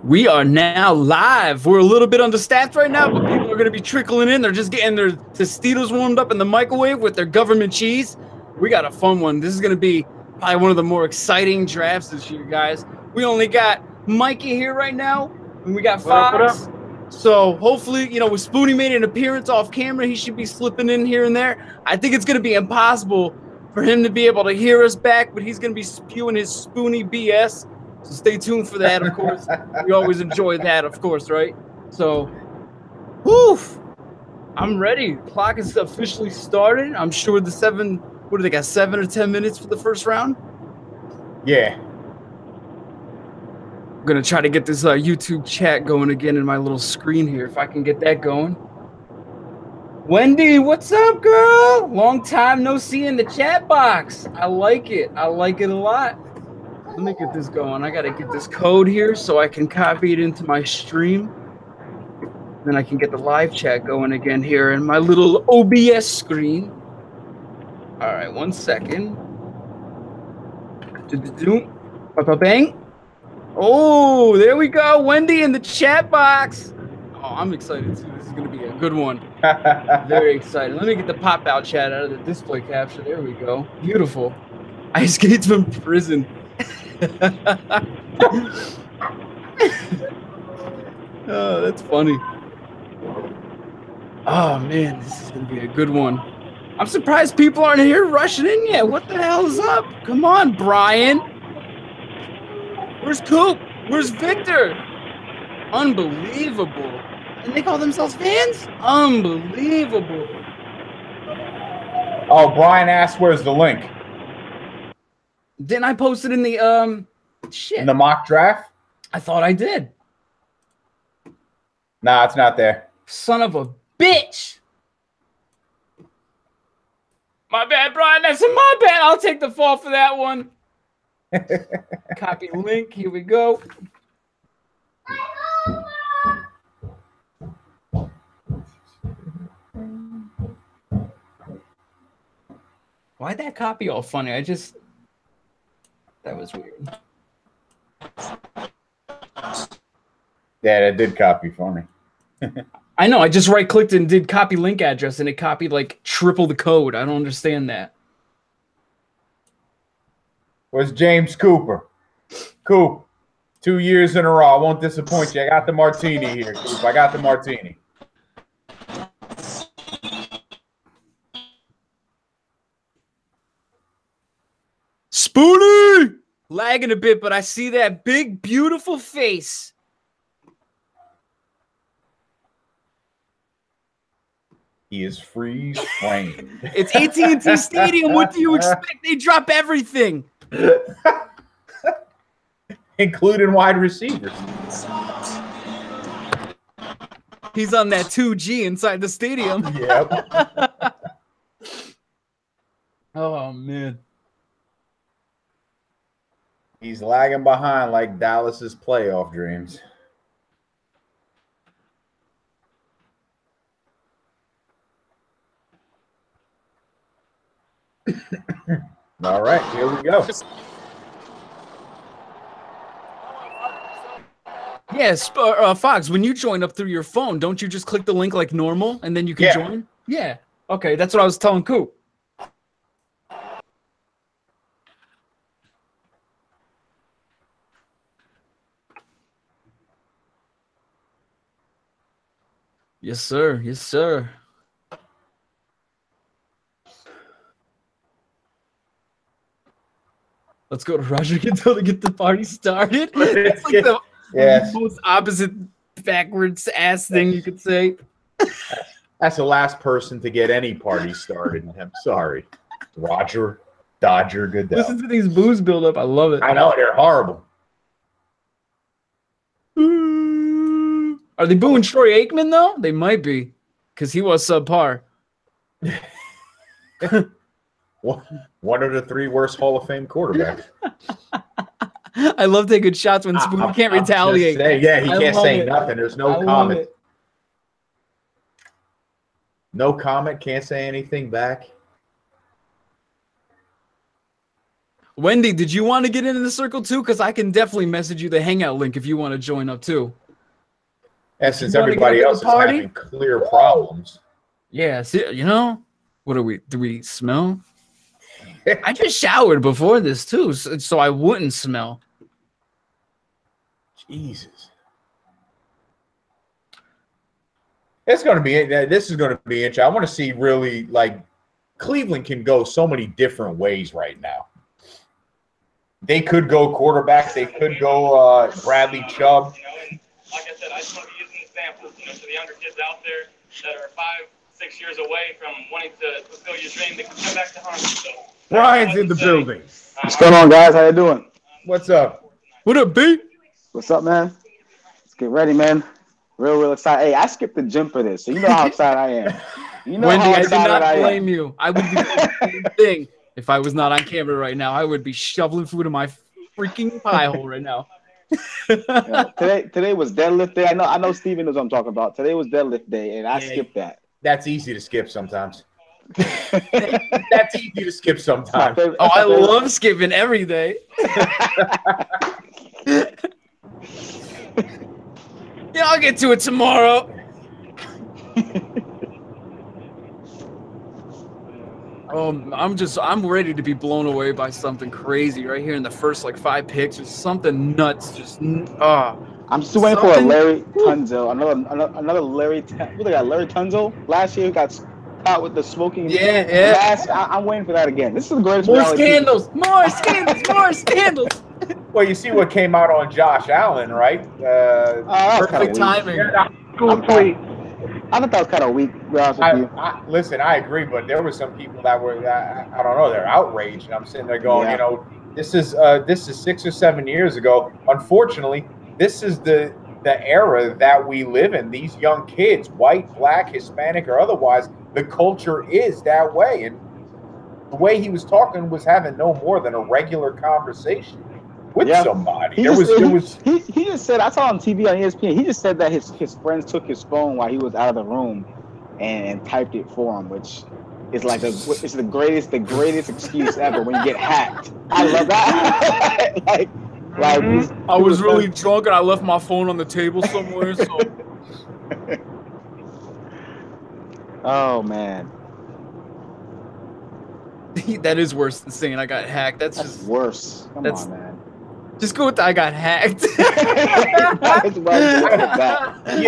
We are now live. We're a little bit understaffed right now, but people are going to be trickling in. They're just getting their Tostitos warmed up in the microwave with their government cheese. We got a fun one. This is going to be probably one of the more exciting drafts this year, guys. We only got Mikey here right now, and we got Fox. What up? So hopefully, with Spoonie made an appearance off camera, he should be slipping in here and there. I think it's going to be impossible for him to be able to hear us back, but he's going to be spewing his Spoonie BS. So stay tuned for that, of course. We always enjoy that, of course, right? So, whew, I'm ready. Clock is officially started. I'm sure what do they got, 7 or 10 minutes for the first round? Yeah. I'm going to try to get this YouTube chat going again in my little screen here, if I can get that going. Wendy, what's up, girl? Long time no see in the chat box. I like it. I like it a lot. Let me get this going. I got to get this code here so I can copy it into my stream. Then I can get the live chat going again here in my little OBS screen. All right, 1 second. Bang. Oh, there we go. Wendy in the chat box. Oh, I'm excited too. This is going to be a good one. Very excited. Let me get the pop-out chat out of the display capture. There we go. Beautiful. I escaped from prison. Oh, that's funny. Oh man, this is gonna be a good one. I'm surprised people aren't here rushing in yet. What the hell is up? Come on, Brian. Where's Coop? Where's Victor? Unbelievable. And they call themselves fans? Unbelievable. Oh, Brian asked where's the link? Didn't I post it in the In the mock draft? I thought I did. Nah, it's not there. Son of a bitch. My bad, Brian. That's my bad. I'll take the fall for that one. Copy link. Here we go. Why'd that copy all funny? That was weird. Yeah, that did copy for me. I know. I just right-clicked and did copy link address, and it copied like triple the code. I don't understand that. Where's James Cooper? Coop, 2 years in a row. I won't disappoint you. I got the martini here, Coop. I got the martini. Spoonie! Lagging a bit, but I see that big, beautiful face. He is freeze framed. It's AT&T Stadium. What do you expect? They drop everything. Including wide receivers. He's on that 2G inside the stadium. Yep. Oh, man. He's lagging behind like Dallas's playoff dreams. All right, here we go. Yes, Fox, when you join up through your phone, don't you just click the link like normal and then you can join? Yeah. Okay, that's what I was telling Coop. Yes, sir. Yes, sir. Let's go to Roger Goodell to get the party started. It's like the most opposite backwards ass thing you could say. That's the last person to get any party started. I'm sorry. Roger Dodger Goodell. Listen to these boos build up. I love it. I know, they're horrible. Are they booing Troy Aikman, though? They might be, because he was subpar. One of the 3 worst Hall of Fame quarterbacks. I love taking shots when Spoon can't retaliate. Yeah, he can't say nothing. There's no comment. No comment. Can't say anything back. Wendy, did you want to get into the circle too? Because I can definitely message you the hangout link if you want to join up too. And since everybody else is having clear problems. Yeah, see, you know, what do we smell? I just showered before this too, so I wouldn't smell. Jesus. It's going to be, this is going to be interesting. I want to see really, like, Cleveland can go so many different ways right now. They could go quarterback. They could go Bradley Chubb. Like I said, I just want to use an example, to the younger kids out there that are 5-6 years away from wanting to fulfill your dream. They can come back to Hunter. So, Brian's in the building. What's going on, guys? How you doing? What's up? What up, B? What's up, man? Let's get ready, man. Real excited. Hey, I skipped the gym for this, so you know how excited I am. You know Wendy, how I do excited not I am. blame you. I would be doing the same thing if I was not on camera right now. I would be shoveling food in my freaking pie hole right now. Today was deadlift day. I know Steven knows what I'm talking about. Today was deadlift day, and I skipped that. That's easy to skip sometimes. That's easy to skip sometimes. I love skipping every day. Yeah, I'll get to it tomorrow. I'm ready to be blown away by something crazy right here in the first like 5 picks. Just something nuts. I'm still waiting for a Larry Tunzel. Another Larry. What they got? Larry Tunzel last year got caught with the smoking. Yeah. I'm waiting for that again. This is the greatest. More scandals. More scandals. Well, you see what came out on Josh Allen, right? Perfect timing. Cool tweet. I thought that was kind of weak. To be honest with you. Listen, I agree, but there were some people that were, I don't know, they're outraged, and I'm sitting there going, this is 6 or 7 years ago. Unfortunately, this is the era that we live in. These young kids, white, black, Hispanic, or otherwise, the culture is that way, and the way he was talking was having no more than a regular conversation with somebody. He just said, I saw on TV on ESPN, he just said that his friends took his phone while he was out of the room and typed it for him, which is like it's the greatest excuse ever when you get hacked. I love that. I was really drunk and I left my phone on the table somewhere. So. Oh man. That is worse than saying I got hacked. That's just worse. Come on, man. Just go with the I got hacked. You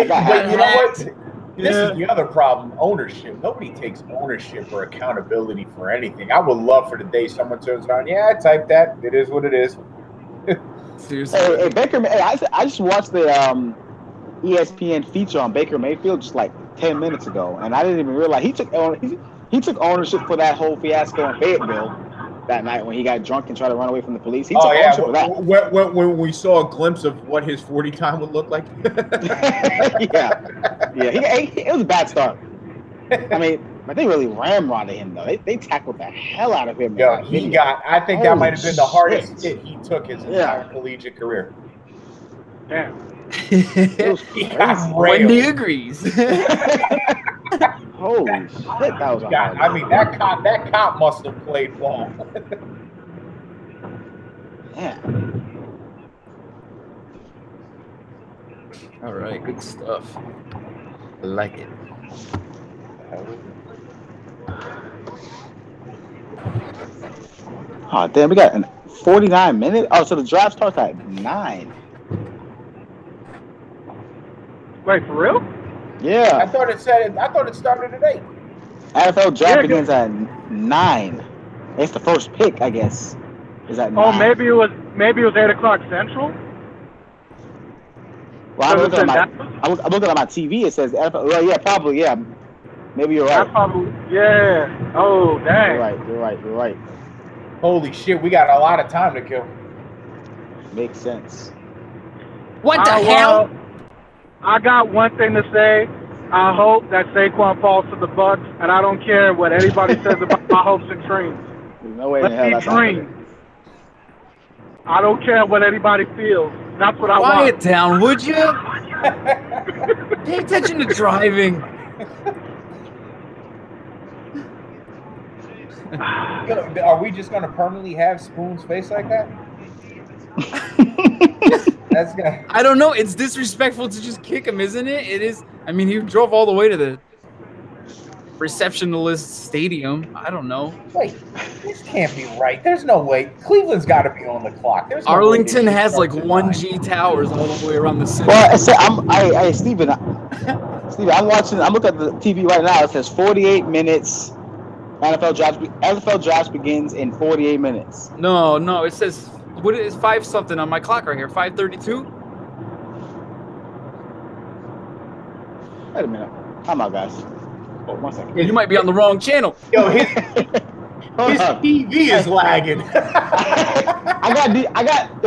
know what? This is the other problem, ownership. Nobody takes ownership or accountability for anything. I would love for the day someone turns around, I typed that. It is what it is. Seriously. Hey, Baker, I just watched the ESPN feature on Baker Mayfield just like 10 minutes ago, and I didn't even realize he took ownership for that whole fiasco in Fayetteville that night when he got drunk and tried to run away from the police. He took ownership for that. When we saw a glimpse of what his 40 time would look like. It was a bad start. I mean, but they really ramrodded him though. They tackled the hell out of him. I think that might have been the hardest hit he took his entire collegiate career. Damn. Wendy agrees. Holy shit, that was that cop must have played ball. Yeah. All right, good stuff. I like it. Oh damn, we got 49 minutes. Oh, so the draft starts at 9. Wait, for real? Yeah. I thought it started at 8. NFL draft begins at 9. It's the first pick, I guess. Is that 9? Oh, maybe it was 8:00 Central. Well, I'm looking at my TV. It says NFL. Well, yeah, probably. Yeah, maybe you're right. Yeah. Oh, dang. You're right. Holy shit, we got a lot of time to kill. Makes sense. What the hell? I got one thing to say. I hope that Saquon falls to the Bucks, and I don't care what anybody says about my hopes and dreams. There's no way in hell that's dream. I don't care what anybody feels. That's what I want. Quiet down, would you? Pay attention to driving. Are we just gonna permanently have Spoon's face like that? That's gonna. I don't know. It's disrespectful to just kick him, isn't it? It is. I mean, he drove all the way to the receptionist stadium. I don't know. Wait, this can't be right. There's no way. Cleveland's got to be on the clock. There's no Arlington way has like 1G towers all the way around the city. Well, Steven, I'm watching. I'm looking at the TV right now. It says 48 minutes. NFL draft begins in 48 minutes. No, it says what is 5 something on my clock right here? 5:32. Wait a minute. Time out, guys. Oh, 1 second. Yeah, you might be on the wrong channel. Yo, his TV is lagging.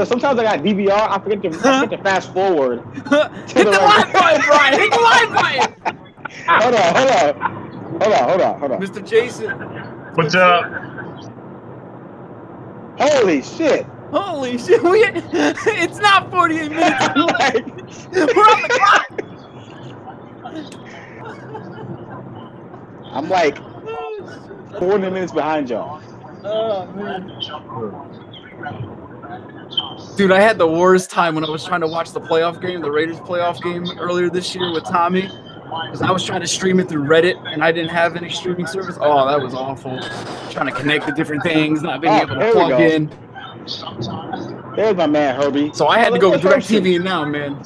Sometimes I got DVR. I forget to fast forward. Hit the live button, Brian. Hit the live button. Hold on. Mr. Jason. What's up? Holy shit. It's not 48 minutes. We're on the clock. I'm like 40 minutes behind y'all. Oh, man. Dude, I had the worst time when I was trying to watch the playoff game, the Raiders playoff game earlier this year with Tommy, because I was trying to stream it through Reddit and I didn't have any streaming service. Oh, that was awful. Trying to connect the different things, not being able to plug in. There's my man, Herbie. So I had to go with DirecTV now, man.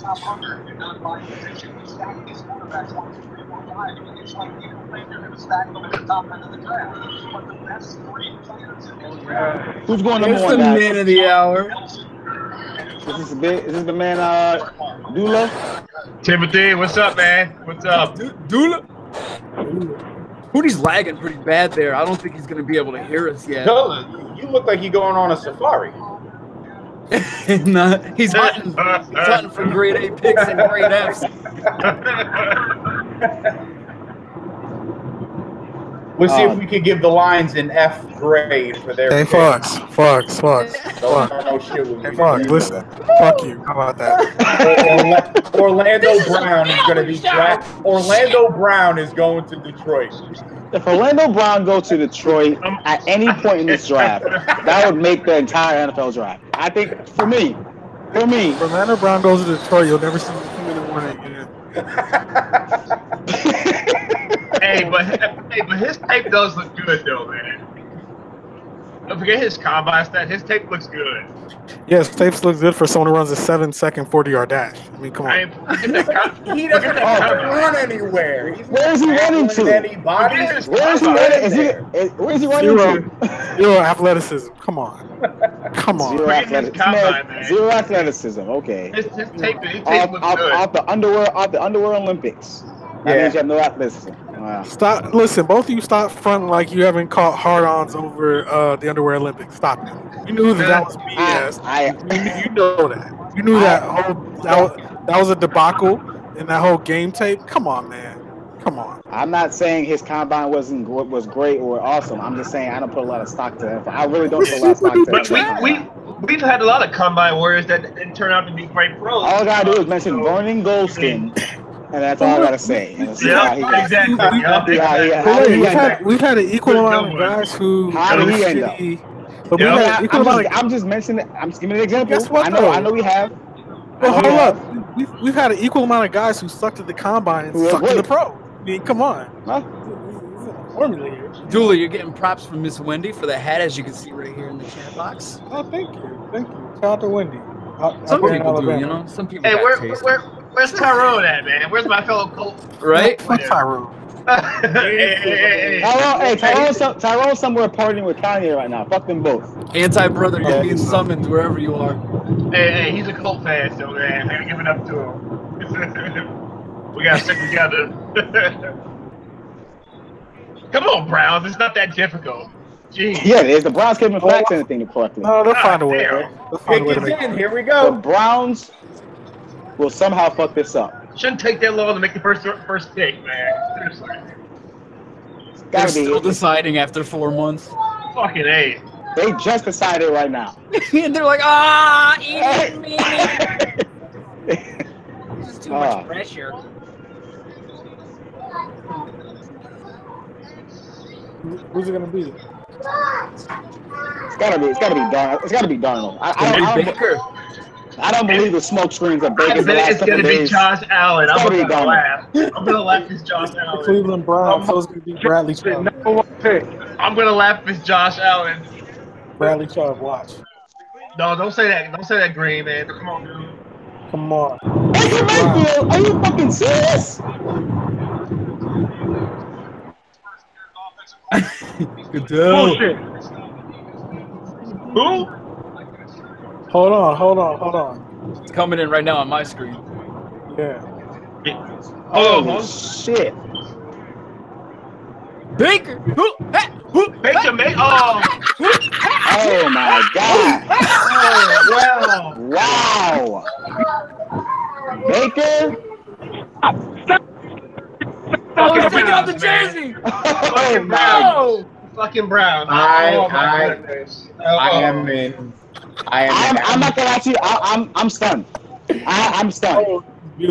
Who's going There's number the one, guys? man of the hour. Is this the man, Dula? Timothy, what's up, man? What's up? Dula. Hootie lagging pretty bad there. I don't think he's going to be able to hear us yet. No, you look like you're going on a safari. Nah, he's hunting for grade A picks and grade Fs. We'll see if we can give the Lions an F grade for their. Hey, Fox. No shit with Hey, you. Fox, listen. Fuck you. How about that? Orlando Brown is going to be drafted. Orlando Brown is going to Detroit. If Orlando Brown goes to Detroit at any point in this draft, that would make the entire NFL draft. I think, for me. If Orlando Brown goes to Detroit, you'll never see him in the morning again. Hey, but his tape does look good though, man. Don't forget his combine stat. His tape looks good. Yes, tapes look good for someone who runs a 7-second 40-yard dash. I mean, come on. He doesn't run anywhere. Where is he running to? Where is he running? Where is he running to? Zero athleticism. Come on. Zero athleticism. Okay. His tape looks good. Off the underwear Olympics. That means you have no athleticism. Wow. Stop. Listen, both of you stop fronting like you haven't caught hard-ons over the underwear Olympics. Stop it. You knew that was BS. You know that. You knew that was a debacle in that whole game tape. Come on, man. Come on. I'm not saying his combine was great or awesome. I'm just saying I don't put a lot of stock to it. I really don't put a lot of stock to it. But we've had a lot of combine warriors that didn't turn out to be great pros. All I gotta do is mention Vernon Goldston. And that's all I gotta say. Yeah, exactly. We've had an equal amount of guys who. How did he end up? I'm just mentioning. I'm just giving an example. Guess what, I know we have. Well, hold up. We've had an equal amount of guys who sucked at the combine and sucked at the pro. I mean, come on. Huh? Formula here. Dula, you're getting props from Miss Wendy for the hat, as you can see right here in the chat box. Oh, thank you. Shout out to Wendy. Some people do, you know. Some people. Hey, got taste. where's Tyrone at, man? Where's my fellow Colt? Right? Fuck Tyrone. Tyrone's somewhere partying with Kanye right now. Fuck them both. Anti-brother, you're being summoned wherever you are. Hey, he's a Colt fan, so man, I gotta give it up to him. We gotta stick together. Come on, Browns. It's not that difficult. Jeez. Yeah, it is. The Browns can't even fax anything correctly. No, they'll find a way. They'll find a way to make it. Here we The go. Browns will somehow fuck this up. Shouldn't take that long to make the first pick, man. Seriously. They're still deciding after 4 months. Fucking A. They just decided right now. And they're like, eat me. Just too much pressure. Who's it gonna be? It's gotta be Darnold. It's gotta be Darnold. I don't believe the smoke screens of Baker's the last It's gonna be Josh Allen. I'm gonna laugh. I'm gonna laugh as Josh Allen. The Cleveland Browns. So it's gonna be Bradley Chubb. Number 1 pick. I'm gonna laugh as Josh Allen. Bradley Chubb, watch. No, don't say that. Don't say that, Green man. Come on, dude. Come on. Baker Mayfield, are you fucking serious? Bullshit. Who? Hold on. It's coming in right now on my screen. Yeah. Oh shit. Baker. Baker May. Oh. Oh my god. Oh, Wow. Baker. Oh, he's taking off the jersey. Fucking No. Fucking Brown. I am in. I'm not gonna lie to you. I'm stunned. I'm stunned.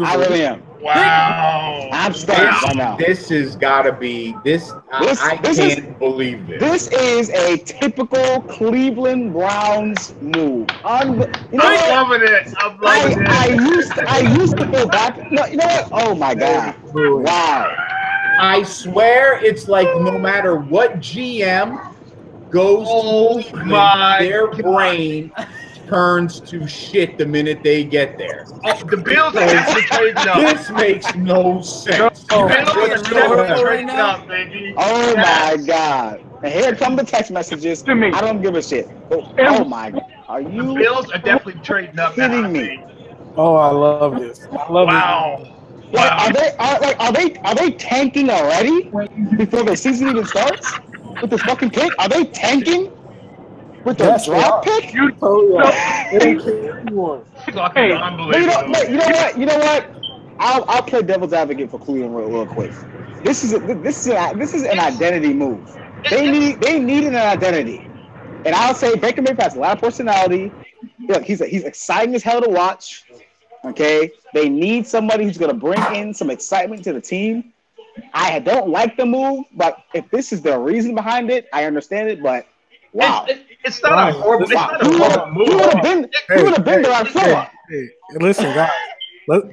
I really am. Wow. I'm stunned right now. This has got to be this. I can't believe this. This is a typical Cleveland Browns move. I'm loving it. I'm loving it. I used to go back. No, you know what? Oh my god! Wow. I swear, it's like no matter what GM goes to Cleveland, their brain turns to shit the minute they get there. The Bills are definitely trading up. This makes no sense. The Bills are definitely trading up, baby. Oh my god! And here come the text messages. To me. I don't give a shit. Oh my god! Are The you Bills are definitely trading up. kidding me? Oh, I love this. I love Wow. Are they tanking already before the season even starts with this fucking pick? Are they tanking with the draft pick? Fucking unbelievable. You know what? I'll play devil's advocate for Cleveland real quick. This is an identity move. They needed an identity, and I'll say Baker Mayfield has a lot of personality. Look, he's exciting as hell to watch. Okay, they need somebody who's going to bring in some excitement to the team. I don't like the move, but if this is the reason behind it, I understand it. But wow, it's not a horrible. It's not a horrible move. He would have been there on floor. Hey, listen, guys.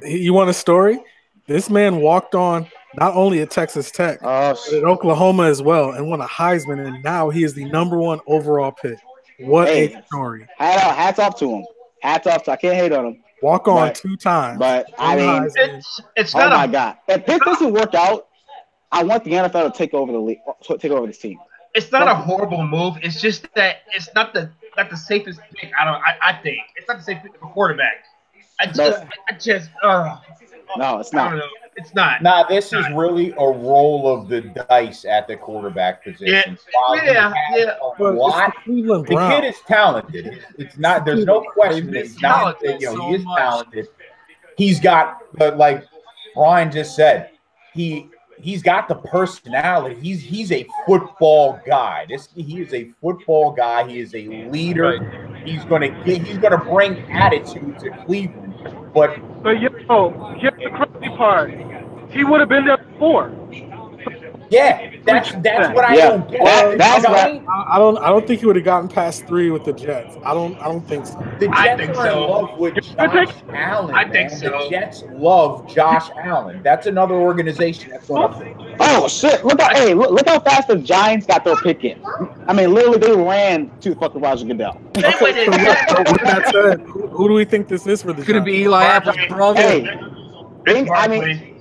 You want a story? This man walked on not only at Texas Tech, but at Oklahoma as well, and won a Heisman, and now he is the #1 overall pick. What a story! Hats off to him. Hats off to. I can't hate on him. Walk on 2 times. But I mean, it's not. Oh my god! If this doesn't work out, I want the NFL to take over the league, take over this team. It's not a horrible move. It's just that it's not the safest pick. I think it's not the safest pick for quarterback. No, it's not. It's not. Nah, this is really a roll of the dice at the quarterback position. Yeah. The kid is talented. It's not. There's no question that he's not. He is talented. He's got, like Brian just said, he's got the personality. He's a football guy. He is a football guy. He is a leader. Right. He's gonna bring attitude to Cleveland. But here's the crazy part. He would have been there before. Yeah, that's what I don't get. I don't think he would have gotten past 3 with the Jets. I don't think so. The Jets are in love with Josh Allen. I think so. The Jets love Josh Allen. That's another organization that's going to. Oh shit! Look how fast the Giants got their pick in. I mean, literally, they ran to fucking Roger Goodell. With that said, who do we think this is for the? It's gonna be Eli Apple's brother. I mean,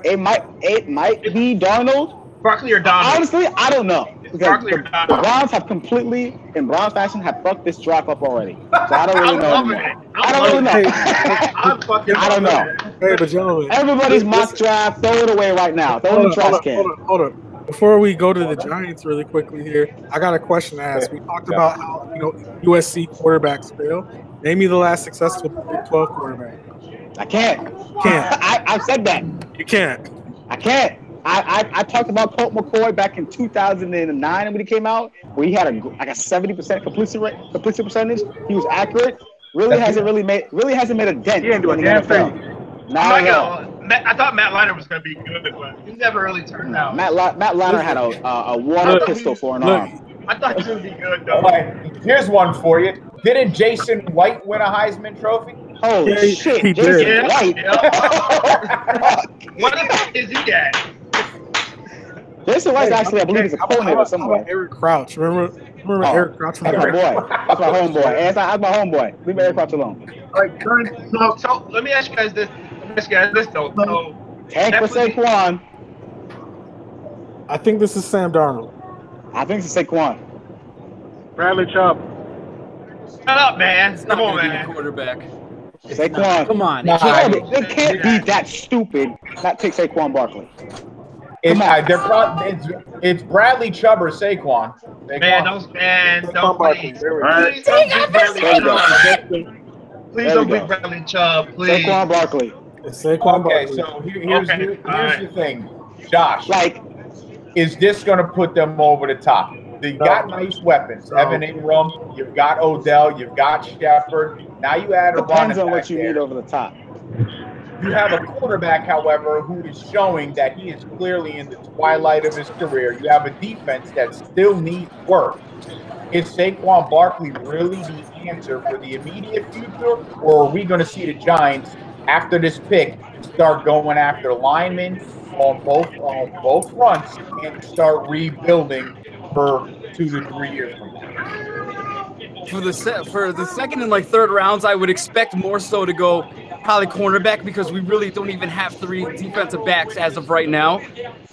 it might be Darnold. Barkley or Donald? Honestly, I don't know. The Browns have completely, in Brown fashion, have fucked this draft up already. So I don't really know anymore. I don't know. Hey, but gentlemen, everybody's mock draft. Throw it away right now. Throw it in the trash can. Hold on. Before we go to the Giants really quickly here, I got a question to ask. We talked about how USC quarterbacks fail. Name me the last successful Big 12 quarterback. I can't. I've said that. You can't. I can't. I talked about Colt McCoy back in 2009 when he came out, where he had a 70% completion percentage. He was accurate. Really hasn't made a dent. He didn't do a damn thing. I thought Matt Leinart was going to be good, but he never really turned out. Matt Leinart had a water pistol for an arm. I thought he would be good, though. All right, here's one for you. Didn't Jason White win a Heisman Trophy? Holy shit, he Jason did. White. What is he at? Jason White's actually, I believe, he's a coordinator somewhere. Eric Crouch. Remember Eric Crouch from That's my boy. That's my homeboy. That's my homeboy. Leave Eric Crouch alone. All right, so let me ask you guys this. Though. So, Tank for Saquon. I think this is Sam Darnold. I think it's Saquon. Bradley Chubb. Shut up, man. It's not Come on, gonna be man. the quarterback. Saquon. Come on. They can't be that stupid not take Saquon Barkley. It's Bradley Chubb or Saquon. Man, don't please. Please don't beat Bradley Chubb, please. Saquon Barkley. Saquon Okay, Barkley. so here's the thing, Josh. Like, is this going to put them over the top? They got nice weapons. Evan Ingram, you've got Odell, you've got Shepard. Now you add a depends running on back what you there. need over the top. You have a quarterback, however, who is showing that he is clearly in the twilight of his career. You have a defense that still needs work. Is Saquon Barkley really the answer for the immediate future, or are we going to see the Giants, after this pick, start going after linemen on both fronts and start rebuilding for 2 to 3 years from now? For the second and like third rounds, I would expect more so to go probably cornerback, because we really don't even have 3 defensive backs as of right now.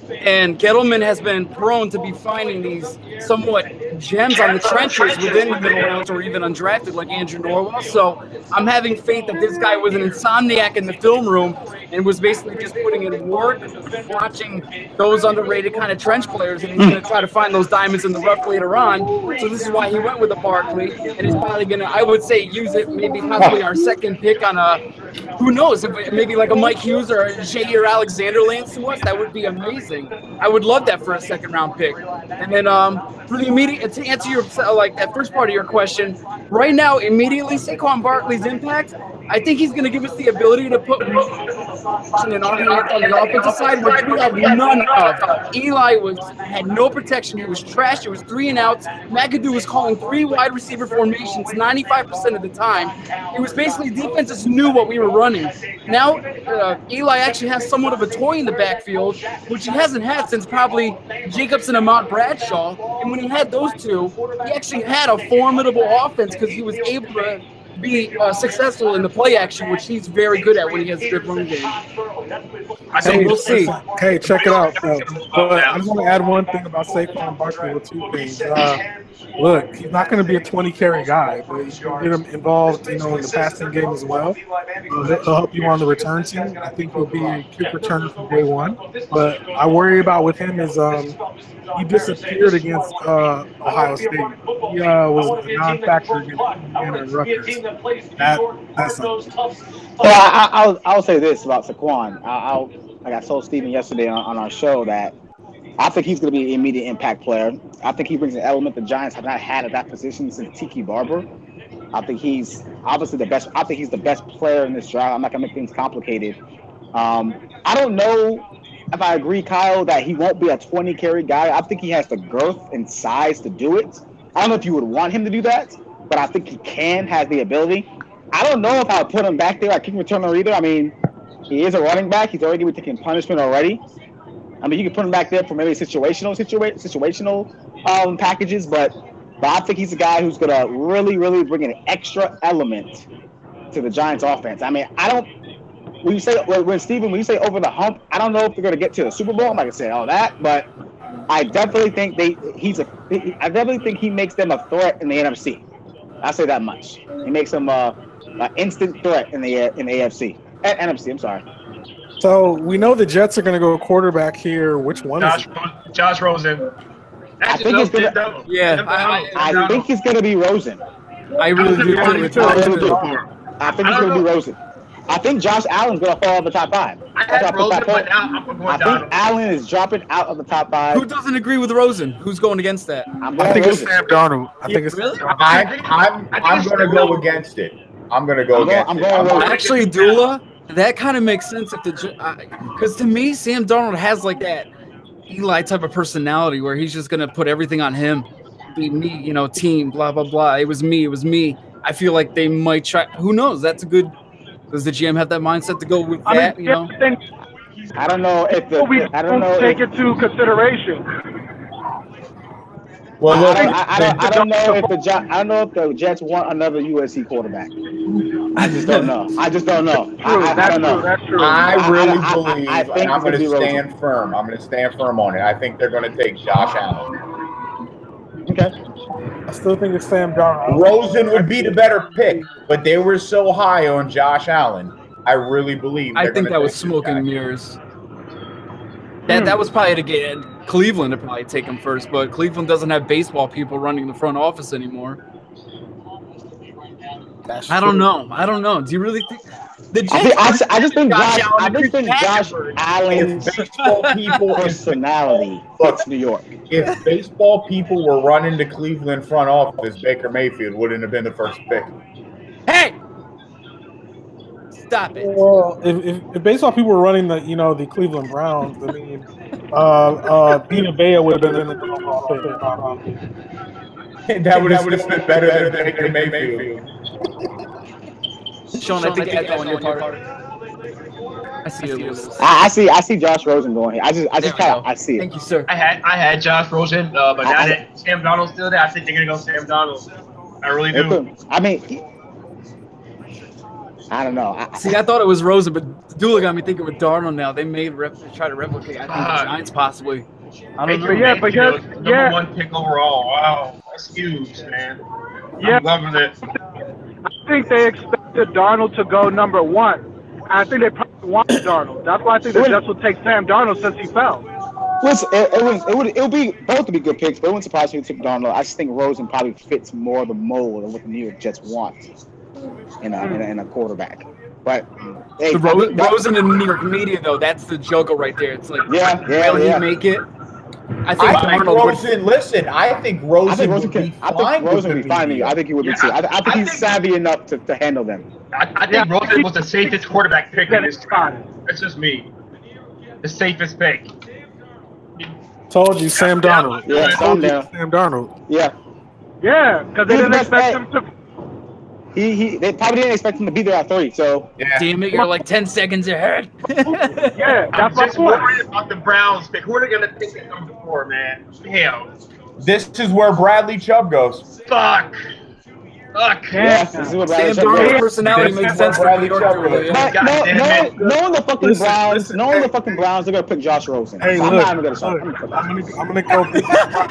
And Gettleman has been prone to be finding these somewhat gems on the trenches within the middle rounds or even undrafted like Andrew Norwell. So I'm having faith that this guy was an insomniac in the film room and was basically just putting in work, watching those underrated kind of trench players, and he's going to try to find those diamonds in the rough later on. So this is why he went with a Barkley, and he's probably going to, I would say, use it maybe possibly our second pick on a, who knows, if maybe like a Mike Hughes or a Jair Alexander lands to us, that would be amazing. I would love that for a second round pick. And then for the immediate, to answer your like that first part of your question, right now immediately Saquon Barkley's impact, I think he's going to give us the ability to put an argument on the offensive side, which we had none of. Eli had no protection. He was trash. It was 3 and outs. McAdoo was calling 3 wide receiver formations 95% of the time. It was basically defenses knew what we were running. Now Eli actually has somewhat of a toy in the backfield, which he hasn't had since probably Jacobs and Ahmad Bradshaw. And when he had those two, he actually had a formidable offense because he was able to be successful in the play action, which he's very good at when he has a good run game. So we'll see. Hey, check it out. But I just want to add one thing about Saquon Barkley with 2 things. Look, he's not going to be a 20-carry guy, but you can get him involved, in the passing game as well. He'll help you on the return team. I think he'll be a kick returner from day one. But I worry about with him is he disappeared against Ohio State. He was a non-factor against Indiana and Rutgers. That's something. Well, I'll say this about Saquon. Like I told Steven yesterday on our show that I think he's going to be an immediate impact player. I think he brings an element the Giants have not had at that position since Tiki Barber. I think he's obviously the best. I think he's the best player in this draft. I'm not going to make things complicated. I don't know if I agree, Kyle, that he won't be a 20-carry guy. I think he has the girth and size to do it. I don't know if you would want him to do that, but I think he has the ability. I don't know if I would put him back there at kick returner either. I mean, he is a running back. He's already going to be taking punishment already. I mean, you can put him back there for maybe situational packages, but I think he's a guy who's going to really, really bring an extra element to the Giants' offense. I mean, when you say over the hump, I don't know if they're going to get to the Super Bowl. I'm not going to say all that, but I definitely think I definitely think he makes them a threat in the NFC. I'll say that much. He makes them an instant threat in the NFC. NFC, I'm sorry. So we know the Jets are going to go quarterback here. Which one is it? Josh Rosen. I think it's going to. Yeah, I think it's going to be Rosen. I really do. I think it's going to be Rosen. I think Josh Allen's going to fall out of the top 5. I think Allen is dropping out of the top 5. Who doesn't agree with Rosen? Who's going against that? I think it's Sam Darnold. I think it's really. I'm going to go against it. I'm going to go against it. Actually, Dula, that kind of makes sense if because to me, Sam Darnold has like that Eli type of personality where he's just going to put everything on him. be me, team, blah, blah, blah. It was me. I feel like they might try. Who knows? That's a good. Does the GM have that mindset to go with that? I don't know if take it to consideration. Well, I don't know if the Jets want another USC quarterback. I just don't know. I don't know. That's true. I really believe, and I'm going to stand firm. I'm going to stand firm on it. I think they're going to take Josh Allen. Okay. I still think it's Sam Darnold. Rosen would be the better pick, but they were so high on Josh Allen. I really believe. I think that was smoke and mirrors. That was probably to get Cleveland to probably take him first, but Cleveland doesn't have baseball people running the front office anymore. I don't know. Do you really think the Jets? I just think Josh Allen's baseball people personality fits New York. If baseball people were running the Cleveland front office, Baker Mayfield wouldn't have been the first pick. Hey! Stop it. Well, if baseball people were running the Cleveland Browns, I mean, Vita Vea would have been in the That would have been better than Baker Mayfield. Sean, I think echo on your part. I see you. I see Josh Rosen going here. I see it. Thank you, sir. I had Josh Rosen, but now that Sam Darnold's still there, I think they're gonna go Sam Darnold. I really do. I mean, I don't know. I thought it was Rosen, but Dula got me thinking with Darnold now. They may try to replicate. I think the Giants possibly. I don't know. Yeah, but number one pick overall. Wow, that's huge, man. I'm loving it. I think they expected Darnold to go number one. I think they probably wanted Darnold. That's why I think the Jets will take Sam Darnold since he fell. Listen, it would be both to be good picks, but it wouldn't surprise me to take Darnold. I just think Rosen probably fits more the mold of what the New York Jets want in a quarterback. But hey, Rosen in the New York media though, that's the juggle right there. It's like, will he make it? I think Rosen. Listen, I think Rosen would be fine. I think he would be too. I think he's savvy enough to handle them. I think Rosen was the safest quarterback pick in this draft. That's just me. The safest pick. Told you, Sam Darnold. Yeah, Sam Darnold. Yeah. Yeah, because they didn't expect him to. They probably didn't expect him to be there at 30. So damn it, you're like 10 seconds ahead. Yeah, I'm just worried about the Browns pick. Who are they gonna pick at number 4, man? Hell. This is where Bradley Chubb goes. Fuck. Yeah, this is what Sam Darnold's personality makes sense for Bradley Chubb. Knowing the fucking Browns, they're gonna pick Josh Rosen. Hey, I'm look, not even gonna go.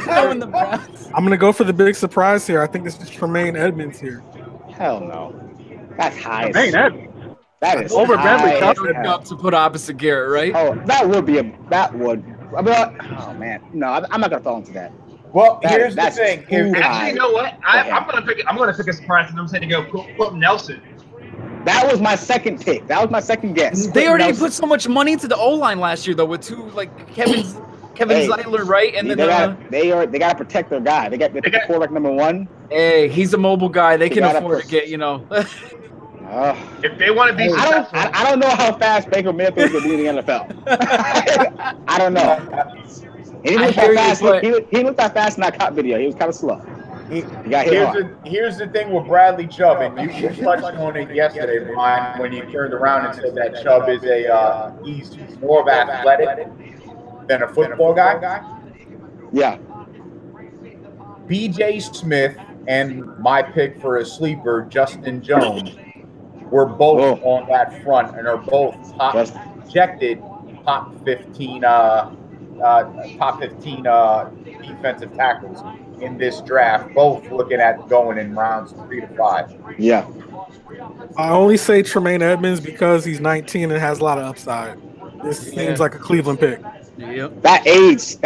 Knowing the Browns. I'm gonna go for the big surprise here. I think this is Tremaine Edmonds here. Hell no. That's high. That is over Bradley Chubb to put opposite Garrett, right? Oh, that would. Oh man, no, I'm not gonna fall into that. Well, here's the thing. Actually, you know what? I'm gonna pick a surprise, and I'm saying to go Quentin Nelson. That was my second pick. That was my second guess. They already put so much money into the O-line last year, though, with two Kevin Zeitler, right? And then they gotta protect their guy. They got quarterback number 1. Hey, he's a mobile guy. They can afford to get, If they want to be, I don't know how fast Baker Mayfield will be in the NFL. I don't know. He looked that fast in that cop video. He was kind of slow. Here's the thing with Bradley Chubb, and you touched on it yesterday, Brian, when you turned around and said that Chubb is he's more of athletic than a football guy. Yeah. B.J. Smith and my pick for a sleeper, Justin Jones, were both on that front and are both projected top 15 defensive tackles in this draft. Both looking at going in rounds 3 to 5. Yeah. I only say Tremaine Edmonds because he's 19 and has a lot of upside. This seems like a Cleveland pick. Yep. That age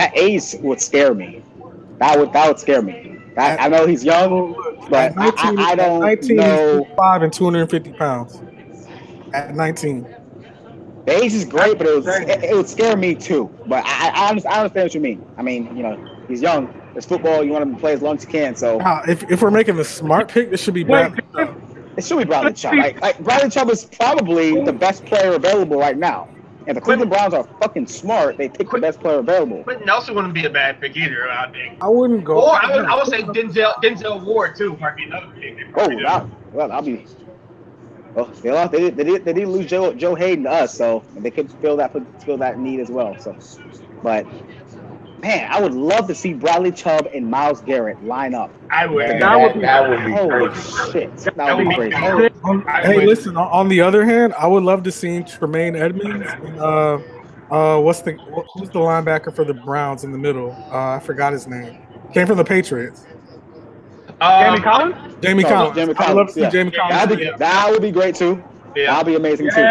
would scare me. That would scare me. I know he's young, but 19, I don't 19, know. He's 5 and 250 pounds. At 19. The age is great, but it would scare me too. But I understand what you mean. I mean, he's young. It's football. You want him to play as long as you can. So if we're making a smart pick, this should be Bradley Chubb. It should be Bradley Chubb. Like Bradley Chubb is probably the best player available right now. If the Cleveland Browns are fucking smart, they pick the best player available. But Nelson wouldn't be a bad pick either, I think. I wouldn't go. Or I would say Denzel Ward too might be another pick. I'll be. Well, they did lose Joe Hayden to us, so they could fill that need as well. So, but man, I would love to see Bradley Chubb and Myles Garrett line up. I would. That would be holy crazy. shit. That would be crazy. Hey, listen. On the other hand, I would love to see Tremaine Edmonds and who's the linebacker for the Browns in the middle? I forgot his name. Came from the Patriots. Jamie Collins? Jamie Collins. I'd love to see Jamie Collins. That would be great too. Yeah. That'll be amazing too.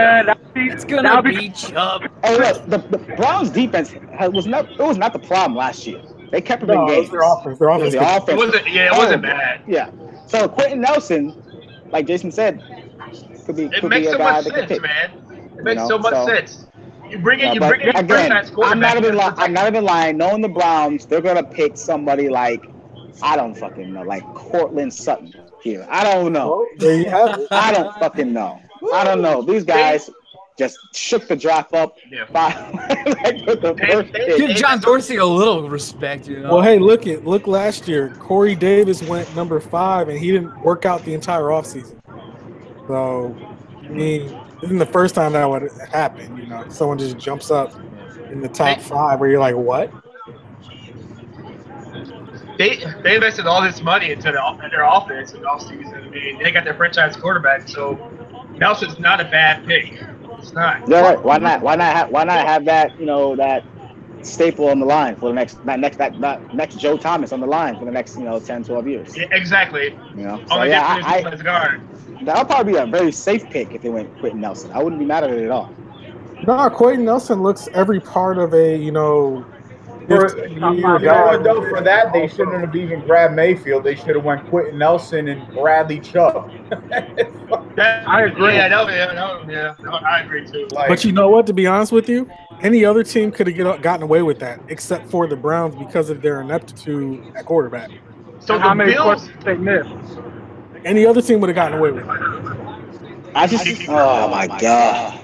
It's gonna be Chubb. Hey, look, the Browns defense was not the problem last year. They kept them in games. Their offense. It wasn't bad. Yeah. So Quentin Nelson, like Jason said, could be It a makes so guy much that could sense, pick. man. It makes so much sense. You bring in Again, I'm not even lying. Knowing the Browns, they're gonna pick somebody like I don't fucking know, like Cortland Sutton here. I don't know. Well, there you have it. I don't fucking know. I don't know. These guys just shook the draft up with the first pick. Give John Dorsey a little respect, you know. Well, hey, look last year. Corey Davis went number 5, and he didn't work out the entire offseason. So, I mean, this isn't the first time that would happen. You know, someone just jumps up in the top 5 where you're like, what? They invested all this money into their offense in the offseason. I mean, they got their franchise quarterback, so Nelson's not a bad pick. It's not. Yeah, right. Why not have that, you know, that staple on the line for the next Joe Thomas on the line for the next, 10, 12 years. Yeah, exactly. You know. Only difference is guard. That'll probably be a very safe pick if they went Quentin Nelson. I wouldn't be mad at it at all. No, Quentin Nelson looks every part of a, For that, they shouldn't have even grabbed Mayfield. They should have went Quentin Nelson and Bradley Chubb. I agree. I agree too. But you know what? To be honest with you, any other team could have gotten away with that, except for the Browns because of their ineptitude at quarterback. So how many Bills they missed? Any other team would have gotten away with it. Oh my god!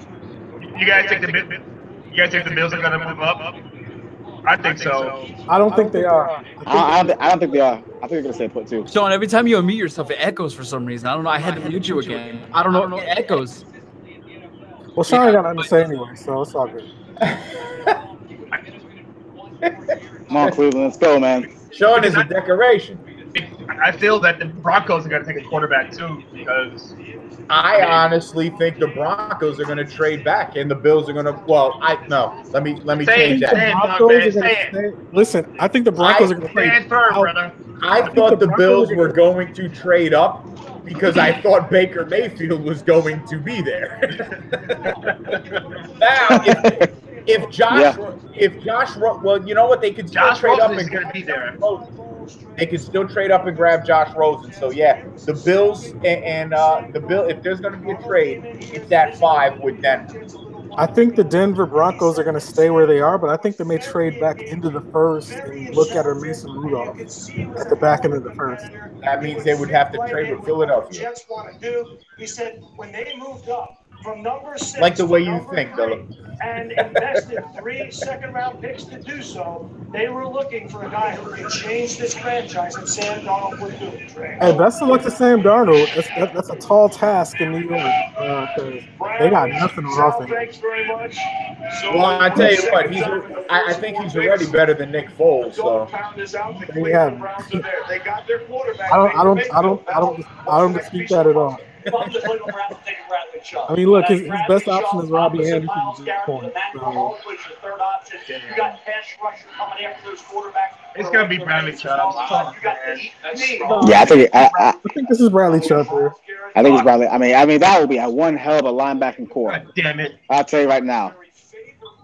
You guys think the Bills are gonna move up? I think so. I don't think they are. I don't think they are. I think they're gonna stay put too. Sean, every time you unmute yourself, it echoes for some reason. I don't know. I had to mute you again. I don't know. It echoes. Well, Sean got nothing to say anyway, so it's all good. Come on, Cleveland, let's go, man. Sean is a decoration. I feel that the Broncos are going to take a quarterback too because I honestly think the Broncos are going to trade back, and the Bills are going to. Well, let me change that. Listen, I think the Broncos are going to trade. I thought the Bills were going to trade up because I thought Baker Mayfield was going to be there. Now, if Josh, well, you know what? They could still trade up and going to be there. They could still trade up and grab Josh Rosen. So yeah, the Bills and the Bill. If there's going to be a trade, it's at 5 with Denver. I think the Denver Broncos are going to stay where they are, but I think they may trade back into the first and look at Mason Rudolph at the back end of the first. That means they would have to trade with Philadelphia. Jets want to do. He said when they moved up from number 6 like the way you think, Philip, and invested 3 second-round picks to do so, they were looking for a guy who could change this franchise, and Sam Darnold would do it. Hey, best of luck to Sam Darnold. That's a tall task in New York because they got nothing on offense. Thanks very much. Well, I tell you what, I think he's already better than Nick Foles. So They got their quarterback. I don't dispute that at all. I mean, look, his best option is Robbie Anderson at this point. So. It's gonna be Bradley Chubb. Yeah, I think this is Bradley Chubb here. I think it's Bradley. I mean, that would be a one hell of a linebacking core. God damn it! I'll tell you right now.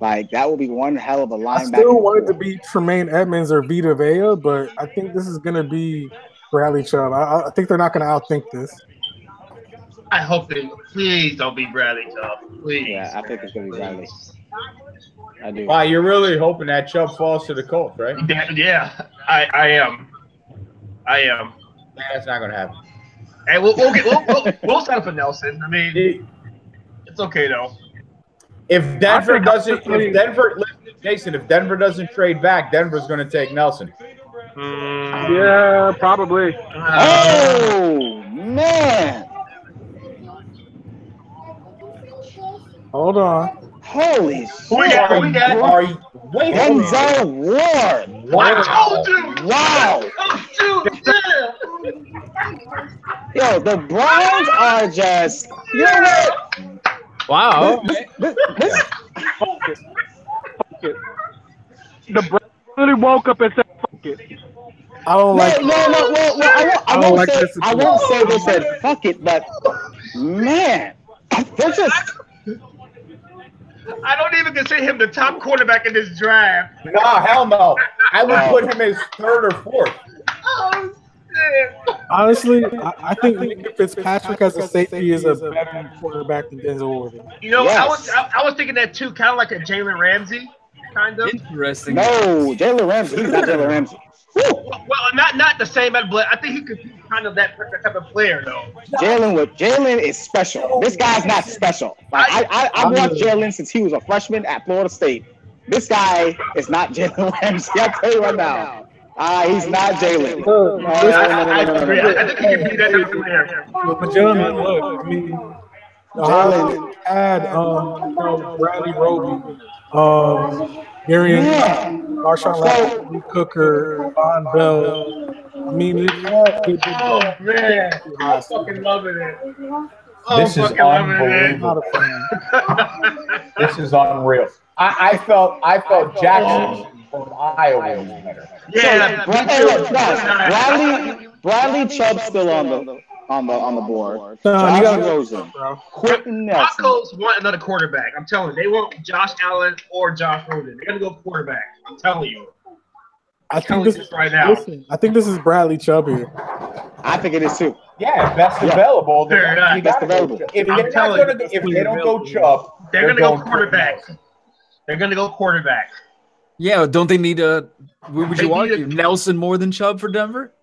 Like, that would be one hell of a linebacker. I still wanted to be Tremaine Edmonds or Vita Vea, but I think this is going to be Bradley Chubb. I think they're not going to outthink this. I hope they please don't be Bradley Chubb. Please. Yeah, I think it's going to be Bradley. I do. Wow, you're really hoping that Chubb falls to the Colts, right? Yeah, I am. That's not going to happen. Hey, we'll sign up for Nelson. I mean, it's okay though. If Denver doesn't trade back, Denver's going to take Nelson. Yeah, probably. Oh man! Hold on. Holy Who we got? Wait, Denzel Ward! Wow, dude! Wow! Dude, yeah. Yo, the Browns are just. You know what? Wow. This The Browns really woke up and said, "Fuck it." I don't like. no. Well, I won't say they said fuck it, but man, they're just. I don't even consider him the top quarterback in this draft. Nah, hell no. I would put him as third or fourth. Oh, shit. Honestly, I think Minka Fitzpatrick as a safety is a better quarterback than Denzel Ward. You know, Yes. I was thinking that too, kind of like a Jalen Ramsey, kind of. Interesting. No, Jalen Ramsey. He's not Jalen Ramsey. Well, not the same, but I think he could be kind of that type of player, though. Jalen is special. This guy's not special. Like I've watched Jalen since he was a freshman at Florida State. This guy is not Jalen Ramsey. I'll tell you right now. He's not Jalen. I agree. I think he can be that type of player. But gentlemen, look, I mean, Jalen had Bradley Roby, Darian, Marshawn Lattimore, Cooker, Von Bell. I mean, Oh man, I'm fucking loving it. This is unbelievable. This is unreal. I felt Jackson from Iowa was better. Yeah, Bradley Chubb's still on the board. No, Josh you gotta Rosen, Quentin Nelson. Broncos want another quarterback. I'm telling you, they want Josh Allen or Josh Rosen. They're gonna go quarterback. I'm telling you. I think this right now. Listen, I think this is Bradley Chubb here. I think it is too. Yeah, best available. Best available. If they don't go Chubb, they're gonna go quarterback. They're gonna go quarterback. Yeah, don't they need a? Would you argue Nelson more than Chubb for Denver?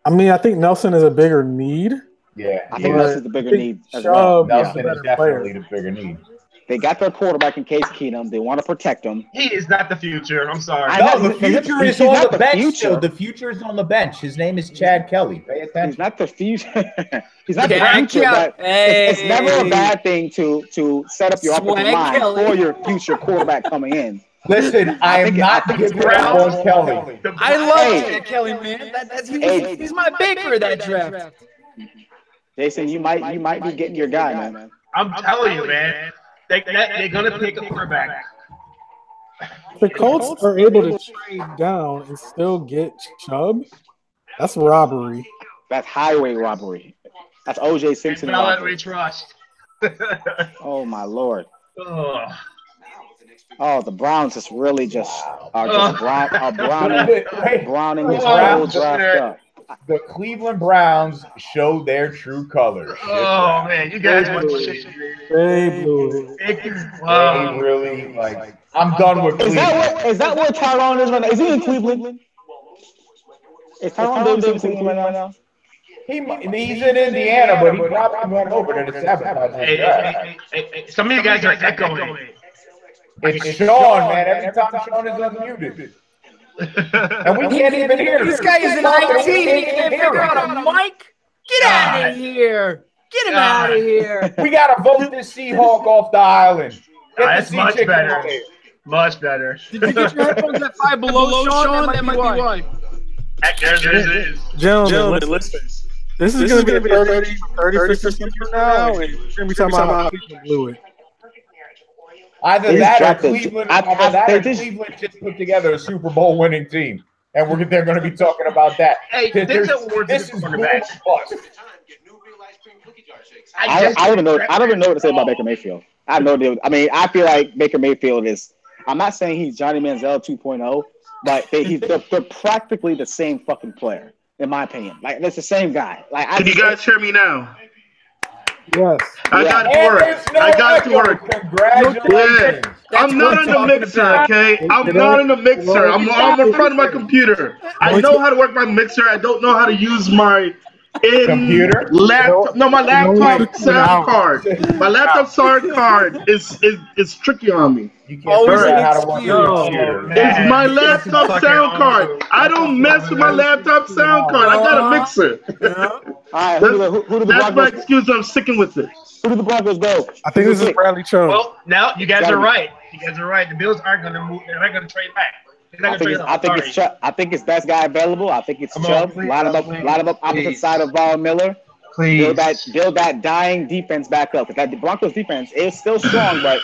I mean, I think Nelson is a bigger need. Yeah, I think Nelson's the bigger need as Chubb, well. Nelson is definitely the bigger need. They got their quarterback in Case Keenum. They want to protect him. He is not the future. I'm sorry. No, the future is on the bench. Future. The future is on the bench. His name is Chad Kelly. Pay attention. He's not the future. He's not the future, but it's never a bad thing to set up your offensive line for your future quarterback coming in. Listen, I am not giving up on Kelly. I love Chad Kelly, man. He's my pick for that draft. Jason, you might be getting your guy, man. I'm telling you, man. They're gonna pick a quarterback. The Colts are able to trade down and still get Chubb. That's robbery. That's highway robbery. That's O.J. Simpson robbery. Trust. Oh my lord. Oh, the Browns just really are browning this whole draft up. The Cleveland Browns showed their true colors. Oh man, you guys want shit. They blew it. They really I'm done with Cleveland. Is that where Tyrone is right now? Is he in Cleveland? Is Tyrone Davis in Cleveland right now? He's in Indiana, but he probably went over to the 7th. Hey, some of you guys are echoing. It's Sean, man. Every time Sean is unmuted. And we can't even hear him. This guy is in IT. He can't figure out a mic. Get out of here. Get him out of here. We got to vote this Seahawk off the island. That's much better. Much better. Did you get your headphones at 5 below, Sean? That might be why. Gentlemen, listen. This is going to be a 30% from now, and we're going to be talking about how people blew it. Either that or Cleveland just put together a Super Bowl winning team. And they're going to be talking about that. Hey, this is quarterback. I don't even know what to say about Baker Mayfield. I have no idea. I mean, I feel like Baker Mayfield is. I'm not saying he's Johnny Manziel 2.0, but they're practically the same fucking player, in my opinion. Like, it's the same guy. Like, can you guys hear me now? Yes. I got it to work. I got it to work. Congratulations. I'm not in the mixer, okay? I'm not in the mixer. I'm in front of my computer. I know how to work my mixer. I don't know how to use my Computer? Laptop? No, my laptop sound card. My laptop sound card is tricky on me. You can't Always figure an out how to work excuse. your computer. It's my laptop sound card. I don't mess with my laptop sound card. I got a mixer. All right, who do the That's my Broncos? excuse. I'm sticking with it. Who do the Broncos go? I think this is Bradley Chubb. Well, now you guys are right. You guys are right. The Bills aren't going to move. They're not going to trade back. I think it's Chubb. I think it's best guy available. I think it's Chubb. Line him up opposite side of Von Miller. Please. Build that dying defense back up. Because that Broncos defense is still strong, but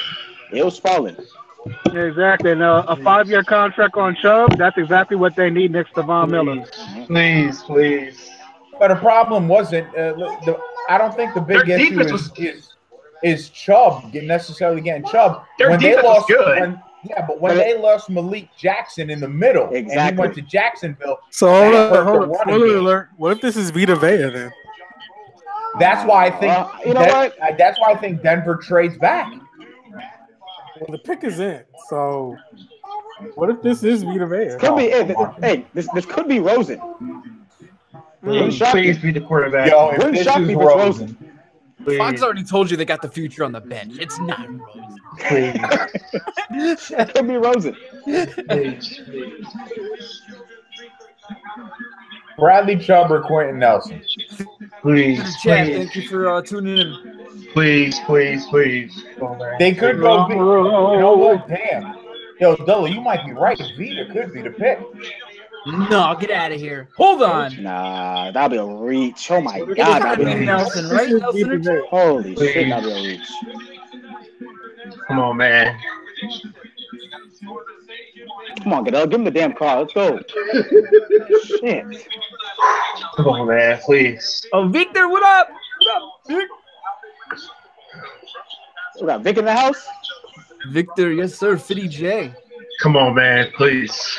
it was falling. Yeah, exactly. And a 5-year contract on Chubb, that's exactly what they need next to Von Miller. Please. But the problem wasn't. I don't think the big Their issue defense is Chubb necessarily getting Chubb. Their defense was good. When they lost Malik Jackson in the middle, and he went to Jacksonville. So hold on. Spoiler alert. What if this is Vita Vea then? That's why I think. That's why I think Denver trades back. Well, the pick is in. So what if this is Vita Vea? Could be. Hey, this could be Rosen. Please be the quarterback. Yo, if this is Rosen. Fox already told you they got the future on the bench. It's not Rosen. It could be Rosen. Bradley Chubb or Quentin Nelson. Please. Chad, thank you for tuning in. Please. They could go. You know what? Damn. Yo, Dully, you might be right. Vita could be the pick. No, get out of here. Hold on. Nah, that'll be a reach. Oh my God, that'll be a reach. Nelson, right? Nelson. Holy shit, that'll be a reach. Come on, man. Come on, Goodell, give him the damn call. Let's go. Shit. Come on, man, please. Oh, Victor, what up? What up, Vic? We got Vic in the house. Victor, yes, sir. Fitty J. Come on, man, please.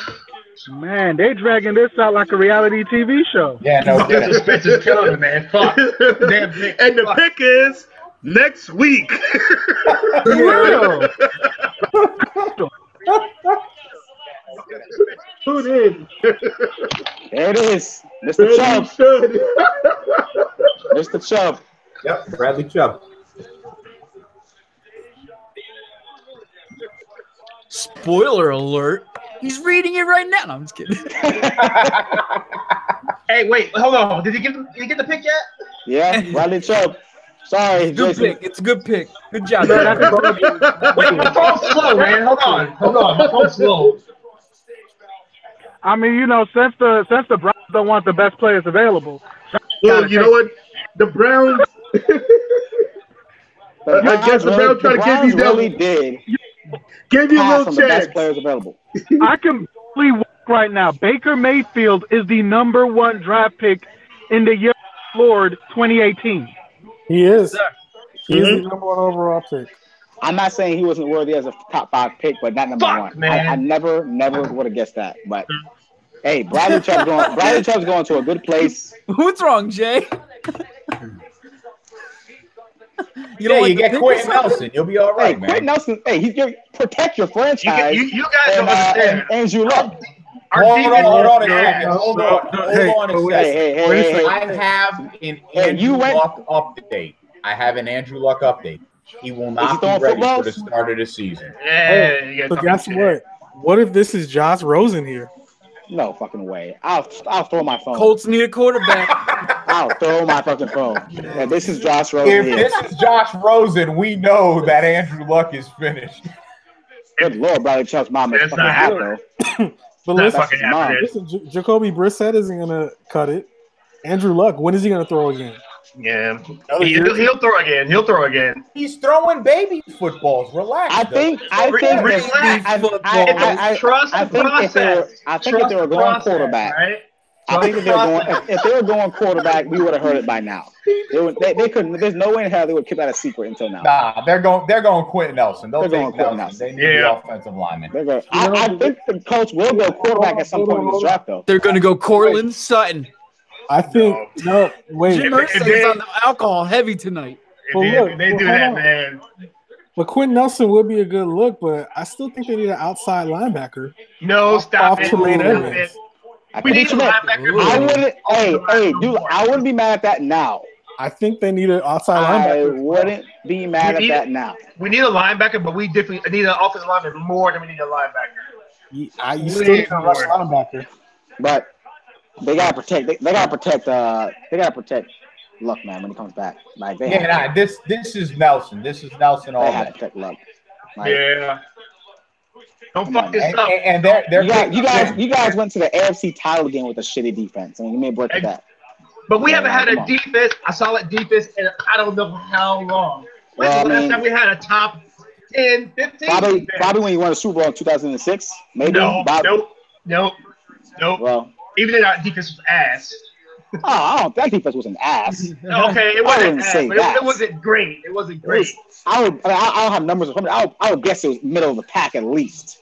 Man, they dragging this out like a reality TV show. Yeah, no. The suspense is killing me, man. Fuck. Damn Vic. And the pick is next week. Tune in. There it is. Mr. Chubb. Mr. Chubb. Yep, Bradley Chubb. Spoiler alert. He's reading it right now. No, I'm just kidding. Hey, wait, hold on. Did he get the pick yet? Yeah, Bradley Chubb. Sorry, good Jason. pick. It's a good pick. Good job. Wait, my phone's slow, man. Hold on. My phone's slow. I mean, you know, since the Browns don't want the best players available. Well, you know what? The Browns. I guess the Browns try to give you really did. Give you a little chance. chance. Best players available. I can really walk right now. Baker Mayfield is the #1 draft pick in the year Lord 2018. He is. He is the #1 overall pick. I'm not saying he wasn't worthy as a top 5 pick, but not #1. Man. I never would have guessed that. But hey, Bradley Chubb's going to a good place. What's wrong, Jay? You get Quentin Nelson. You'll be all right, man. Quentin Nelson, he's going to protect your franchise. You guys don't understand. Andrew Luck. Hold on a second. Hold on a second. Hey. I have an Andrew Luck update. He will not be ready for the start of the season. Yeah. So guess what? What if this is Josh Rosen here? No fucking way. I'll throw my phone. Colts need a quarterback. I'll throw my fucking phone. Yeah, this is Josh Rosen. If this is Josh Rosen, we know that Andrew Luck is finished. Good Lord, Bradley Chubb's mom is fucking hot, though. But listen, Jacoby Brissett isn't going to cut it. Andrew Luck, when is he going to throw again? Yeah. He'll throw again. He's throwing baby footballs. Relax. I think if they were going quarterback, right? I think if they were going quarterback, we would have heard it by now. They couldn't. There's no way in hell they would keep that a secret until now. Nah, they're going Quentin Nelson. They're going Quentin Nelson. They need the offensive lineman. I think the coach will go quarterback at some point in this draft, though. They're going to go Cortland Sutton. I think wait. Jim Irsay's on the alcohol heavy tonight. They do that, man. But Quentin Nelson would be a good look, but I still think they need an outside linebacker. No, stop Tremaine Edmonds. We need a linebacker. I wouldn't. Hey, dude, I wouldn't be mad at that now. I think they need an outside I linebacker. wouldn't be mad at that now. We need a linebacker, but we definitely need an offensive lineman more than we need a linebacker. You still need a rush linebacker. But they gotta protect. They gotta protect. They gotta protect Luck, man, when he comes back. Like this is Nelson. This is Nelson all day. Protect Luck. Like, yeah. Don't fuck this up. And they're you guys went to the AFC title game with a shitty defense, and you made break with that. But we haven't had a defense, a solid defense, in I don't know how long. When's the last time we had a top 10, 15? Probably when you won a Super Bowl in 2006. Maybe. Nope. Well, even though that defense was ass. That defense was an ass. Okay, it wasn't ass, but it wasn't great. It wasn't great. I don't have numbers in front of me. I would guess it was middle of the pack at least.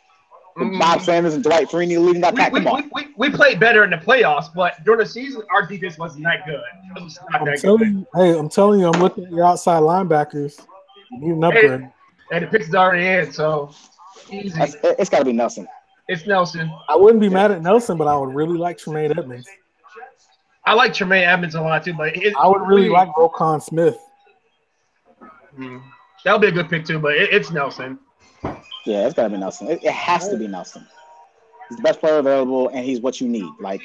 Bob Sanders and Dwight Freeney leading that pack. Come on. We played better in the playoffs, but during the season, our defense wasn't that good. I'm telling you, I'm looking at your outside linebackers. You need an upgrade. And the pick's is already in, so easy. It's got to be Nelson. It's Nelson. I wouldn't be mad at Nelson, but I would really like Tremaine Edmonds. I like Tremaine Edmonds a lot too, but I would really like Roquan Smith. That would be a good pick too, but it's Nelson. Yeah, it's gotta be Nelson. It has to be Nelson. He's the best player available, and he's what you need. Like,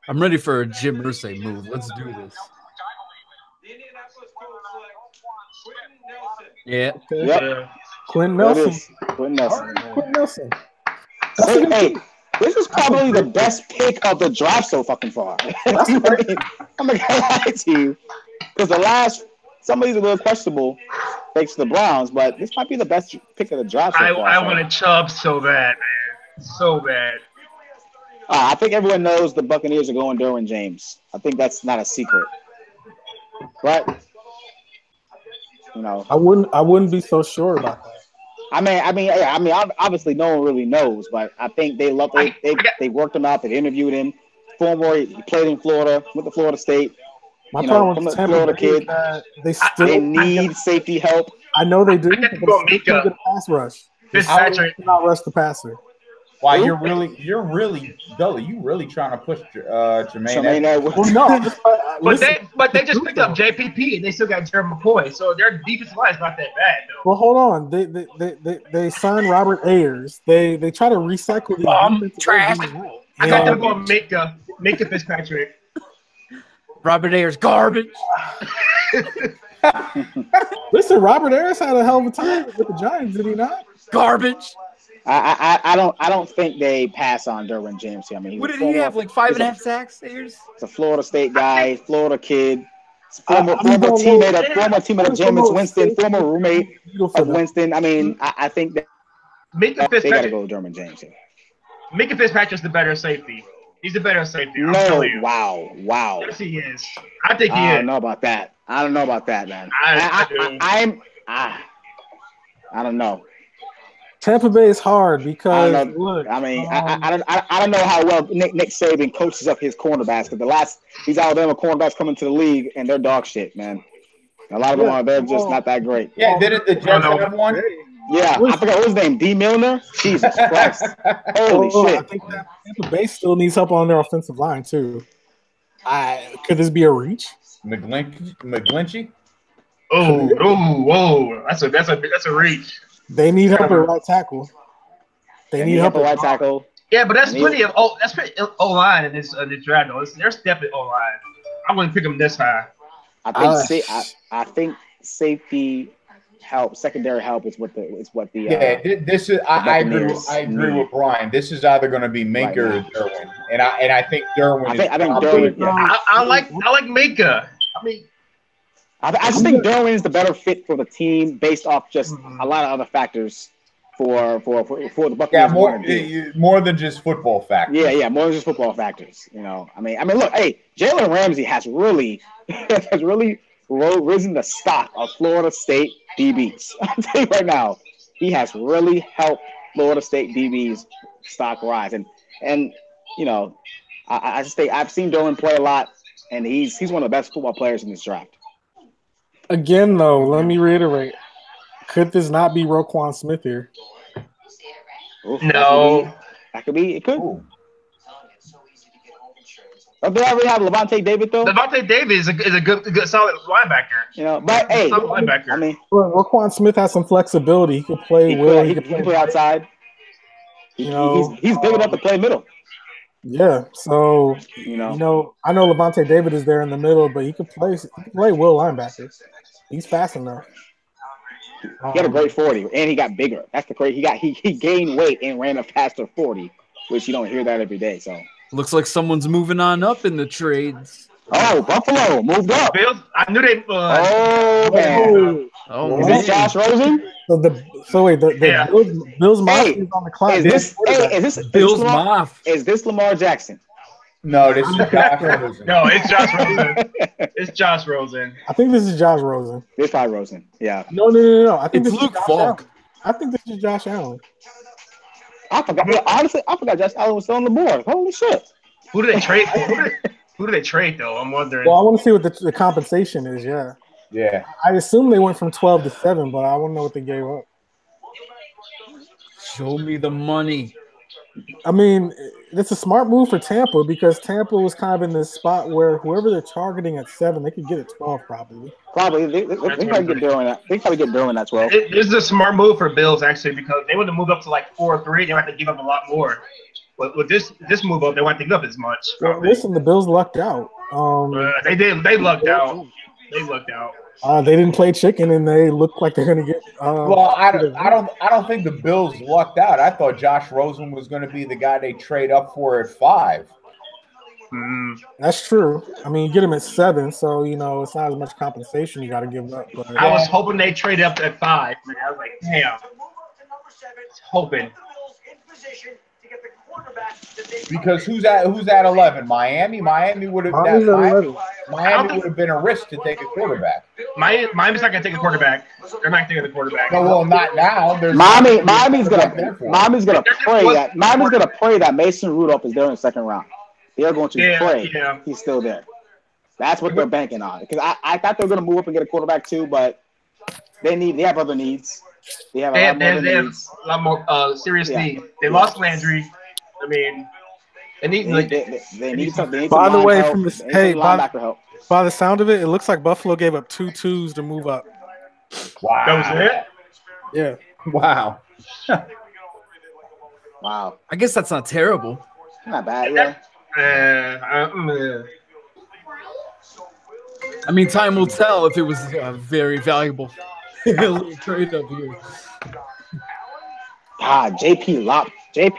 I'm ready for a Jim Irsay move. Let's do this. Yeah. Yep. Quentin Nelson. Quentin Nelson. Hey, this is probably the best pick of the draft so fucking far. I'm not gonna lie to you, because some of these are a little questionable thanks to the Browns, but this might be the best pick of the draft so far. I want a Chubb so bad, man. So bad. I think everyone knows the Buccaneers are going Derwin James. I think that's not a secret. But I wouldn't be so sure about that. I mean, obviously no one really knows, but I think they worked him out, they interviewed him. He played in Florida, went to Florida State. My problem with Florida kid, they need safety help. I know they do. But they still get a pass rush. Not rush the passer. Why you're really Gully? You really trying to push Jermaine Edwards? Well, no, but they just picked up JPP and they still got Jerry McCoy, so their defensive line is not that bad though. Well, hold on. They signed Robert Ayers. They try to recycle the trash. I got them going Minka Fitzpatrick. Robert Ayers garbage. Listen, Robert Ayers had a hell of a time with the Giants, did he not? Garbage. I don't think they pass on Derwin James here. I mean, what did he have? Like 5.5 sacks? Ayers? It's a Florida State guy, Florida kid, former teammate of Jameis Winston, former roommate of Winston. I mean, I think that they got to go with Derwin James here. Minka Fitzpatrick's the better safety. He's the better safety. Wow. Yes, he is. I think he is. I don't know about that. Man. I don't know. Tampa Bay is hard because I don't know how well Nick Saban coaches up his cornerbacks, because these Alabama cornerbacks coming to the league and they're dog shit, man. A lot of them they're just not that great. Yeah, didn't the Jets have one? Yeah, I forgot what his name. D. Milner. Jesus Christ! Holy shit! I think that Tampa Bay still needs help on their offensive line too. Could this be a reach? McGlinchey? Whoa! That's a reach. They need help at right tackle. They need help at right tackle. Yeah, but that's plenty O line in this draft. Though. There's definitely O line. I wouldn't pick them this high. I think safety help, secondary help is what the this is. I agree with Brian. This is either going to be Minka or Derwin, and I think Derwin. I think Derwin. Yeah. I like Minka. I just think Derwin is the better fit for the team based off just a lot of other factors for the Buccaneers. Yeah, more than just football factors. Yeah, more than just football factors. I mean, look, hey, Jalen Ramsey has really risen the stock of Florida State DBs. I'll tell you right now, he has really helped Florida State DBs stock rise, and I just think I've seen Derwin play a lot, and he's one of the best football players in this draft. Again, though, let me reiterate: could this not be Roquan Smith here? No, that could be. It could. Ooh. Don't they already have Levante David though? Levante David is a good solid linebacker. You know, but hey, linebacker. I mean, Roquan Smith has some flexibility. He can play he can play outside. He's big enough to play middle. Yeah, so I know Levante David is there in the middle, but he could play will linebacker. He's fast enough. He had a great 40, and he got bigger. That's the crazy. He gained weight and ran a faster 40, which you don't hear that every day. So looks like someone's moving on up in the trades. Oh, Buffalo moved up. Bills, I knew they. Oh man! Is this Josh Rosen? The Bills Mafia is on the clock. Is this Bills Mafia? Is this Lamar Jackson? No, this is Josh Rosen. No, it's Josh Rosen. It's Josh Rosen. I think this is Josh Rosen. It's probably Rosen. Yeah. No. I think it's Luke Falk. I think this is Josh Allen. I forgot. Honestly, I forgot Josh Allen was still on the board. Holy shit! Who did they trade for? Who do they trade though? I'm wondering. Well, I want to see what the compensation is. Yeah. I assume they went from 12 to 7, but I want to know what they gave up. Show me the money. I mean, it's a smart move for Tampa because Tampa was kind of in this spot where whoever they're targeting at 7, they could get at 12 probably. Probably they probably get Derwin at. They probably get Derwin at 12. This is a smart move for Bills actually because they would have moved up to like 4-3. They would have to give up a lot more. But with this move up, they won't give up as much. Well, listen, the Bills lucked out. They did. They lucked out. They didn't play chicken, and they look like they're going to get. I don't think the Bills lucked out. I thought Josh Rosen was going to be the guy they trade up for at 5. That's true. I mean, you get him at 7, so it's not as much compensation you got to give up. But I was hoping they traded up at 5. Man, I was like, damn. Hoping. Because who's at 11? Miami. Miami would have been a risk to take a quarterback. Miami's not gonna take a quarterback. They're not taking the quarterback. No, well, not now. Miami's gonna pray that Mason Rudolph is there in the second round. They're going to pray he's still there. That's what they're banking on. Because I thought they were gonna move up and get a quarterback too, but they have other needs. They have a lot more serious needs. They lost Landry. I mean, they need something. By the way, by the sound of it, it looks like Buffalo gave up 2 twos to move up. Wow, that was it. Yeah. Wow. Wow. I guess that's not terrible. Not bad. Yeah. I mean, time will tell if it was very valuable trade up here. JP Lop. I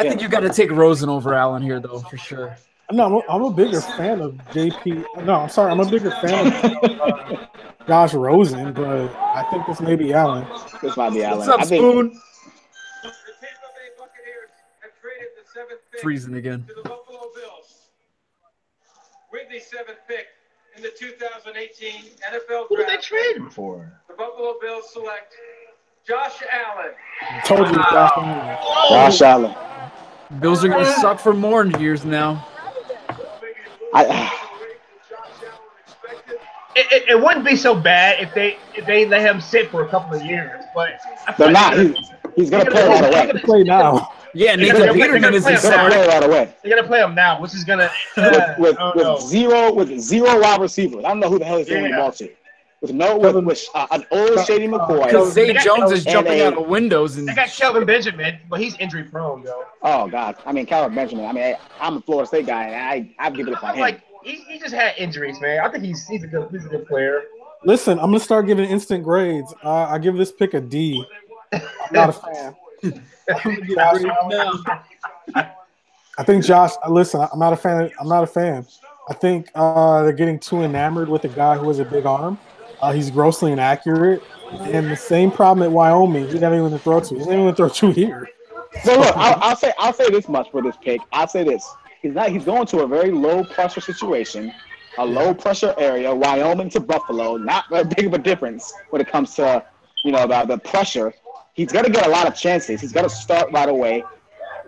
think you got to take Rosen over Allen here, though, for sure. No, I'm a bigger fan of JP. No, I'm sorry. I'm a bigger fan of Josh Rosen, but I think this may be Allen. This might be Allen. What's up, Spoon? Freezing again. To the Buffalo Bills. With the 7th pick in the 2018 NFL Draft. Who did they trade him for? The Buffalo Bills select Josh Allen. Told you, Josh Allen. Bills are going to suck for more years now. It wouldn't be so bad if they let him sit for a couple of years, but they're not. He's going to play right away. He's going to play now. Yeah, Nathan Peterman is going to play right away. They're going to play him now, which is going to with zero wide receivers. I don't know who the hell is throwing the ball to. With an old Shady McCoy. Because Zay Jones is jumping out of windows. They got Kelvin Benjamin, but he's injury prone, though. Oh, God. I mean, Kelvin Benjamin. I mean, I'm a Florida State guy, and I've given it up on him. Like, he just had injuries, man. I think he's a good player. Listen, I'm going to start giving instant grades. I give this pick a D. I'm not a fan. I think Josh. Listen, I'm not a fan. I think they're getting too enamored with a guy who has a big arm. He's grossly inaccurate, and the same problem at Wyoming. He's not even going to throw to. He's not even going to throw 2 here. So look, I'll say this much for this pick. I'll say this: he's going to a very low pressure situation, a low pressure area. Wyoming to Buffalo, not very big of a difference when it comes to the pressure. He's going to get a lot of chances. He's going to start right away.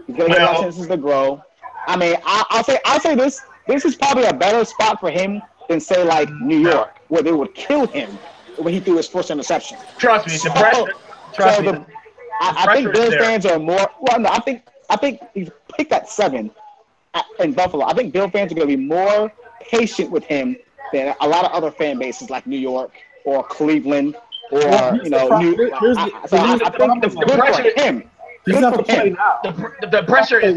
He's going to get a lot of chances to grow. I mean, I'll say this. This is probably a better spot for him than, say, like New York, where they would kill him when he threw his first interception. Trust me, the pressure. I think Bills fans are more. Well, no, I think he's picked at 7. in Buffalo, I think Bill fans are going to be more patient with him than a lot of other fan bases like New York or Cleveland or Well, New. I think it's good for him. He's Good not for to play him. now. The pressure is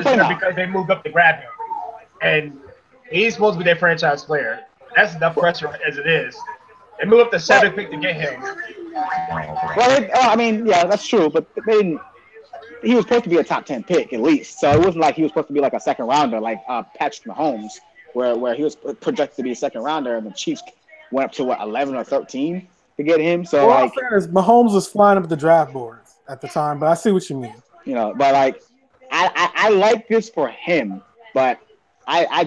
there because they moved up to grab him, and he's supposed to be their franchise player. That's enough pressure as it is. They moved up the 7th pick to get him. Well, I mean, yeah, that's true, but they didn't. He was supposed to be a top 10 pick at least, so it wasn't like he was supposed to be like a second rounder like Patrick Mahomes, where he was projected to be a second rounder, and the Chiefs went up to 11 or 13 to get him. So well, like, fairness, Mahomes was flying up the draft boards at the time, but I see what you mean. But like, I like this for him, but I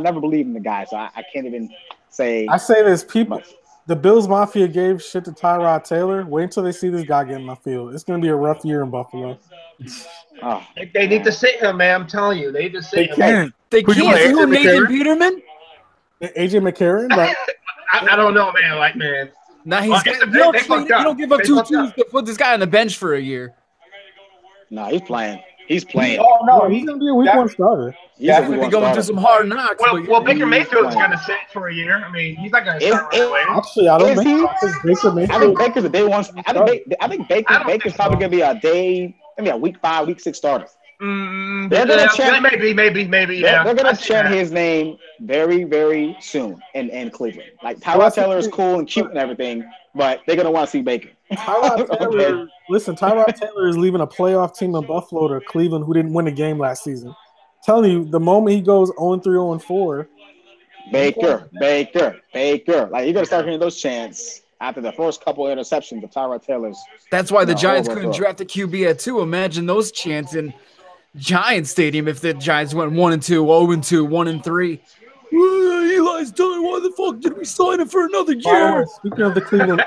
never believed in the guy, so I can't even say. I say this, people. The Bills Mafia gave shit to Tyrod Taylor. Wait until they see this guy get in the field. It's going to be a rough year in Buffalo. Oh. They need to sit him, man. I'm telling you, they need to sit him. They can't. Who, Nathan Peterman? AJ McCarron? Like, I don't know, man. Like, man. Nah, you don't give up 2 twos to put this guy on the bench for a year. No, he's playing. He's playing. Oh no, he's gonna be a week 1 starter. He's gonna be going through some hard knocks. Well, Baker Mayfield's gonna sit for a year. I mean, he's not gonna start right away. Actually, I don't think Baker Mayfield. I think Baker's a day one. I think Baker's probably gonna be a week 5, week 6 starter. They're gonna chant, maybe. Yeah, they're gonna chant his name very, very soon in Cleveland. Like Tyrod Taylor is cool and cute and everything, but they're gonna want to see Baker. Tyrod Taylor is leaving a playoff team in Buffalo to Cleveland who didn't win a game last season. I'm telling you, the moment he goes 0-3, 0-4, Baker. Like you're gonna start hearing those chants after the first couple of interceptions of Tyrod Taylor's. That's why the Giants couldn't draft a QB at 2. Imagine those chants in Giants Stadium if the Giants went 1-2, 0-2, 1-3. Eli's done. Why the fuck did we sign him for another year? Speaking of the Cleveland,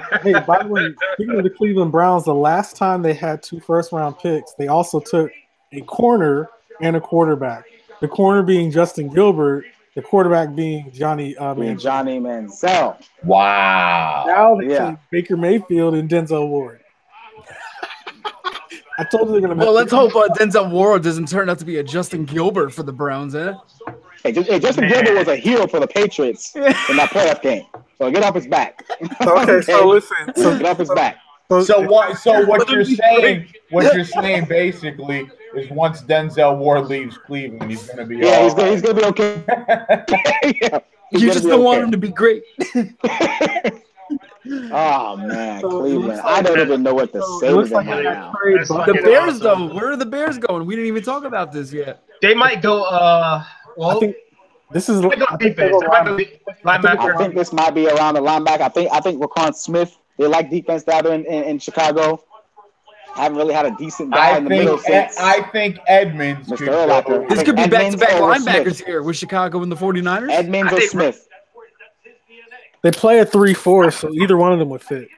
by the way, speaking of the Cleveland Browns, the last time they had 2 first-round picks, they also took a corner and a quarterback. The corner being Justin Gilbert, the quarterback being Johnny Manziel. Wow. Now they take Baker Mayfield and Denzel Ward. I told you they're gonna. Well, let's hope Denzel Ward doesn't turn out to be a Justin Gilbert for the Browns, eh? Hey, Justin Gilbert was a hero for the Patriots in that playoff game. So get off his back. Okay, so listen. So get off his back. So what you're saying basically is once Denzel Ward leaves Cleveland, he's gonna be he's gonna be okay. You just don't want him to be great. Oh man, Cleveland! I don't even know what to say to them right now. The Bears, though, where are the Bears going? We didn't even talk about this yet. They might go. Well, I think this is. I think this might be around the linebacker. I think Roquan Smith. They like defense down there in Chicago. Haven't really had a decent guy in the middle since. I think Edmonds. Mr. Urlacher. This could be back-to-back linebackers here with Chicago and the 49ers. Edmonds or Smith. They play a 3-4, so either one of them would fit.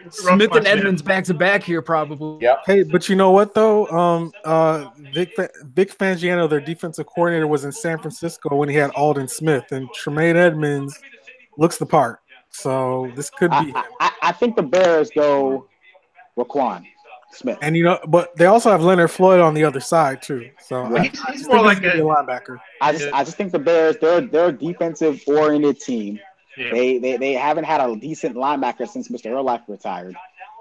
Smith and Edmonds back-to-back here, probably. Yep. Hey, but you know what though? Vic Fangio, their defensive coordinator, was in San Francisco when he had Aldon Smith, and Tremaine Edmonds looks the part. So this could be him. I think the Bears go Roquan Smith, and but they also have Leonard Floyd on the other side too. So he's more like a linebacker. I just think the Bears, they're a defensive-oriented team. Yeah. They haven't had a decent linebacker since Mr. Urlacher retired,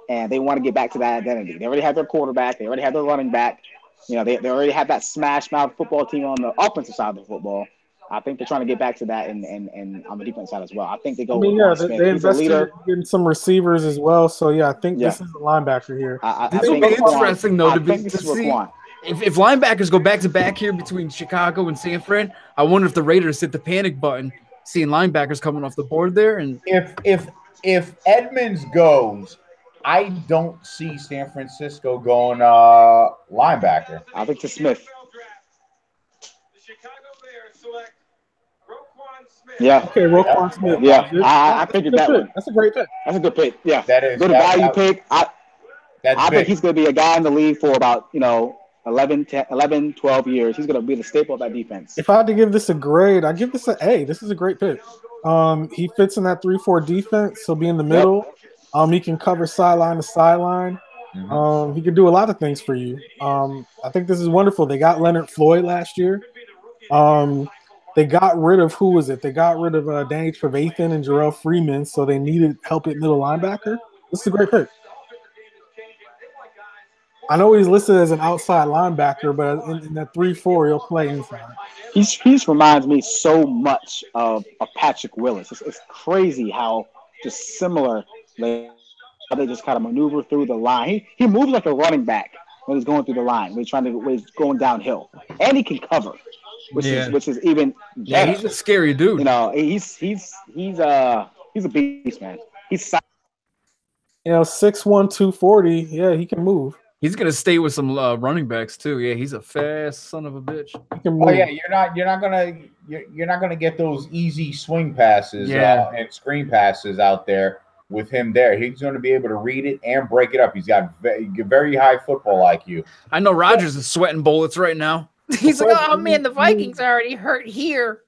and they want to get back to that identity. They already have their quarterback. They already have their running back. They already have that smash mouth football team on the offensive side of the football. I think they're trying to get back to that and on the defense side as well. I think they go. They invested in some receivers as well. So I think this is a linebacker here. This will be interesting though to see if linebackers go back to back here between Chicago and San Fran. I wonder if the Raiders hit the panic button, seeing linebackers coming off the board there. And if Edmonds goes, I don't see San Francisco going linebacker. I think to Smith. Yeah. Okay, Roquan Smith. Yeah, I figured that one. That's a great pick. That's a good pick. Yeah, that is good value pick. I think he's going to be a guy in the league for about 11, 12 years. He's going to be the staple of that defense. If I had to give this a grade, I'd give this an A. This is a great pick. He fits in that 3-4 defense. He'll be in the middle. He can cover sideline to sideline. He could do a lot of things for you. I think this is wonderful. They got Leonard Floyd last year. They got rid of who was it? They got rid of Danny Trevathan and Jarrell Freeman, so they needed help at middle linebacker. This is a great pick. I know he's listed as an outside linebacker, but in that 3-4, he'll play inside. He reminds me so much of Patrick Willis. It's crazy how just similar they just kind of maneuver through the line. He moves like a running back when he's going through the line. When he's going downhill, and he can cover, which is even better. Yeah, he's a scary dude. You know, he's a beast, man. He's 6'1", 240. Yeah, he can move. He's gonna stay with some running backs too. Yeah, he's a fast son of a bitch. Oh yeah, you're not gonna get those easy swing passes and screen passes out there with him there. He's going to be able to read it and break it up. He's got very high football IQ. I know Rodgers is sweating bullets right now. He's like, oh man, the Vikings are already hurt here.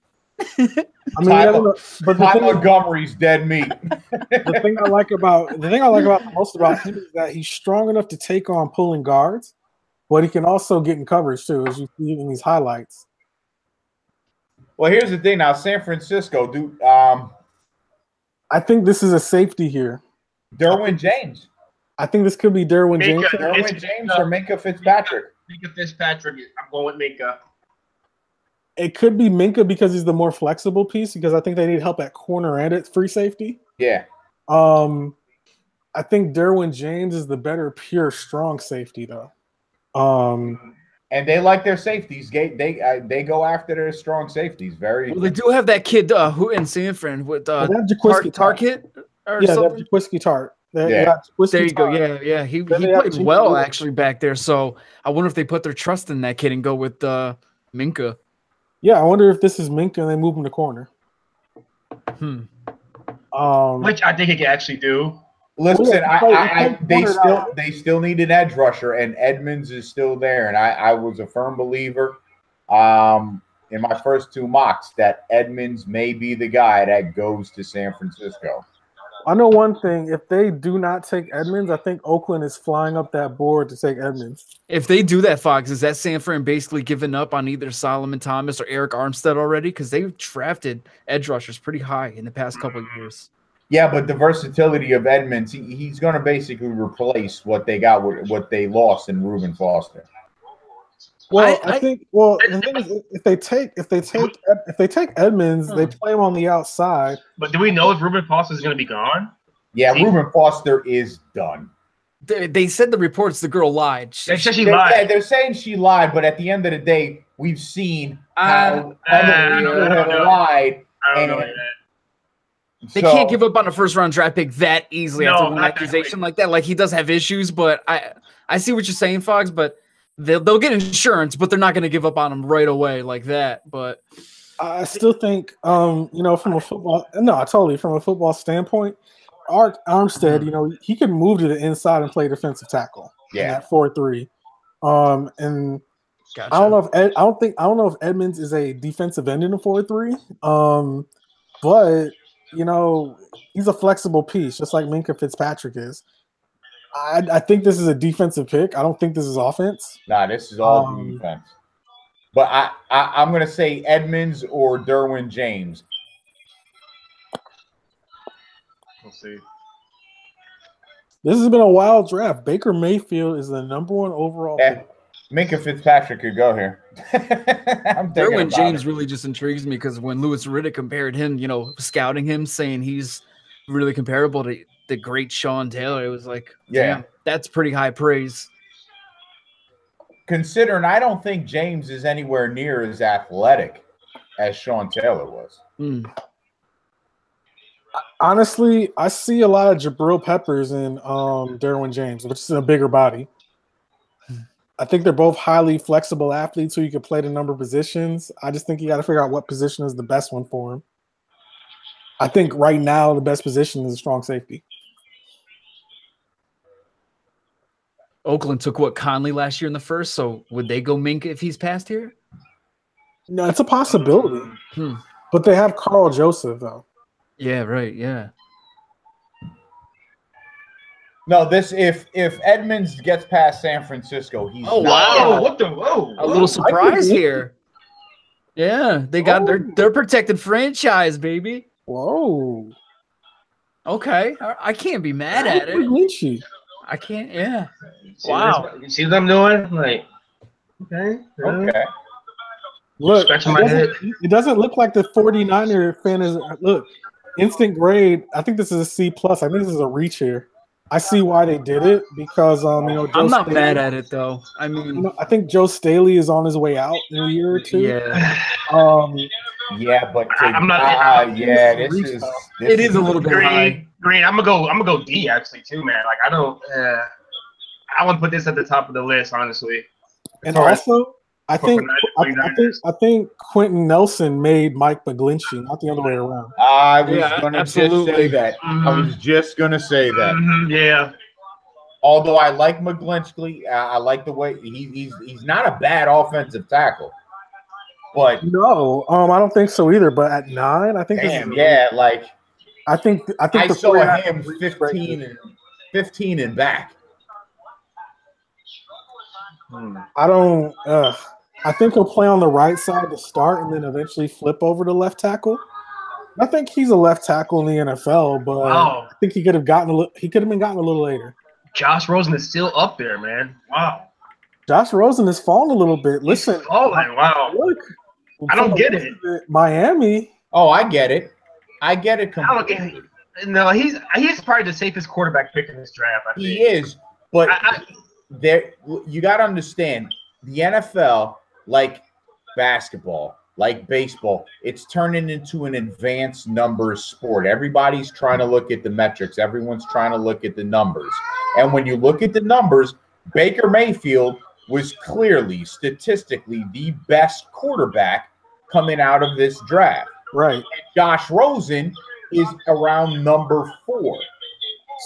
I mean, but Montgomery's dead meat. The thing I like about most about him is that he's strong enough to take on pulling guards, but he can also get in coverage too, as you see in these highlights. Well, here's the thing now, San Francisco, dude. I think this is a safety here. Derwin James. I think this could be Derwin James. Derwin James or Minkah Fitzpatrick. Minkah Fitzpatrick. I'm going with Minkah. It could be Minkah because he's the more flexible piece, because I think they need help at corner and at free safety. Yeah. I think Derwin James is the better pure strong safety though. And they like their safeties. They go after their strong safeties. Very. Well, they do have that kid who in San Fran with Tarkit or something. Jaquiski Tart. There you go. Yeah. He played well actually back there. So I wonder if they put their trust in that kid and go with Minkah. Yeah, I wonder if this is Minkah and they move him to corner. Which I think he can actually do. Listen, they still need an edge rusher, and Edmonds is still there. And I was a firm believer in my first two mocks that Edmonds may be the guy that goes to San Francisco. I know one thing. If they do not take Edmonds, I think Oakland is flying up that board to take Edmonds. If they do that, Fox, is that San Fran basically giving up on either Solomon Thomas or Eric Armstead already? Because they've drafted edge rushers pretty high in the past couple of years. Yeah, but the versatility of Edmonds, he's going to basically replace what they got, what they lost in Reuben Foster. Well, I think the thing is, if they take Edmonds, they play him on the outside. But do we know if Reuben Foster is going to be gone? Yeah, Reuben Foster is done. They said the reports the girl lied. They said she lied. Yeah, they're saying she lied, but at the end of the day, we've seen how other people have lied. I don't know that. They can't give up on a first-round draft pick that easily after one accusation like that. Like, he does have issues, but I see what you're saying, Fox, but they'll get insurance, but they're not going to give up on him right away like that. But I still think, from a football standpoint, Armstead, he could move to the inside and play defensive tackle. Yeah, at 4-3. And gotcha. I don't know if Edmonds is a defensive end in a 4-3. But he's a flexible piece, just like Minkah Fitzpatrick is. I think this is a defensive pick. I don't think this is offense. Nah, this is all defense. But I'm going to say Edmonds or Derwin James. We'll see. This has been a wild draft. Baker Mayfield is the #1 overall pick. Minkah Fitzpatrick could go here. Derwin James really just intrigues me because when Louis Riddick compared him, scouting him, saying he's really comparable to the great Sean Taylor, it was like, damn, that's pretty high praise. Considering I don't think James is anywhere near as athletic as Sean Taylor was. Honestly, I see a lot of Jabril Peppers in Derwin James, which is a bigger body. I think they're both highly flexible athletes who you can play the number of positions. I just think you got to figure out what position is the best one for him. I think right now the best position is a strong safety. Oakland took Conley last year in the first, so would they go Minkah if he's passed here? No, it's a possibility. But they have Carl Joseph, though. Yeah, right, yeah. No, this if Edmonds gets past San Francisco, he's Oh, not. wow. What the? Whoa. A little surprise here. Yeah, they got their protected franchise, baby. Whoa. Okay, I can't be mad at it. Lynchy. I can't. Yeah. Wow. You see what I'm doing? Like, okay. Okay. Look, Scratching my head. it doesn't look like the 49er fan is. Look, instant grade. I think this is a C+. I think this is a reach here. I see why they did it because Joe I'm not Staley, mad at it though. I mean, I think Joe Staley is on his way out in a year or two. Yeah. Yeah, but I'm not. This is a little bit high. Green. I'm gonna go D actually too, man. Like I don't. I wouldn't put this at the top of the list, honestly. And also, I think Quentin Nelson made Mike McGlinchey, not the other way around. I was gonna just say that. I was just gonna say that. Yeah. Although I like McGlinchey, I like the way he's not a bad offensive tackle. But no, I don't think so either. But at 9, I think. I think I saw him 15 and back. I don't. I think he'll play on the right side to start, and then eventually flip over to left tackle. I think he's a left tackle in the NFL, but I think he could have gotten been gotten a little later. Josh Rosen is still up there, man. Wow. Josh Rosen has fallen a little bit. Listen, wow. Look, I don't get it. Miami. Oh, I get it. I get it completely. No, he's probably the safest quarterback pick in this draft. I think. He is, but you got to understand the NFL, like basketball, like baseball, it's turning into an advanced numbers sport. Everybody's trying to look at the metrics. Everyone's trying to look at the numbers. And when you look at the numbers, Baker Mayfield was clearly, statistically, the best quarterback coming out of this draft. Right. And Josh Rosen is around number 4.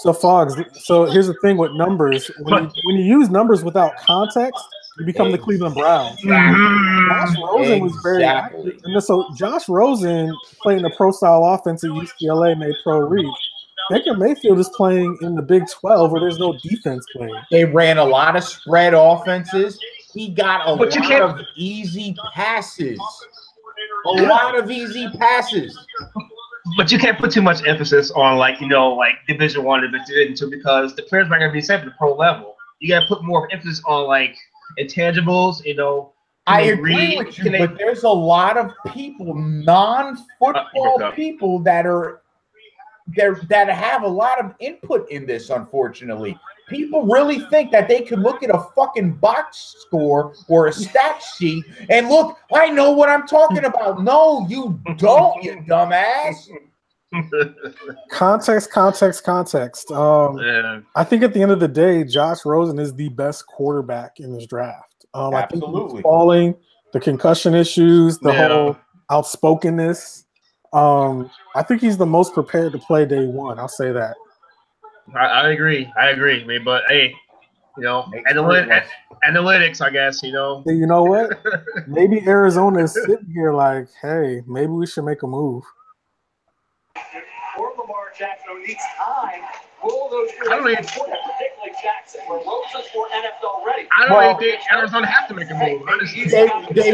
So, Foggs, here's the thing with numbers. When you use numbers without context, you become the Cleveland Browns. Josh Rosen was very active. And so Josh Rosen playing the pro-style offense at UCLA made pro read. Baker Mayfield is playing in the Big 12 where there's no defense playing. They ran a lot of spread offenses. He got a lot of easy passes. A lot of easy passes. But you can't put too much emphasis on Division 1 and Division 2 because the players are not going to be safe at the pro level. You got to put more emphasis on intangibles. I agree with you, but there's a lot of people, non-football people that have a lot of input in this. Unfortunately, people really think that they can look at a fucking box score or a stat sheet and look, I know what I'm talking about. No, you don't, you dumbass. Context. I think at the end of the day, Josh Rosen is the best quarterback in this draft. I think he's falling, the concussion issues, the whole outspokenness. I think he's the most prepared to play day one. I'll say that. I agree. But hey, analytics, I guess, You know what? Maybe Arizona is sitting here like, hey, maybe we should make a move. Or Lamar Jackson needs time. Will those particularly Jackson, where Rosen's for NFL ready? I don't even think Arizona have to make a move. Honestly. They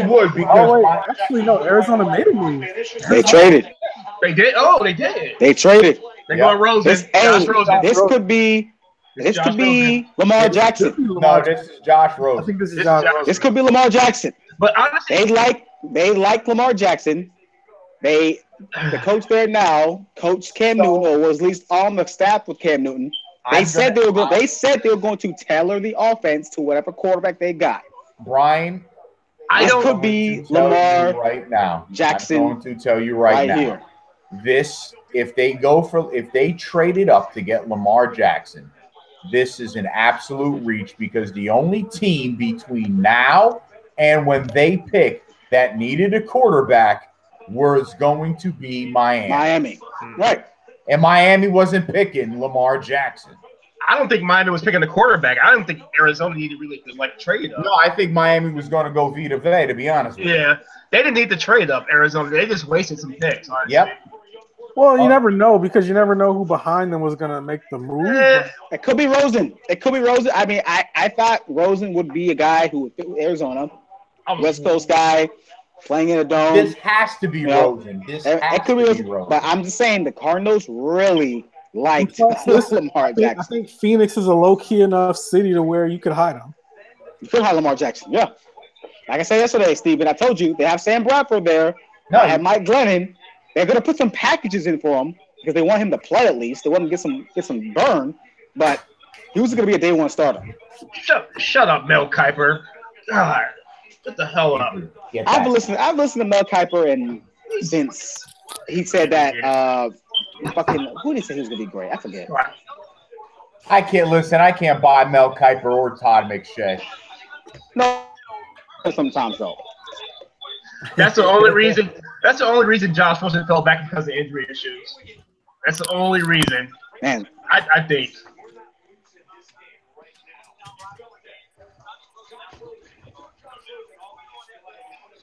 would because actually no, Arizona made a move. They traded. They did. Oh, they did. They traded. They go Rosen. This could be Lamar Jackson. No, this is Josh Rosen. I think this is Josh Rosen. This could be Lamar Jackson. But honestly, they like Lamar Jackson. The coach there now, Coach Cam Newton, or was at least on the staff with Cam Newton. They said they were going to tailor the offense to whatever quarterback they got. Brian, this could be Lamar right now. Jackson. I'm going to tell you right now. Here. This, if they traded up to get Lamar Jackson, this is an absolute reach because the only team between now and when they pick that needed a quarterback was going to be Miami. Right. And Miami wasn't picking Lamar Jackson. I don't think Miami was picking the quarterback. I don't think Arizona needed really to trade up. No, I think Miami was going to go Vita Vea, to be honest with you. Yeah. They didn't need to trade up, Arizona. They just wasted some picks. Honestly. Yep. Well, you never know because you never know who behind them was gonna make the move. It could be Rosen. I mean, I thought Rosen would be a guy who would fit with Arizona, West Coast guy, playing in a dome. This has to be Rosen. It could be Rosen. But I'm just saying the Cardinals really liked Lamar Jackson. I think Phoenix is a low-key enough city to where you could hide him. You could hide Lamar Jackson, yeah. Like I said yesterday, Steven, I told you they have Sam Bradford there. No, they have Mike Glennon. They're going to put some packages in for him because they want him to play at least. They want him to get some burn, but he was going to be a day one starter. Shut up, Mel Kiper. God, what the hell up? I've listened to Mel Kiper and since he said that who did he say he was going to be great? I forget. I can't buy Mel Kiper or Todd McShay. No, sometimes though. That's the only reason. That's the only reason Josh Rosen fell back because of injury issues. That's the only reason. Man, I think.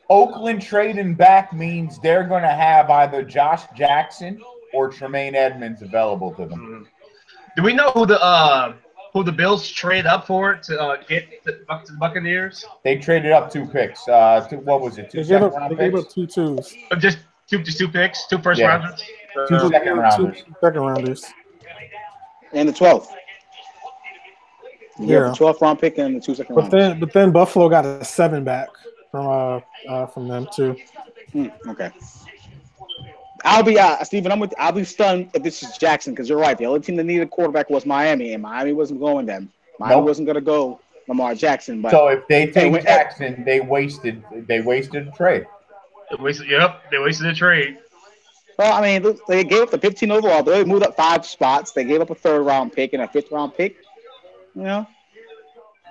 Oakland trading back means they're going to have either Josh Jackson or Tremaine Edmonds available to them. Do we know who the Bills trade up for to get the Buccaneers? They traded up 2 picks. What was it? They gave up 2 twos. Just two picks, 2 first rounders. 2 second rounders. 2 second rounders. And the 12th. Yeah, the 12th round pick and the 2 second rounders. But then Buffalo got a 7 back from them too. Okay. I'll be Steven. I'll be stunned if this is Jackson because you're right. The only team that needed a quarterback was Miami, and Miami wasn't going then. Miami wasn't going to go Lamar Jackson. But so if they take Jackson, they wasted a trade. They wasted a trade. Well, I mean, they gave up the 15 overall. They moved up 5 spots. They gave up a 3rd round pick and a 5th round pick. You know.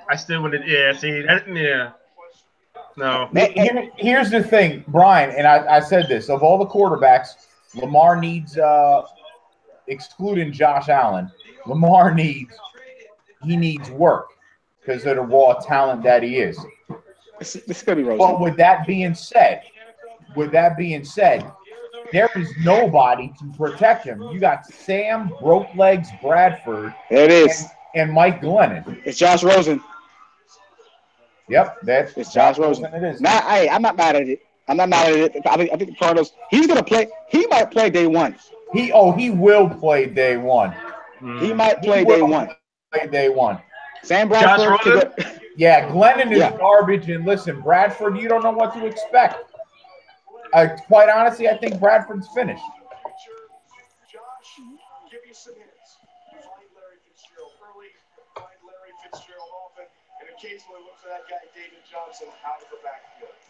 I still wanted. Yeah. See. Yeah. No. Here's the thing, Brian, and I said this. Of all the quarterbacks, Lamar needs, excluding Josh Allen, Lamar needs work because of the raw talent that he is. This is going to be Rosen. But with that being said, there is nobody to protect him. You got Sam Broke Legs Bradford. There it is. And Mike Glennon. It's Josh Rosen. Yep, it's Josh Rosen. It is. I'm not mad at it. I think the Cardinals. He's gonna play. He might play day one. He will play day one. He might play day one. Play day one. Sam Bradford. Yeah, Glennon is garbage. And listen, Bradford, you don't know what to expect. Quite honestly, I think Bradford's finished.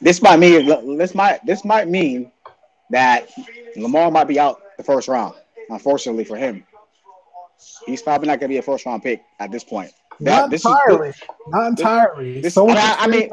This might mean that Lamar might be out the first round. Unfortunately for him, he's probably not going to be a first round pick at this point. Not entirely. Somebody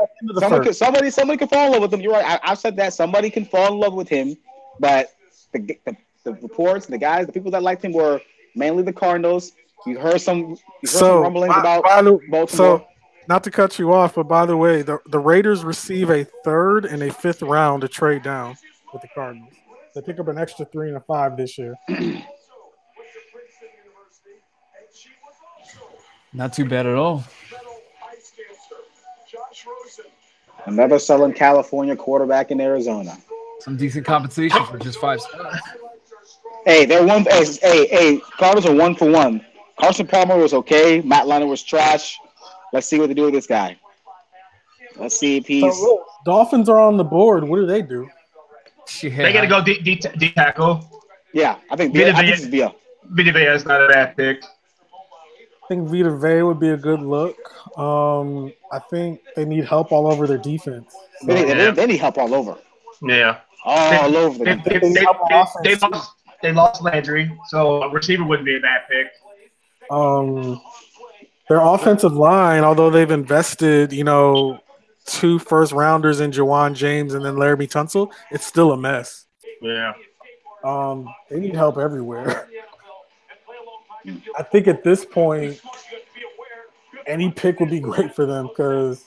can fall in love with him. You're right. I've said that somebody can fall in love with him, but the reports, the guys, the people that liked him were mainly the Cardinals. You heard some rumblings about Baltimore. So, not to cut you off, but by the way, the Raiders receive a 3rd and a 5th round to trade down with the Cardinals. They pick up an extra 3 and a 5 this year. Not too bad at all. Another Southern California quarterback in Arizona. Some decent compensation for just 5 spots. Hey, they're one. Hey, Cardinals are 1 for 1. Carson Palmer was okay. Matt Leonard was trash. Let's see what they do with this guy. Let's see if he's. So, Dolphins are on the board. What do they do? Yeah. They got to go D tackle. Yeah, I think Vita Vea is not a bad pick. I think Vita Vea would be a good look. I think they need help all over their defense. So. They need help all over. Yeah. All over. They lost Landry, so a receiver wouldn't be a bad pick. Their offensive line, although they've invested, 2 first rounders in Jawan James and then Laramie Tunsil, it's still a mess. Yeah. They need help everywhere. I think at this point, any pick would be great for them because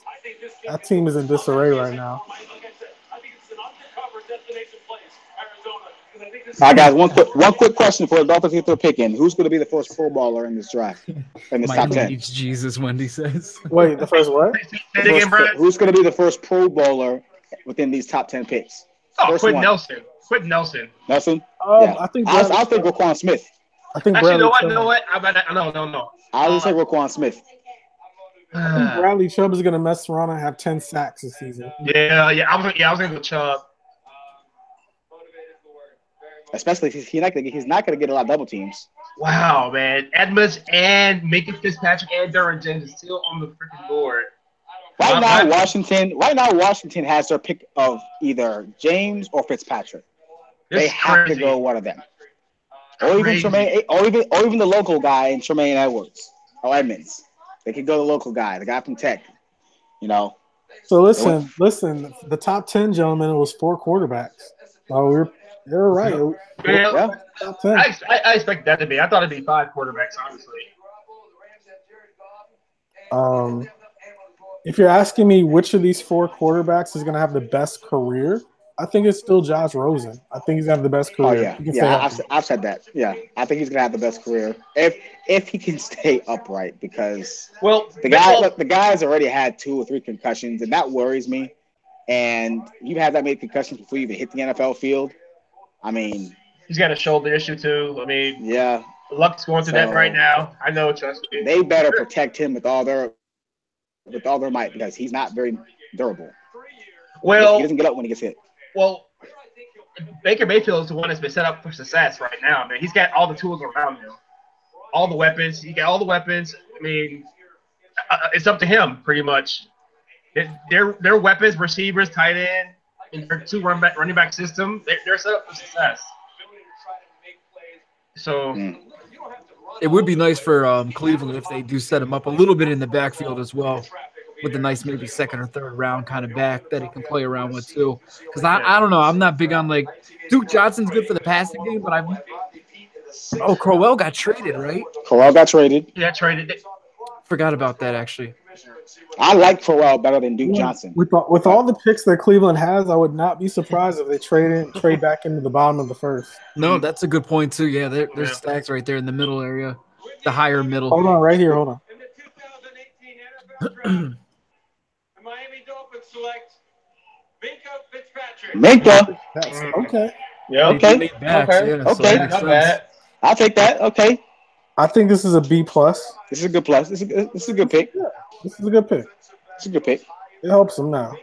that team is in disarray right now. All right, guys. One quick question for the Dolphins get their pick in. Who's going to be the first Pro Bowler in this draft? In this top 10? Needs Jesus, Wendy says. Wait, the first what? Who's going to be the first Pro Bowler within these top 10 picks? Oh, Quentin Nelson. Nelson. Nelson? Yeah. I think I'll think Roquan Smith. I think actually, no. I would say Roquan Smith. I think Bradley Chubb is going to mess around and have 10 sacks this season. Yeah. I was going to go Chubb. Especially if he's not going to get a lot of double teams. Wow, man. Edmonds and Minka Fitzpatrick and Derwin James is still on the freaking board. Right now, Washington has their pick of either James or Fitzpatrick. They have to go one of them. Or even Tremaine, or even the local guy in Tremaine Edwards or Edmonds. They could go the local guy, the guy from Tech. So listen. The top 10, gentlemen, it was 4 quarterbacks. Oh, you're right. Yeah. I expect that to be. I thought it'd be 5 quarterbacks, honestly. If you're asking me which of these 4 quarterbacks is going to have the best career, I think it's still Josh Rosen. I think he's going to have the best career. Oh, yeah. I've said that. Yeah, I think he's going to have the best career if he can stay upright because the guy's already had 2 or 3 concussions, and that worries me. And you have that many concussions before you even hit the NFL field. I mean, he's got a shoulder issue too. I mean, yeah, Luck's going through that right now. I know, trust me. They better protect him with all their might because he's not very durable. Well, he doesn't get up when he gets hit. Well, Baker Mayfield is the one that's been set up for success right now, man. He's got all the tools around him, all the weapons. He got all the weapons. I mean, it's up to him pretty much. Their weapons, receivers, tight end, and their 2 running back system, they're set up for success. So it would be nice for Cleveland if they do set him up a little bit in the backfield as well, with a nice maybe 2nd or 3rd round kind of back that he can play around with too. Because I don't know, I'm not big on Duke Johnson's good for the passing game, but Crowell got traded, right? Crowell got traded. Yeah, traded. Forgot about that actually. I like Crowell better than Duke Johnson. With all the picks that Cleveland has, I would not be surprised if they trade back into the bottom of the 1st. No, that's a good point too. Yeah, there's stacks right there in the middle area, the higher middle. Hold on, right here. Hold on. Miami Dolphins select Minka Fitzpatrick. Minka. Okay. Yeah. Okay. Okay. Not bad. I'll take that. Okay. I think this is a B+. This is a good plus. This is a good pick. Yeah, this is a good pick. It's a good pick. It helps him now.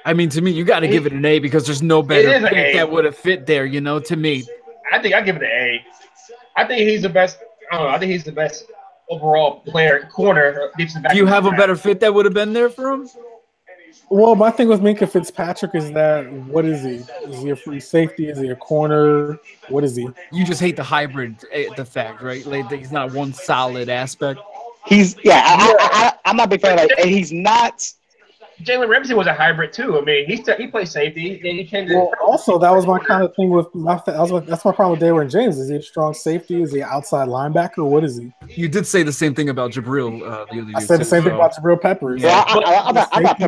I mean, to me, you got to give it an A because there's no better pick that would have fit there, to me. I think I give it an A. I think he's the best. I think he's the best overall player, corner. Do you have a better fit that would have been there for him? Well, my thing with Minka Fitzpatrick is that what is he? Is he a free safety? Is he a corner? What is he? You just hate the hybrid, the fact, right? He's not one solid aspect. I'm not a big fan of that. And he's not. Jalen Ramsey was a hybrid too. I mean, he plays safety. And he came to also, that was my kind of thing with that's my problem with Derwin James. Is he a strong safety? Is he an outside linebacker? What is he? You did say the same thing about Jabril the other day. I said the same thing about Jabril Peppers. Yeah, I thought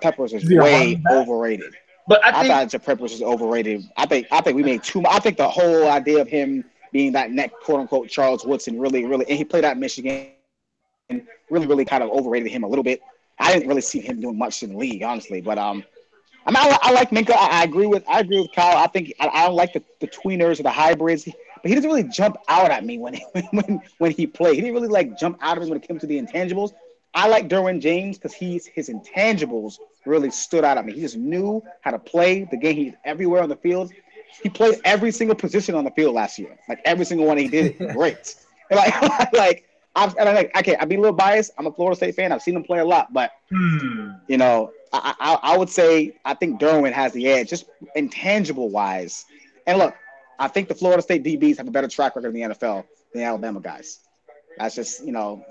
Peppers was way overrated. But I thought Peppers was overrated. I think we made too much. I think the whole idea of him being that quote unquote Charles Woodson really, and he played at Michigan, really kind of overrated him a little bit. I didn't really see him doing much in the league, honestly. But I like Minka. I agree with Kyle. I think I don't like the tweeners or the hybrids, but he doesn't really jump out at me when he played. He didn't really jump out at me when it came to the intangibles. I like Derwin James because his intangibles really stood out at me. He just knew how to play the game. He's everywhere on the field. He played every single position on the field last year. Every single one he did great. I'd be a little biased. I'm a Florida State fan. I've seen him play a lot, but I would say I think Derwin has the edge, just intangible wise. And look, I think the Florida State DBs have a better track record in the NFL than the Alabama guys. That's just Mark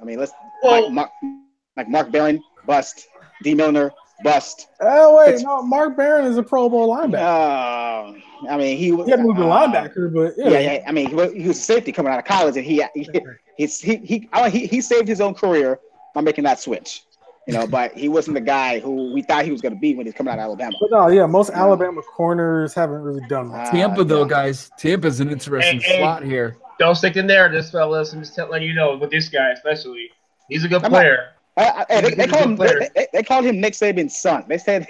Barron bust, D Milner bust. Oh wait, no, Mark Barron is a Pro Bowl linebacker. He had moved to linebacker, but yeah. I mean, he was a safety coming out of college, and he saved his own career by making that switch. but he wasn't the guy who we thought he was going to be when he's coming out of Alabama. But no, yeah, most Alabama corners haven't really done much. Tampa, though, guys. Tampa's an interesting slot here. Don't stick the narrative, fellas. I'm just letting you know, with this guy especially. He's a good player. They called him Nick Saban's son. They said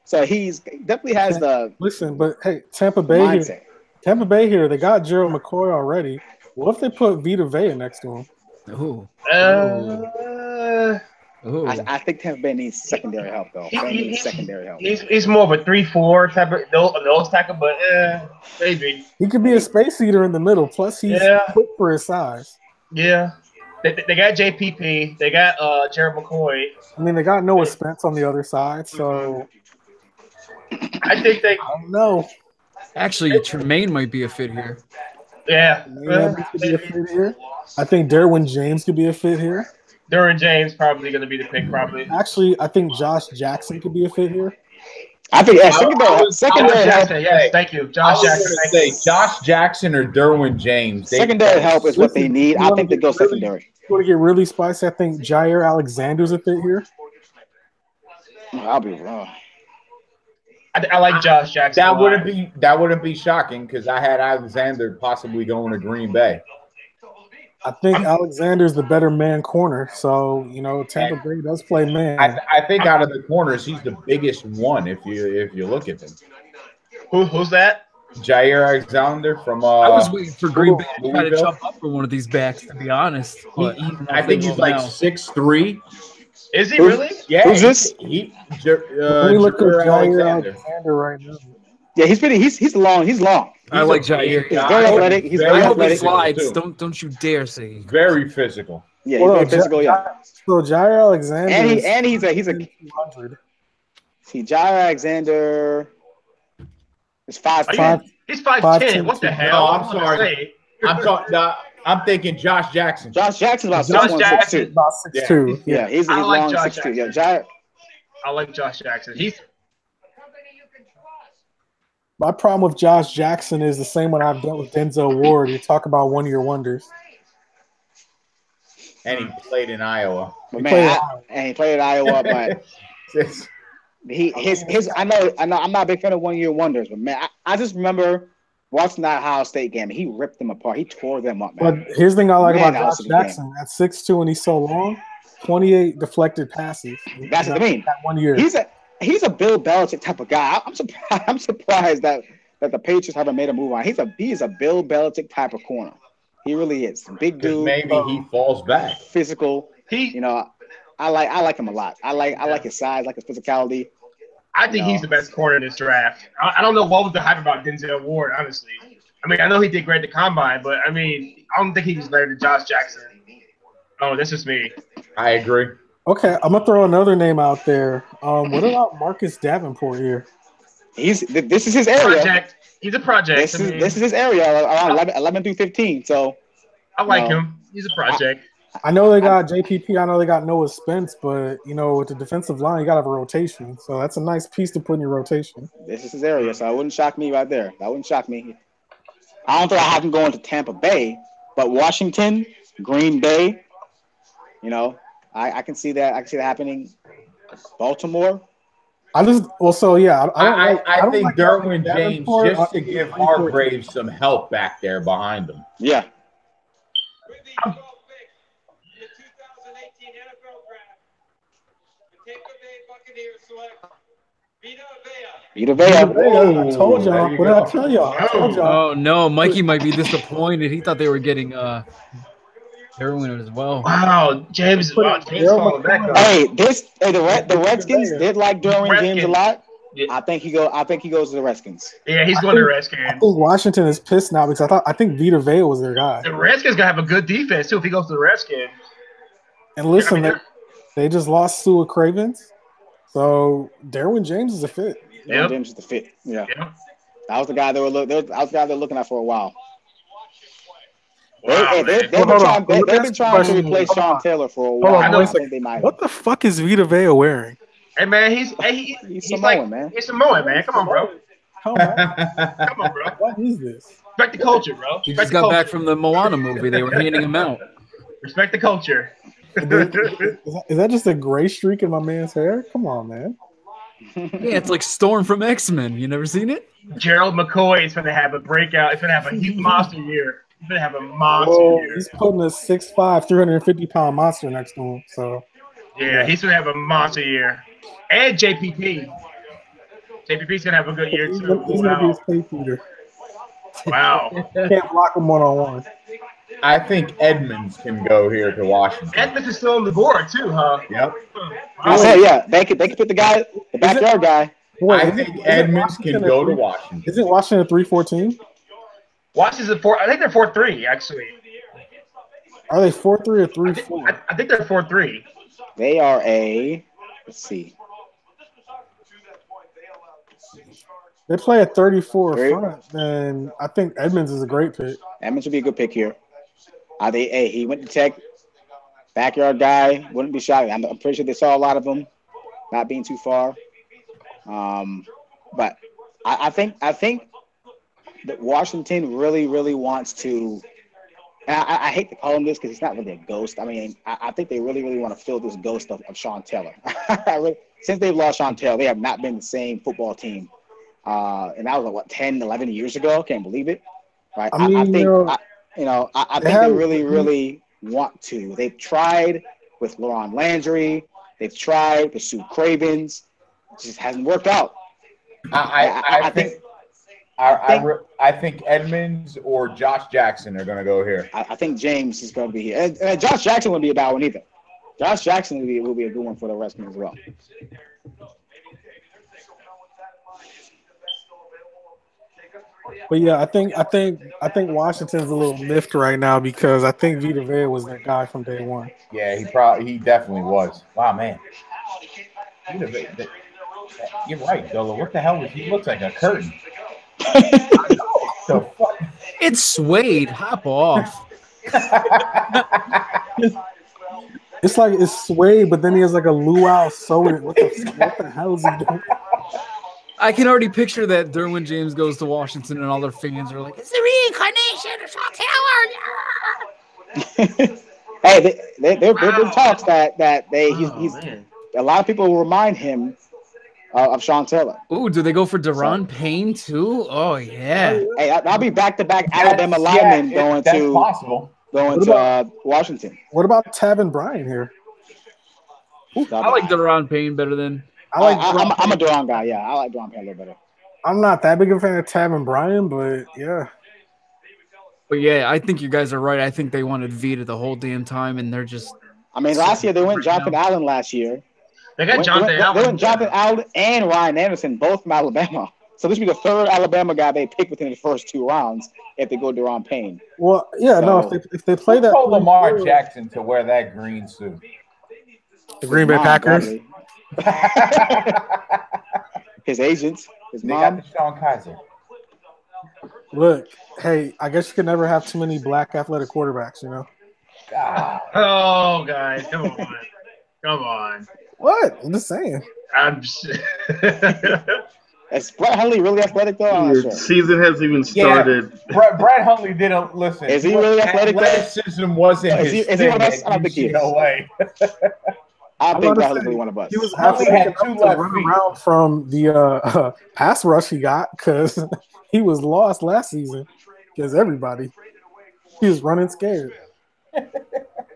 so he's definitely has the listen. But hey, Tampa Bay here. They got Gerald McCoy already. What if they put Vita Vea next to him? Ooh. I think Tampa Bay needs secondary help though. Secondary help. He's more of a 3-4 type of nose tackle, but maybe he could be a space eater in the middle. Plus, he's quick for his size. Yeah. They got JPP. They got Gerald McCoy. I mean, they got Noah Spence on the other side, so I think they. I don't know. Actually, Tremaine might be a fit here. Yeah. Could be a fit here. I think Derwin James could be a fit here. Derwin James probably going to be the pick, probably. Actually, I think Josh Jackson could be a fit here. I think secondary help. Yes, thank you, Josh Jackson. Say Josh Jackson or Derwin James. Secondary help is what they need. I think they go secondary. You want to get really spicy? I think Jair Alexander's a fit here. I'll be wrong. I like Josh Jackson. That wouldn't be shocking because I had Alexander possibly going to Green Bay. I think Alexander's the better man corner, so Tampa Bay does play man. I think out of the corners, he's the biggest one if you look at them. Who's that? Jair Alexander from. I was waiting for Green Bay to try to jump up for one of these backs, to be honest. I think he's like 6'3". Is he really? Yeah. Who's this? Let me look at Jair Alexander right now. Yeah, he's long. He's long. I like Jair. He's very athletic. He's very athletic. Slides. Don't you dare say. Very physical. Yeah, he's very physical. Yeah. So Jair Alexander. And he's a 200. See, Jair Alexander is 5'10". He's 5'10". What the hell? No, I'm sorry. I'm thinking Josh Jackson. Josh Jackson's about 6'1", 6'2". About 6'2". Yeah, he's long, 6'2". Yeah, Jair. I like Josh Jackson. My problem with Josh Jackson is the same one I've dealt with Denzel Ward. You talk about one-year wonders. And he played in Iowa. He played in Iowa, but I know I'm not a big fan of one-year wonders, but man, I just remember watching that Ohio State game and he ripped them apart. He tore them up, man. But here's the thing I like about Josh Jackson. At 6'2" and he's so long, 28 deflected passes. That's what I mean. That 1 year. He's a Bill Belichick type of guy. I'm surprised that the Patriots haven't made a move on. He's a Bill Belichick type of corner. He really is. Big dude. Maybe he falls back. Physical. I like him a lot. I like his size, like his physicality. I think he's the best corner in this draft. I don't know what was the hype about Denzel Ward, honestly. I mean, I know he did great at the combine, but I mean, I don't think he's better than Josh Jackson. Oh, this is me. I agree. Okay, I'm gonna throw another name out there. What about Marcus Davenport here? This is his area. He's a project. This is his area around 11 through 15. So I like him. He's a project. I know they got JPP. I know they got Noah Spence, but with the defensive line, you got to have a rotation. So that's a nice piece to put in your rotation. This is his area, so it wouldn't shock me right there. That wouldn't shock me. I don't think I have him going to Tampa Bay, but Washington, Green Bay, I can see that. I can see that happening. Baltimore. I think Derwin James just to give Hargraves some help back there behind him. Yeah. Vita Vea. I told y'all. What did I tell y'all? I told y'all. Oh no, Mikey might be disappointed. He thought they were getting Derwin as well. Wow, James falling back. The Redskins did like Derwin James a lot. Yeah. I think he goes to the Redskins. Yeah, he's going to the Redskins. I think Washington is pissed now because I think Vita Vea was their guy. The Redskins gonna have a good defense too if he goes to the Redskins. And listen, they just lost Stuart Cravens, so Derwin James is a fit. Derwin James is the fit. Yeah, that was the guy they were looking at for a while. They've been trying to replace Sean Taylor for a while. I don't think they might. What the fuck is Vita Vea wearing? Hey man, he's Samoan, man. He's Samoan, man. Come on, bro. Come on, bro. What is this? Respect the culture, bro. He just got back from the Moana movie. They were handing him out. Respect the culture. Is that just a gray streak in my man's hair? Come on, man. Yeah, it's like Storm from X-Men. You never seen it? Gerald McCoy is going to have a breakout. He's going to have a huge monster year. He's going to have a monster year. He's putting a 6'5", 350-pound monster next to him. So yeah, he's going to have a monster year. And JPP. JPP's going to have a good year, too. He's going to be his pay feeder. Wow. Can't block him one-on-one. I think Edmonds can go here to Washington. Edmonds is still on the board, too, huh? Yep. Yeah, they could put the guy, the backyard guy. I think Edmonds can go to Washington. Isn't Washington 3-14? Washington's a 4. I think they're 4-3, actually. Are they 4-3 or 3-4? I think they're 4-3. They are a. Let's see. They play a 34 front, and I think Edmonds is a great pick. Edmonds would be a good pick here. He went to Tech, backyard guy. Wouldn't be shocked. I'm pretty sure they saw a lot of them, not being too far. But I think that Washington really, really wants to. And I hate to call him this because he's not really a ghost. I mean, I think they really, really want to fill this ghost of Sean Taylor. Since they've lost Sean Taylor, they have not been the same football team. And that was 10, 11 years ago. Can't believe it. Right? I think they really, really want to. They've tried with Laurent Landry. They've tried with Sue Cravens. It just hasn't worked out. I think Edmonds or Josh Jackson are going to go here. I think James is going to be here. And Josh Jackson wouldn't be a bad one either. Josh Jackson will be a good one for the Redskins as well. But yeah, I think Washington's a little miffed right now because I think Vita Vea was that guy from day one. Yeah, he definitely was. Wow, man. Vita Vea, you're right, Dolo. What the hell was he? Looks like a curtain. So fuck. It's suede. Hop off. It's like it's suede, but then he has like a luau sewing it. What the hell is he doing? I can already picture that Derwin James goes to Washington and all their fans are like, "It's the reincarnation of Sean Taylor." Hey, there have been talks that he's a lot of people will remind him of Sean Taylor. Ooh, do they go for Deron Payne too? Oh yeah. Hey, I'll be back-to-back Alabama linemen going to Washington. What about Taven Bryan here? I like Deron Payne better than. I'm a Deron guy. Yeah, I like Deron Payne a little better. I'm not that big of a fan of Taven Bryan, but yeah. But yeah, I think you guys are right. I think they wanted Vita the whole damn time, and they're just. I mean, last year they went Jonathan Allen last year. They got Jonathan Allen. They went Jonathan Allen and Ryan Anderson, both from Alabama. So this will be the third Alabama guy they pick within the first 2 rounds if they go Deron Payne. Well, yeah, so, no, if they play that. Told Lamar Jackson to wear that green suit. The Green Bay Packers. His agents, his mom. They got the Sean Kaiser. Look, hey, I guess you can never have too many black athletic quarterbacks, you know? God. Oh, guys, come on. Come on. What? I'm just saying. Is Brett Hundley really athletic, though? I'm not sure. Season hasn't even started. Yeah, Brett Hundley didn't listen. Is he really athletic? Athleticism wasn't his thing. Is he one of us? I don't think he is. No way. I think Brett Hundley's one of us. He was athletic enough to run around from the pass rush he got because he was lost last season because everybody. He was running scared.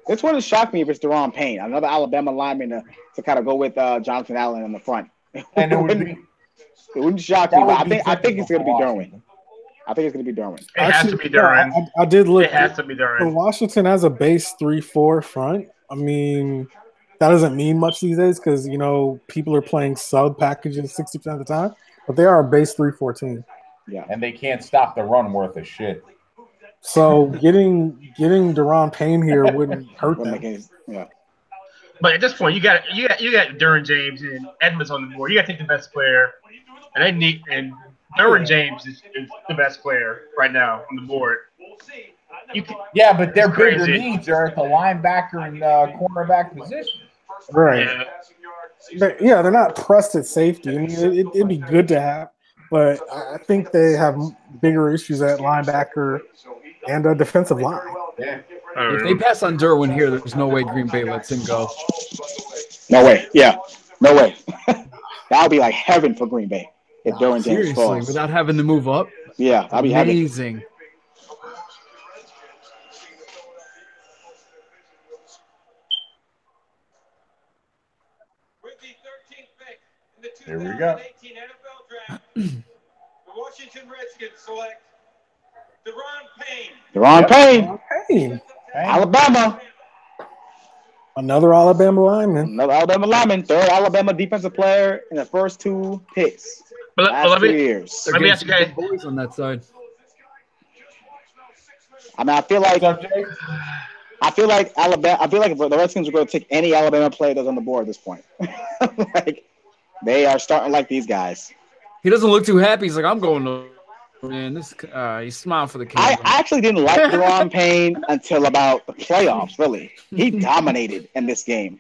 This one has shocked me if it's Deron Payne, another Alabama lineman to kind of go with Jonathan Allen in the front. And it wouldn't shock me, but I think it's going to be Derwin. I think it's going to be Derwin. It has to be Derwin. I did look. It has to be Derwin. Washington has a base 3-4 front. I mean, that doesn't mean much these days because, you know, people are playing sub packages 60% of the time, but they are a base 3-4 team. Yeah. And they can't stop the run worth of shit. So getting Deron Payne here wouldn't hurt them. Yeah. But at this point, you got Derwin James and Edmonds on the board. You got to take the best player, and Derwin James is the best player right now on the board. But their bigger needs are at the linebacker and cornerback position. Right. Yeah. They're not pressed at safety. I mean, it'd be good to have, but I think they have bigger issues at linebacker and a defensive line. Yeah. If they pass on Derwin here, there's no way Green Bay lets him go. No way. Yeah. No way. That would be like heaven for Green Bay if Derwin James falls. Seriously, without having to move up? Yeah, that'd be amazing. Here we go. The Washington Redskins select Deron Payne. Alabama. Another Alabama lineman. Another Alabama lineman. Third Alabama defensive player in the first 2 picks. Last 2 years. Let me ask you guys. Boys on that side. I mean, I feel like Alabama. I feel like if the Redskins are going to take any Alabama player that's on the board at this point. Like they are starting like these guys. He doesn't look too happy. He's like, I'm going to. Man, this he's smiling for the kid. I actually didn't like Deron Payne until about the playoffs. Really, he dominated in this game.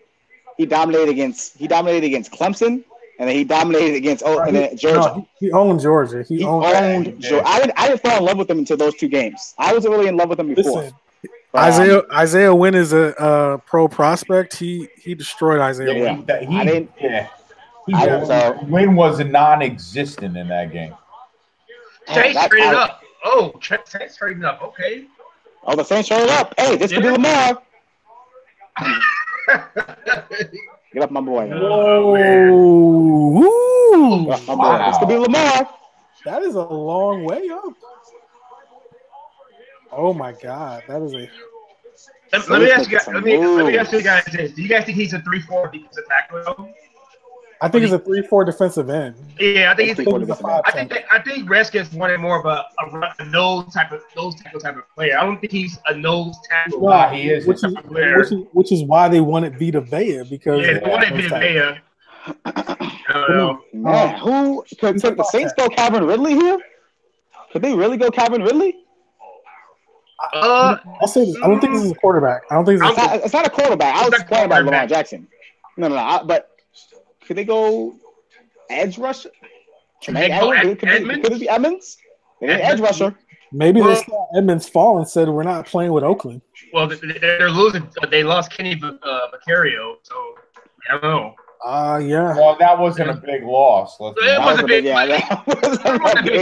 He dominated against Clemson, and then he dominated against Georgia. No, he owned Georgia. He owned Georgia. I didn't fall in love with him until those 2 games. I wasn't really in love with him before. Listen, Isaiah Wynn is a pro prospect. He destroyed Isaiah Wynn. Wynn was a non-existent in that game. Saints traded up. Oh, Saints traded up. Okay. Oh, the Saints traded up. Hey, this could be Lamar. Get up, my boy. Whoa. This could be Lamar. That is a long way up. Oh my God, that is a. Let me ask you guys this: do you guys think he's a 3-4 defensive tackle? I think he's a 3-4 defensive end. Yeah, I think he's a 5. I think Redskins wanted more of a nose tackle type of player. I don't think he's a nose tackle. Nah, he is. Which is why they wanted Vita Vea because they wanted Vita Vea. Man, who could the Saints go Calvin Ridley here? Could they really go Calvin Ridley? I'll say this. I don't think this is a quarterback. I don't think it's not a quarterback. I was playing about Lamar Jackson. No. But could they go edge rusher? Could it be Edmonds? They need edge rusher. Maybe they saw Edmonds fall and said, "We're not playing with Oakland." Well, they're losing. They lost Kenny Vaccaro, so I don't know. Yeah. Well, that wasn't a big loss. It wasn't a big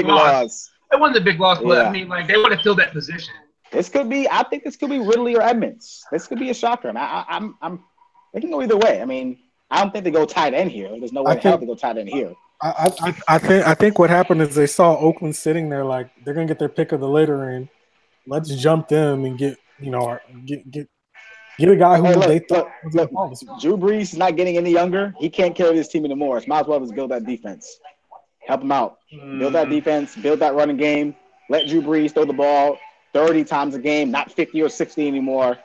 loss. It wasn't a big loss, but I mean, like they want to fill that position. This could be. I think this could be Ridley or Edmonds. This could be a shocker. I'm. They can go either way. I mean, I don't think they go tight end here. There's no way in hell they go tight end here. I think what happened is they saw Oakland sitting there like they're gonna get their pick of the litter and let's jump them and get a guy who they thought. Look, Drew Brees is not getting any younger. He can't carry this team anymore. It's might as well just build that defense. Help him out. Build that defense. Build that running game. Let Drew Brees throw the ball 30 times a game, not 50 or 60 anymore.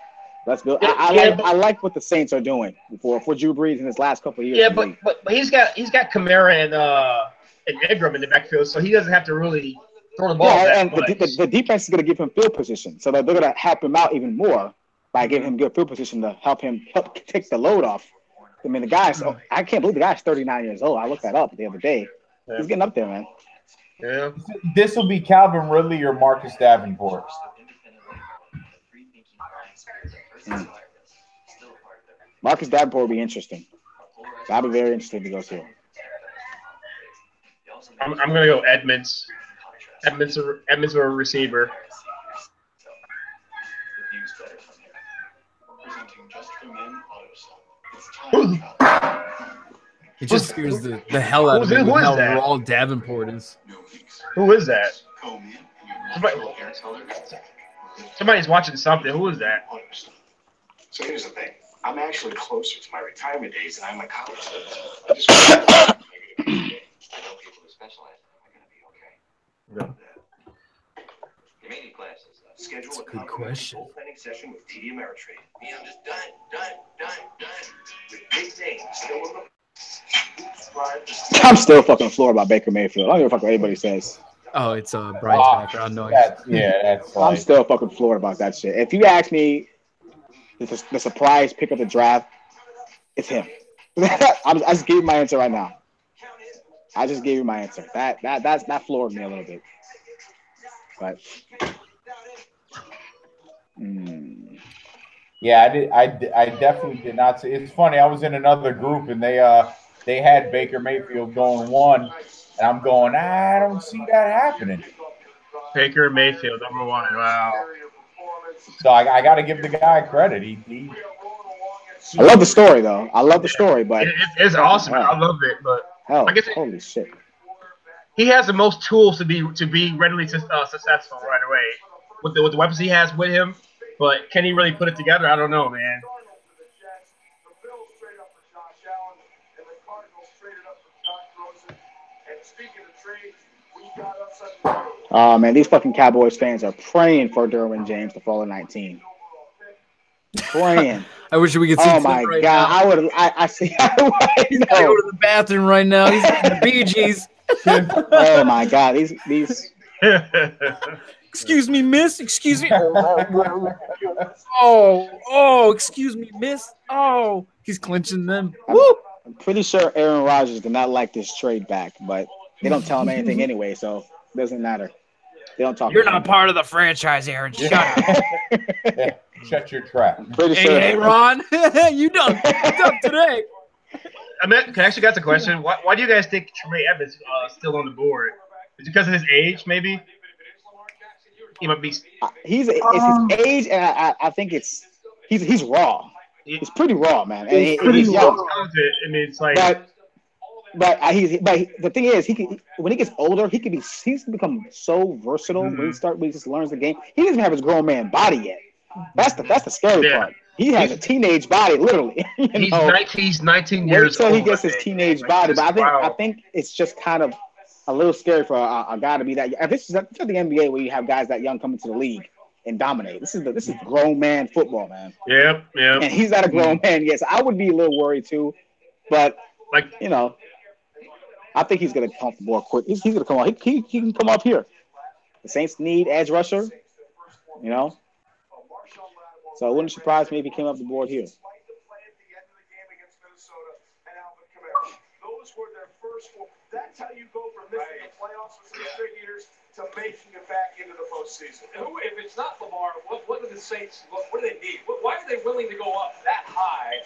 Let's build. I like what the Saints are doing for Drew Brees in his last couple of years. Yeah, but he's got Kamara and Ingram in the backfield, so he doesn't have to really throw the ball. Yeah, and the defense is going to give him field position, so they're going to help him out even more by giving him good field position to help take the load off. I mean, the guy's. I can't believe the guy's 39 years old. I looked that up the other day. Yeah. He's getting up there, man. Yeah. This will be Calvin Ridley or Marcus Davenport. Marcus Davenport will be interesting. That'll be very interesting to go through. I'm gonna go Edmonds. Edmonds or a receiver. It just scares the hell out of me how raw Davenport is. Who is that? Somebody's watching something. Who is that? So here's the thing. I'm actually closer to my retirement days than I am my college days. That's a good question. Session with TD Ameritrade. I'm just done. I'm still fucking floored about Baker Mayfield. I don't give a fuck what anybody says. Oh, it's Brian's background noise. That's I'm still fucking floored about that shit. If you ask me the surprise pick of the draft, it's him. I just gave you my answer right now. I just gave you my answer. That floored me a little bit. But Yeah, I definitely did not see. It's funny. I was in another group and they had Baker Mayfield going 1, and I'm going. I don't see that happening. Baker Mayfield #1. Wow. So I got to give the guy credit. He I love the story though. I love the story, but it's awesome. I love it, but I guess holy shit. He has the most tools to be readily successful right away with the weapons he has with him. But can he really put it together? I don't know, man. Oh man, these fucking Cowboys fans are praying for Derwin James to fall in 19. Praying. I wish we could see. Oh my right god, now. I would. I see. He's got to go to the bathroom right now. He's getting the Bee Gees. Oh my god, these. Excuse me, miss. Excuse me. Oh, excuse me, miss. Oh, he's clinching them. Woo! I'm pretty sure Aaron Rodgers did not like this trade back, but they don't tell him anything anyway, so it doesn't matter. They don't talk. You're not part of the franchise, Aaron. Shut up. Shut your trap. Hey, Ron, you done today. Can I actually got the question? Why do you guys think Trey Evans still on the board? Is it because of his age, maybe? He might be. It's his age, and I think he's raw. He's pretty raw, man. And he's young. I mean, it's like. But the thing is, when he gets older, he's become so versatile when he just learns the game. He doesn't have his grown man body yet. That's the scary part. He has a teenage body, literally. He's 19 years old. Until he gets his teenage body, but I think it's just kind of a little scary for a guy to be that young. This is the NBA where you have guys that young come into the league and dominate. This is grown man football, man. Yep. And he's not a grown man yet. So I would be a little worried too, but I think he's gonna come off the board quick. He's gonna come on. He can come up here. The Saints need edge rusher, So it wouldn't surprise me if he came up the board here. That's how you go from missing the playoffs for 6 straight years to making it back into the postseason. If it's not Lamar, what do the Saints? What do they need? Why are they willing to go up that high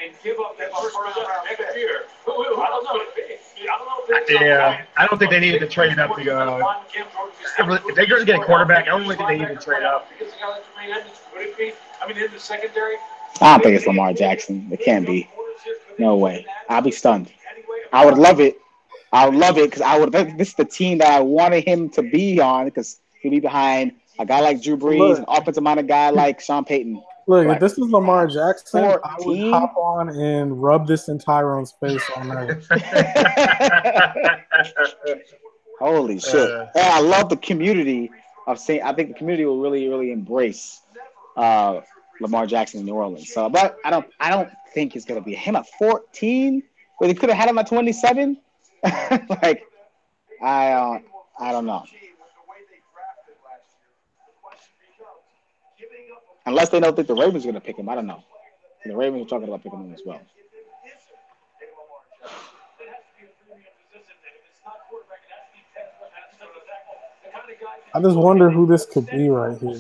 and give up that first round next year? I don't know. I don't think they needed to trade up. If they're going to get a quarterback, I don't think they need to trade up. In the secondary. I don't think it's Lamar Jackson. It can't be. No way. I'll be stunned. I would love it. Because this is the team that I wanted him to be on, because he'd be behind a guy like Drew Brees, an offensive-minded guy like Sean Payton. Look, if this is Lamar Jackson, 14? I would hop on and rub this in Tyrone's face all night. Holy shit. And I love the community of saying, I think the community will really, really embrace Lamar Jackson in New Orleans. So, but I don't think it's going to be him at 14, where they could have had him at 27. I don't know. Unless they don't think the Ravens are going to pick him. I don't know. The Ravens are talking about picking him as well. I just wonder who this could be right here.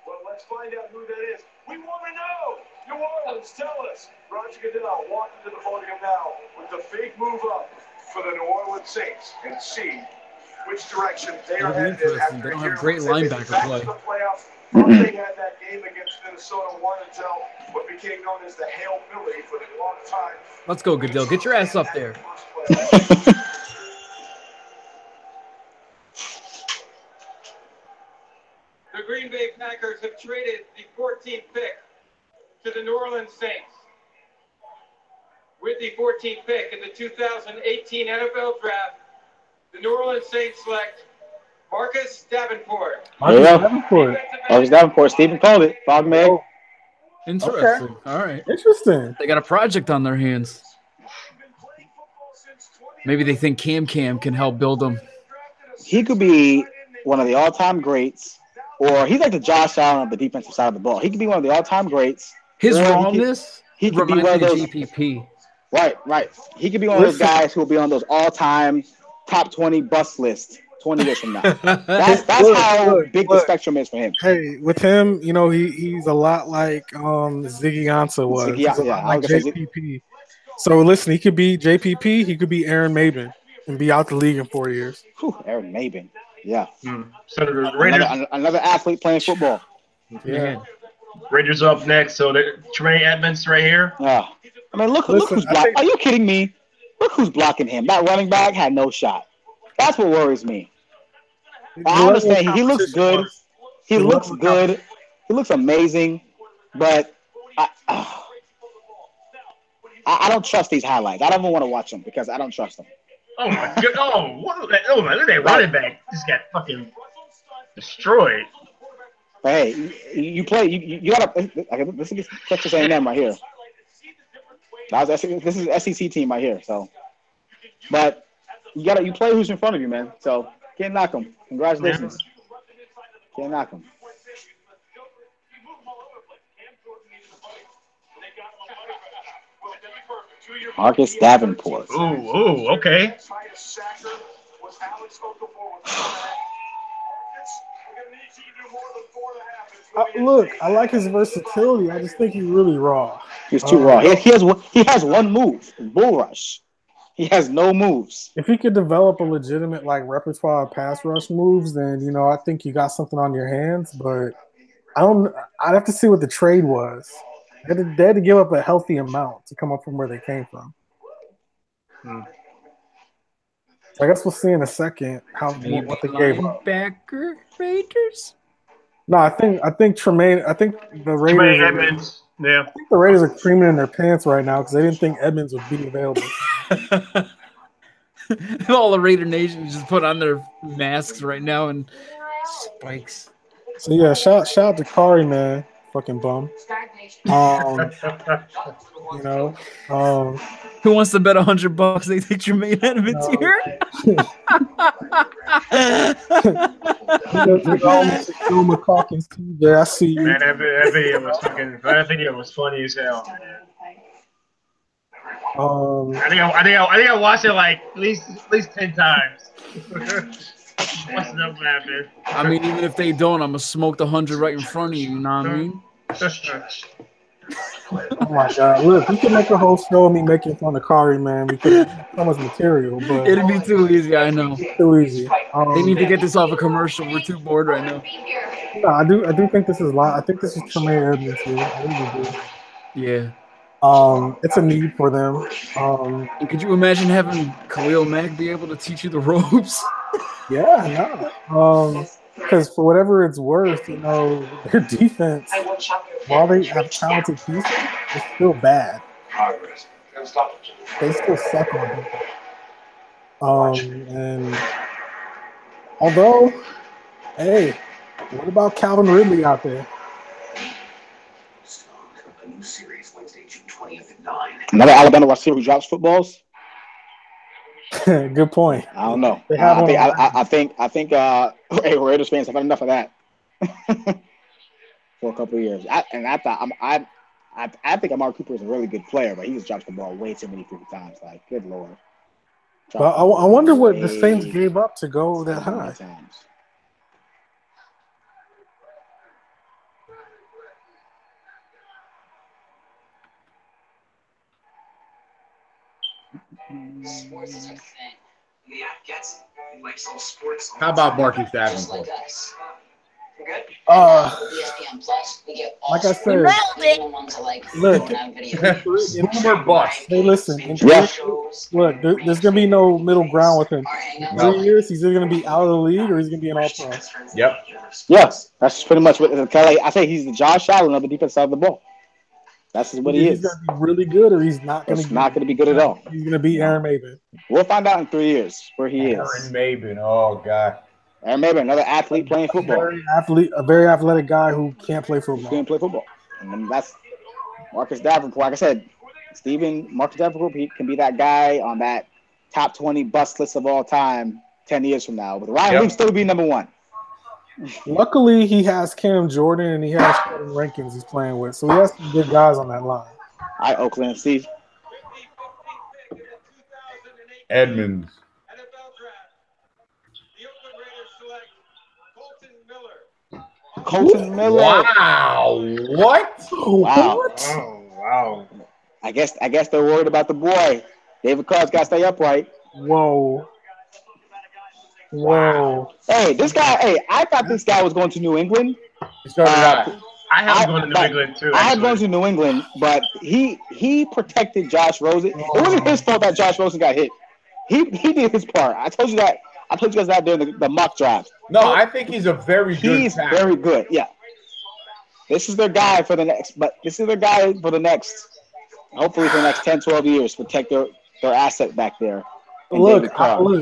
Well, let's find out who that is. We want to know. New Orleans, tell us. Roger Goodell walking to the podium now with the big move up for the New Orleans Saints and see which direction they are headed. They don't have great linebacker play. They had that game against Minnesota, won until what became known as the Hail Millie for a long time. Let's go, Goodell. Get your ass up there. The Green Bay Packers have traded the 14th pick to the New Orleans Saints. With the 14th pick in the 2018 NFL Draft, the New Orleans Saints select Marcus Davenport. Marcus Davenport. Stephen called it. Fog Meg. Interesting. Okay. All right. Interesting. They got a project on their hands. Maybe they think Cam can help build them. He could be one of the all-time greats, or he's like the Josh Allen of the defensive side of the ball. He could be one of the all-time greats. His rawness he could be one of those GPP. Right. He could be one of those guys who will be on those all-time top 20 bust lists 20 years from now. That's how big the spectrum is for him. Hey, with him, you know, he's a lot like Ziggy Ansah was. He's a lot like JPP. So listen, he could be JPP, he could be Aaron Maben and be out the league in 4 years. Whew, Aaron Maben. Yeah. So the Raiders, another athlete playing football. Yeah. Raiders up next. So Tremaine Edmonds right here. Yeah. I mean, look who's blocking. Are you kidding me? Look who's blocking him. That running back had no shot. That's what worries me. I understand he looks good. He looks good. He looks amazing. But I don't trust these highlights. I don't even want to watch them because I don't trust them. Oh my god! Look at that running back. Just got fucking destroyed. Hey, you play. You gotta. This is Texas A&M right here. This is SEC team right here. So, but you play who's in front of you, man. So can't knock them. Congratulations. Can't knock them. Marcus Davenport. Ooh, okay. Look, I like his versatility. I just think he's really raw. He's too raw. He has one move, bull rush. He has no moves. If he could develop a legitimate repertoire of pass rush moves, then I think you got something on your hands. But I'd have to see what the trade was. They had to give up a healthy amount to come up from where they came from. So I guess we'll see in a second what they gave up. Linebacker Raiders? No, I think Tremaine. I think the Raiders. Tremaine Edmonds. Yeah. I think the Raiders are creaming in their pants right now because they didn't think Edmonds would be available. All the Raider Nation just put on their masks right now and spikes. So yeah, shout out to Kari, man. Fucking bum. Who wants to bet $100 they think Tremaine Edmonds here? I see you. Man, that video was funny as hell. I think I watched it at least 10 times. What's up, man? I mean, even if they don't, I'm gonna smoke the 100 right in front of you. You know what I mean? Oh my god! Look, we could make a whole show of me making fun of Kari, man. We could so much material, but it'd be too easy. I know. Too easy. They need to get this off a commercial. We're too bored right now. No, I do think this is live. I think this is Tremaine Edmonds here. I really do. Yeah. It's a need for them. And could you imagine having Khalil Mack be able to teach you the ropes? Yeah, no. Because for whatever it's worth, their defense, while they have talented pieces, it's still bad. They still suck on defense. And although, hey, what about Calvin Ridley out there? Another Alabama receiver who drops footballs. Good point. I don't know. I think hey, Raiders fans have had enough of that for a couple of years. I think Amari Cooper is a really good player, but he just drops the ball way too many freaking times. Like, good lord. But I wonder what the Saints gave up to go that high. Sports is a thing. The app gets it. He likes all sports. How about Marcus Davenport? Like I said, look, Boomer bust. Hey, listen. Look, there's gonna be no middle ground with him. In 3 years, he's either gonna be out of the league or he's gonna be an all-pro. Yep. Yes, that's pretty much what I say. He's the Josh Allen of the defense side of the ball. That's what he is. He's gonna be really good, or he's not gonna. He's not gonna be good at all. He's gonna be Aaron Maben. We'll find out in 3 years where he is. Aaron Maben. Oh god. Aaron Maben, another athlete playing football. A very athletic guy who can't play football. Can't play football, and that's Marcus Davenport. Like I said, Marcus Davenport, he can be that guy on that top 20 bust list of all time 10 years from now. But Ryan Leaf still be number one. Luckily, he has Cam Jordan and he has Sheldon Rankins he's playing with, so he has some good guys on that line. All right, Oakland, Steve. Edmonds. Colton Miller. Wow. What? Wow. Oh, wow. I guess they're worried about the boy. David Carr's got to stay upright. Whoa. Whoa. Hey, this guy. Hey, I thought this guy was going to New England. So did I. I have going to New England too. I had gone to New England, but he protected Josh Rosen. It wasn't his fault that Josh Rosen got hit. He did his part. I told you that. I told you guys that during the mock draft. No, I think he's a very good. He's very good. Yeah. This is their guy for the next. But this is their guy for the next. Hopefully, for the next 10, 12 years, protect their asset back there. Look,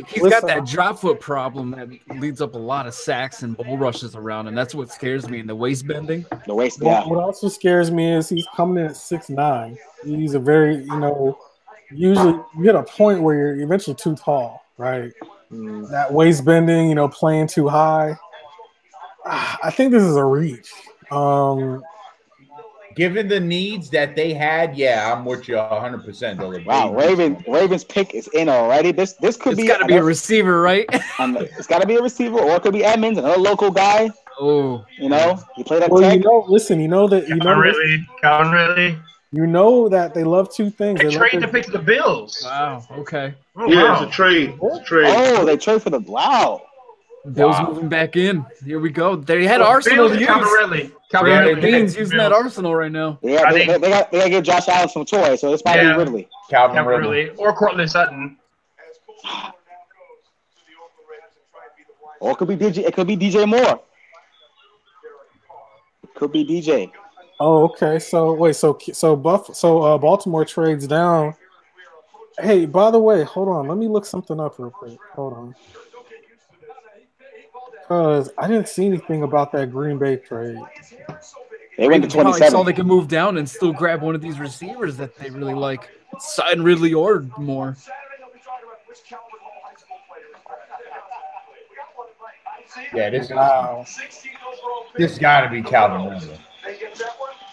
he's got that drop foot problem that leads up a lot of sacks and bull rushes around, and that's what scares me. And the waist bending. The waist. Yeah. What also scares me is he's coming in at 6'9". He's a very, usually you get a point where you're eventually too tall, right? That waist bending, playing too high. I think this is a reach. Given the needs that they had, yeah, I'm with you 100%. Wow, Ravens pick is in already. This could be. It's got to be a receiver, right? It's got to be a receiver, or it could be Edmonds, another local guy. Oh, he played at Tech. Calvin Ridley. You know that they love two things. They trade to pick the Bills. Wow. Okay. Oh, yeah, wow. It's a trade. Oh, they trade for the Bills moving back in. Here we go. They had Arsenal use. Calvin Ridley's using that Arsenal right now. Yeah, they got to give Josh Allen some toys, so it's probably Ridley. Calvin Ridley. Or Cortland Sutton. Or it could be DJ. It could be DJ Moore. It could be DJ. Oh, okay. So wait. So Baltimore trades down. Hey, by the way, hold on. Let me look something up real quick. Hold on. Because I didn't see anything about that Green Bay trade. They went to 27. Saw they can move down and still grab one of these receivers that they really like. Sign Ridley or more. Yeah, this got to be Calvin Ridley.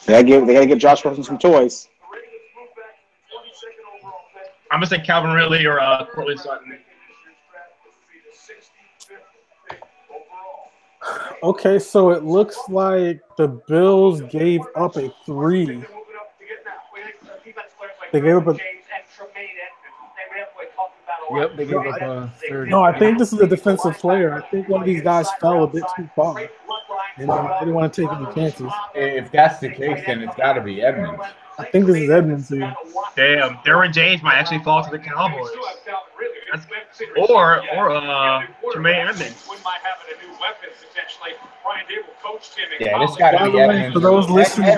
They gotta give Josh Rosen some toys. I'm gonna say Calvin Ridley or Cortland Sutton. Okay, so it looks like the Bills gave up a 3. They gave up a. Yep, they gave up a 3rd. No, I think this is a defensive player. I think one of these guys fell a bit too far. And I didn't want to take any chances. If that's the case, then it's got to be Edmonds. I think this is Edmonds here. Damn, Derwin James might actually fall to the Cowboys. Or Jermaine Edmonds. Yeah, this got to be Edmonds. For those listening,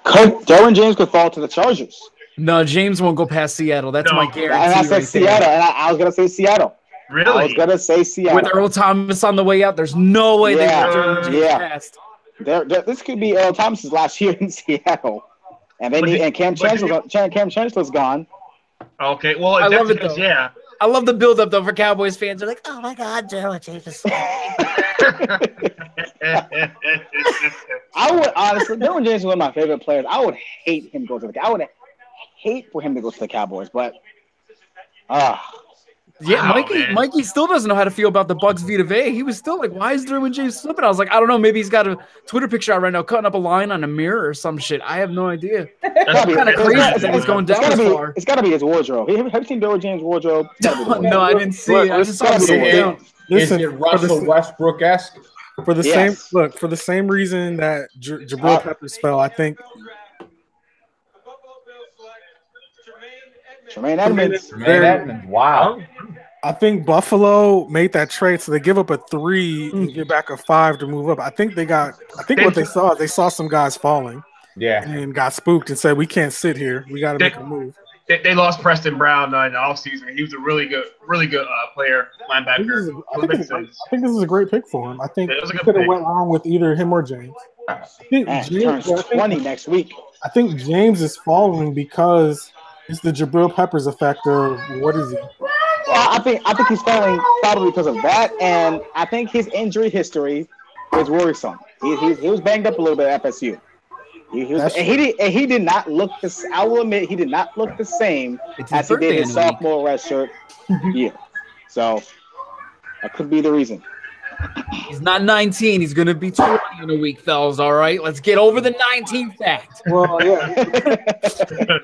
Derwin James could fall to the Chargers. No, James won't go past Seattle. That's my guarantee. And I said Seattle, and I was gonna say Seattle. Really? I was gonna say Seattle. With Earl Thomas on the way out, there's no way they would past. This could be Earl Thomas's last year in Seattle, and Cam Chancellor's gone. Okay, well, I love it though. Yeah, I love the build-up though for Cowboys fans. They're like, "Oh my God, Derwin James." I would honestly, Derwin James is one of my favorite players. I would hate him to go to the. I would hate for him to go to the Cowboys, but yeah, Mikey still doesn't know how to feel about the Bucs Vita Vea. He was still like, "Why is Derwin James slipping?" I was like, "I don't know. Maybe he's got a Twitter picture out right now, cutting up a line on a mirror or some shit. I have no idea." That's kind of crazy that he's going down as far. It's got to be his wardrobe. Have you seen Derwin James' wardrobe? No, I didn't see it. I just saw it. Is it Russell Westbrook-esque? For the same reason that Jabril Peppers fell, I think. Jermaine Edmonds. Wow. I think Buffalo made that trade, so they give up a 3 and get back a 5 to move up. I think what they saw some guys falling. Yeah. And got spooked and said, "We can't sit here. We got to make a move." They lost Preston Brown in the offseason. He was a really good player, linebacker. I think this is a great pick for him. I think he could have went wrong with either him or James. I think James turns 20 next week. I think James is falling because it's the Jabril Peppers effect, or what is he? Well, I think he's falling probably because of that, and I think his injury history is worrisome. He was banged up a little bit at FSU. He did not look this. I will admit, he did not look the same as he did his sophomore redshirt year. So that could be the reason. He's not 19. He's going to be 20 in a week, fellas. All right, let's get over the 19 fact. Well, yeah.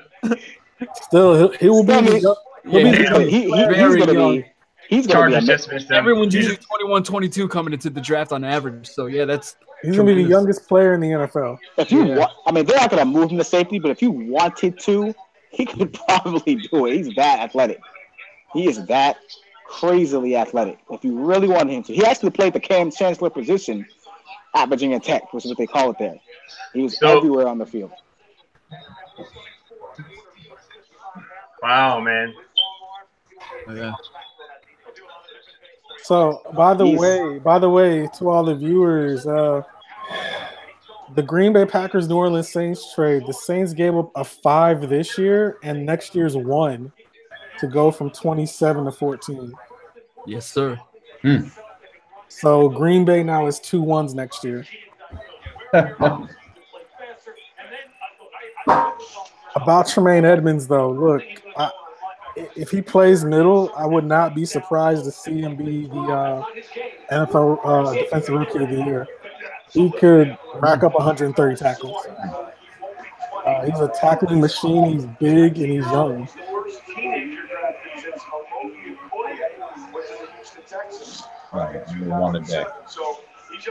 Still, he will be. He's going to be. He's going to be. Everyone's usually 21, 22 coming into the draft on average. So yeah, he's going to be the youngest player in the NFL. If you, I mean, they're not going to move him to safety, but if you wanted to, he could probably do it. He's that athletic. He is that crazily athletic. If you really want him to, he actually played the Cam Chancellor position at Virginia Tech, which is what they call it there. He was everywhere on the field. Wow, man. Yeah. So, by the way, to all the viewers, the Green Bay Packers New Orleans Saints trade, the Saints gave up a 5 this year and next year's 1 to go from 27 to 14. Yes, sir. So Green Bay now is 2 1s next year. About Tremaine Edmonds, though, look, if he plays middle, I would not be surprised to see him be the NFL Defensive Rookie of the Year. He could rack up 130 tackles. He's a tackling machine. He's big and he's young. Right, you wanted that.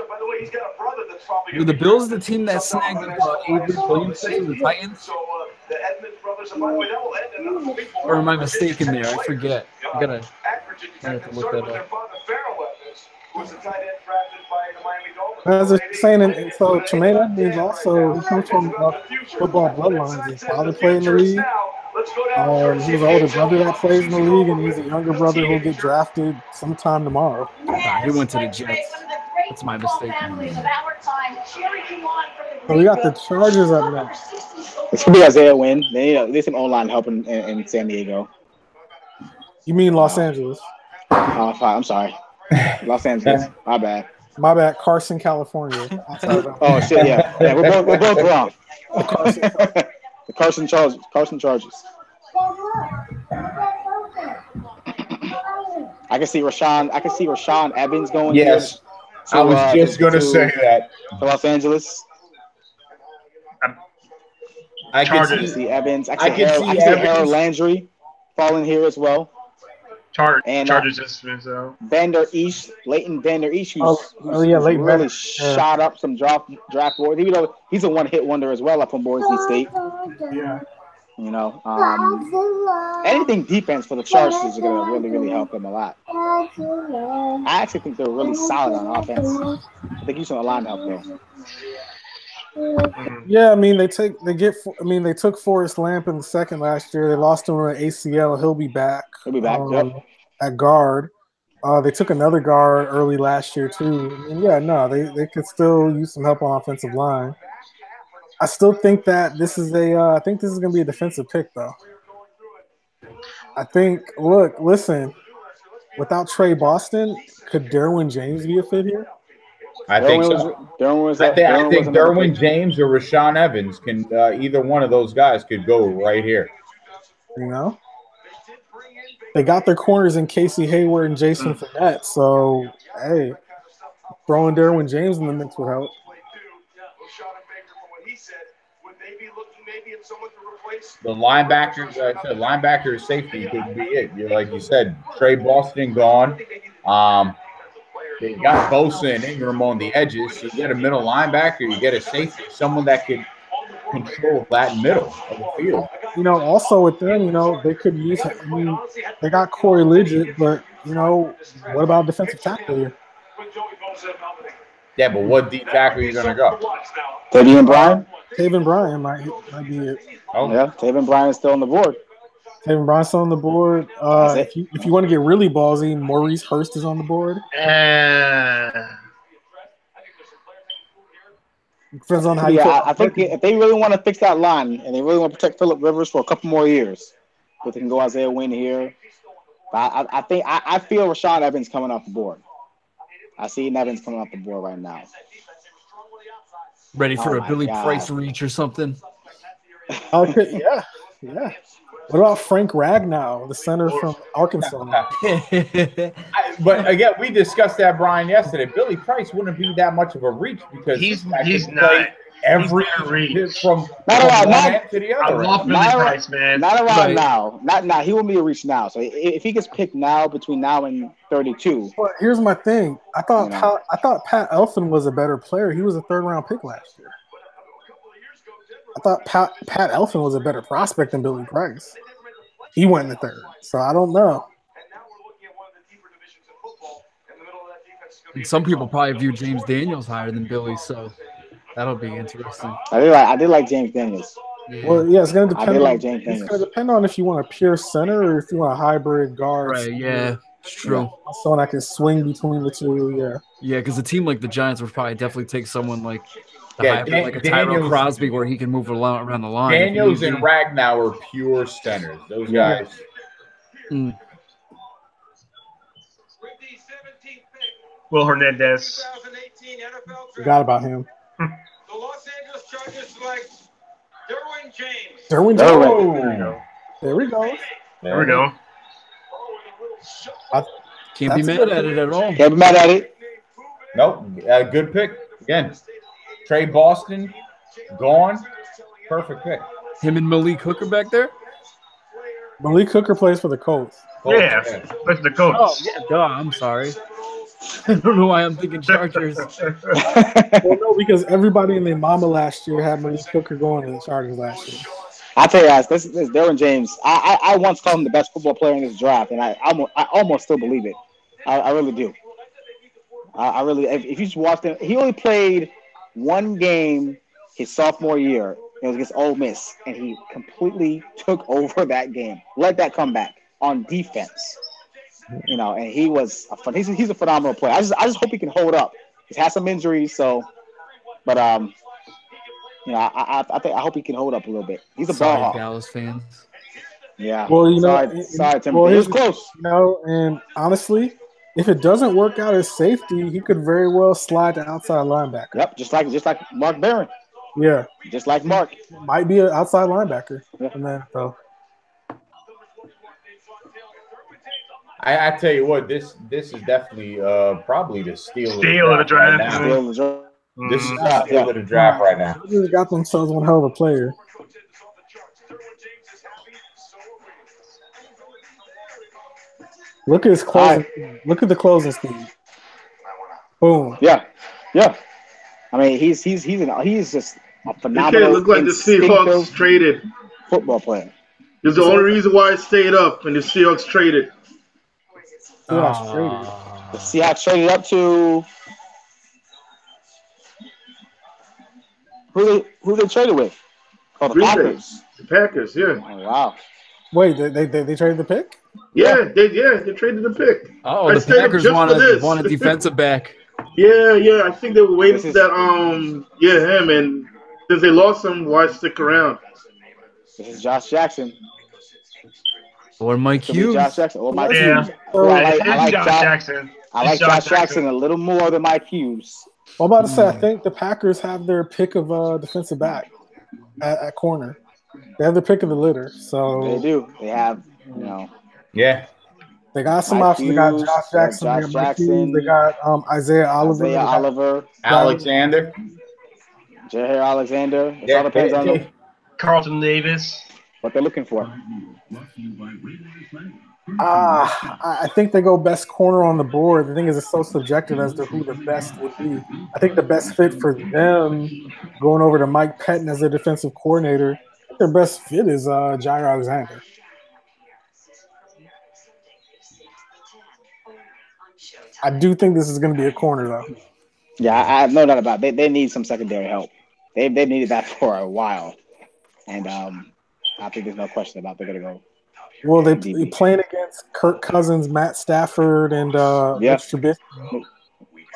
By the way, he's got a brother that's probably. Were the Bills the team that snagged Avery Williamson from the Titans? The Edmonds brothers, and by the way, that will end another big one. Or am I mistaken there? I forget. I gotta have to look that up. As I was saying, and so Tremaine Edmonds also he comes from football bloodlines. His father played in the league. He was an older brother that plays in the league, and he's a younger brother who'll get drafted sometime tomorrow. He went to the Jets. That's my mistake. So we got the Chargers up next. It's gonna be Isaiah Wynn. They some online help in San Diego. You mean Los Angeles? Oh, I'm sorry. Los Angeles. My bad. My bad. Carson, California. Oh shit! Yeah. We're both wrong. The Carson Chargers. I can see Rashaan Evans going. Yes, I was just going to say that. To Los Angeles. I can see Evans. I can see Harold Landry falling here as well. Chargers just Leighton Vander East, who's really shot up some draft boards. Even though he's a one-hit wonder as well up from Boise State. Yeah. You know, anything defense for the Chargers is going to really, really help them a lot. I actually think they're really solid on offense. I think you should line help there. Yeah, I mean they took Forrest Lamp in the second last year. They lost him on ACL. He'll be back. At guard. They took another guard early last year too. And they could still use some help on offensive line. I still think that this is I think this is going to be a defensive pick though. I think. Listen. Without Trey Boston, could Derwin James be a fit here? I think so. I think Derwin James or Rashaan Evans can either one of those guys could go right here. You know, they got their corners in Casey Hayward and Jason Fournette. So hey, throwing Derwin James in the mix would help. The linebacker safety could be it. Like you said, Trey Boston gone. They got Bosa and Ingram on the edges. So you get a middle linebacker, you get a safety, someone that can control that middle of the field. You know, also with them, they could use. I mean, they got Corey Liggett, but what about defensive tackle here? Yeah, but what D tackle are you gonna go? Taven Bryan. Taven Bryan might be it. Oh yeah, Taven Bryan is still on the board. Taven Bryan's still on the board. If you want to get really ballsy, Maurice Hurst is on the board. Depends on how you feel. I think if they really want to fix that line and they really want to protect Phillip Rivers for a couple more years, but they can go Isaiah Wynn here. But I feel Rashaan Evans coming off the board. I see Evans coming off the board right now. Ready for a Billy Price reach or something? Okay, yeah. What about Frank Ragnow, the center from Arkansas? But again, we discussed that, Brian, yesterday. Billy Price wouldn't be that much of a reach because he's not every reach from one end to the other. I love Billy Price, man. Not around now. Not now. He won't be a reach now. So if he gets picked now, between now and 32. But here's my thing. I thought Pat Elfin was a better player. He was a 3rd-round pick last year. I thought Pat Elfin was a better prospect than Billy Price. He went in the 3rd, so I don't know. And some people probably view James Daniels higher than Billy, so that'll be interesting. I did like James Daniels. Yeah. Well, yeah, it's going to depend. It's going to depend on if you want a pure center or if you want a hybrid guard. Right? Yeah, it's true. Yeah. Someone that can swing between the two. Yeah. Yeah, because a team like the Giants would probably definitely take someone like like a Tyrone Crosby where he can move around the line. Daniels and Ragnow are pure centers. Those guys. Mm. Will Hernandez. Forgot about him. The Los Angeles Chargers select Derwin James. Derwin James. There we go. There we go. Can't be mad at it at all. Can't be mad at it. Nope. Good pick. Again, trade Boston. Gone. Perfect pick. Him and Malik Hooker back there? Malik Hooker plays for the Colts. Yeah, plays for the Colts. Oh, yeah, duh. I'm sorry. I don't know why I'm thinking Chargers. Well, no, because everybody and their mama last year had Malik Hooker going to the Chargers last year. I'll tell you guys, this Derwin James. I once called him the best football player in this draft, and I almost still believe it. I really do. I really, if you just watched him, he only played one game his sophomore year. It was against Ole Miss, and he completely took over that game. Let that come back on defense. You know, and he was he's a phenomenal player. I just hope he can hold up. He's had some injuries, so, but you know, I hope he can hold up a little bit. He's a ball hawk. Dallas fans. Yeah. Well, you know, sorry, Tim. Well, it was close. You know, and honestly, if it doesn't work out as safety, he could very well slide to outside linebacker. Yep, just like Mark Barron. Yeah, just like Mark. Might be an outside linebacker. Yep. And then, so. I tell you what, this is definitely probably the steal of the draft. Right now. This is the steal of the draft right now. They got themselves one hell of a player. Look at his closing. Look at the closing speed. Boom. Yeah. I mean, he's just a phenomenal. It look like the Seahawks traded football player. It's the only reason why it stayed up, and the Seahawks traded. The Seahawks traded up to who they traded with? Oh, the Packers. The Packers, yeah. Oh, wow. Wait, they traded the pick? Yeah, they traded the pick. Oh, the Packers want a defensive back. Yeah. I think they were waiting for that. Him. And since they lost him, why stick around? This is Josh Jackson. Or Mike Hughes. Josh Jackson. Or Mike Hughes. I like Josh Jackson. I like Josh Jackson a little more than Mike Hughes. I'm about to say, I think the Packers have their pick of defensive back at corner. They have their pick of the litter. So they do. They have, you know. Yeah. They got some options. They got Josh Jackson. They got Isaiah Oliver. Alexander. Jair Alexander. It all depends on Carlton Davis. What they're looking for. I think they go best corner on the board. The thing is, it's so subjective as to who the best would be. I think the best fit for them, going over to Mike Pettin as their defensive coordinator, I think their best fit is Jair Alexander. I do think this is going to be a corner, though. Yeah, I have no doubt about it. They need some secondary help. They needed that for a while. And I think there's no question about they're going to go. Well, they're playing against Kirk Cousins, Matt Stafford, and Mitch Trubisky.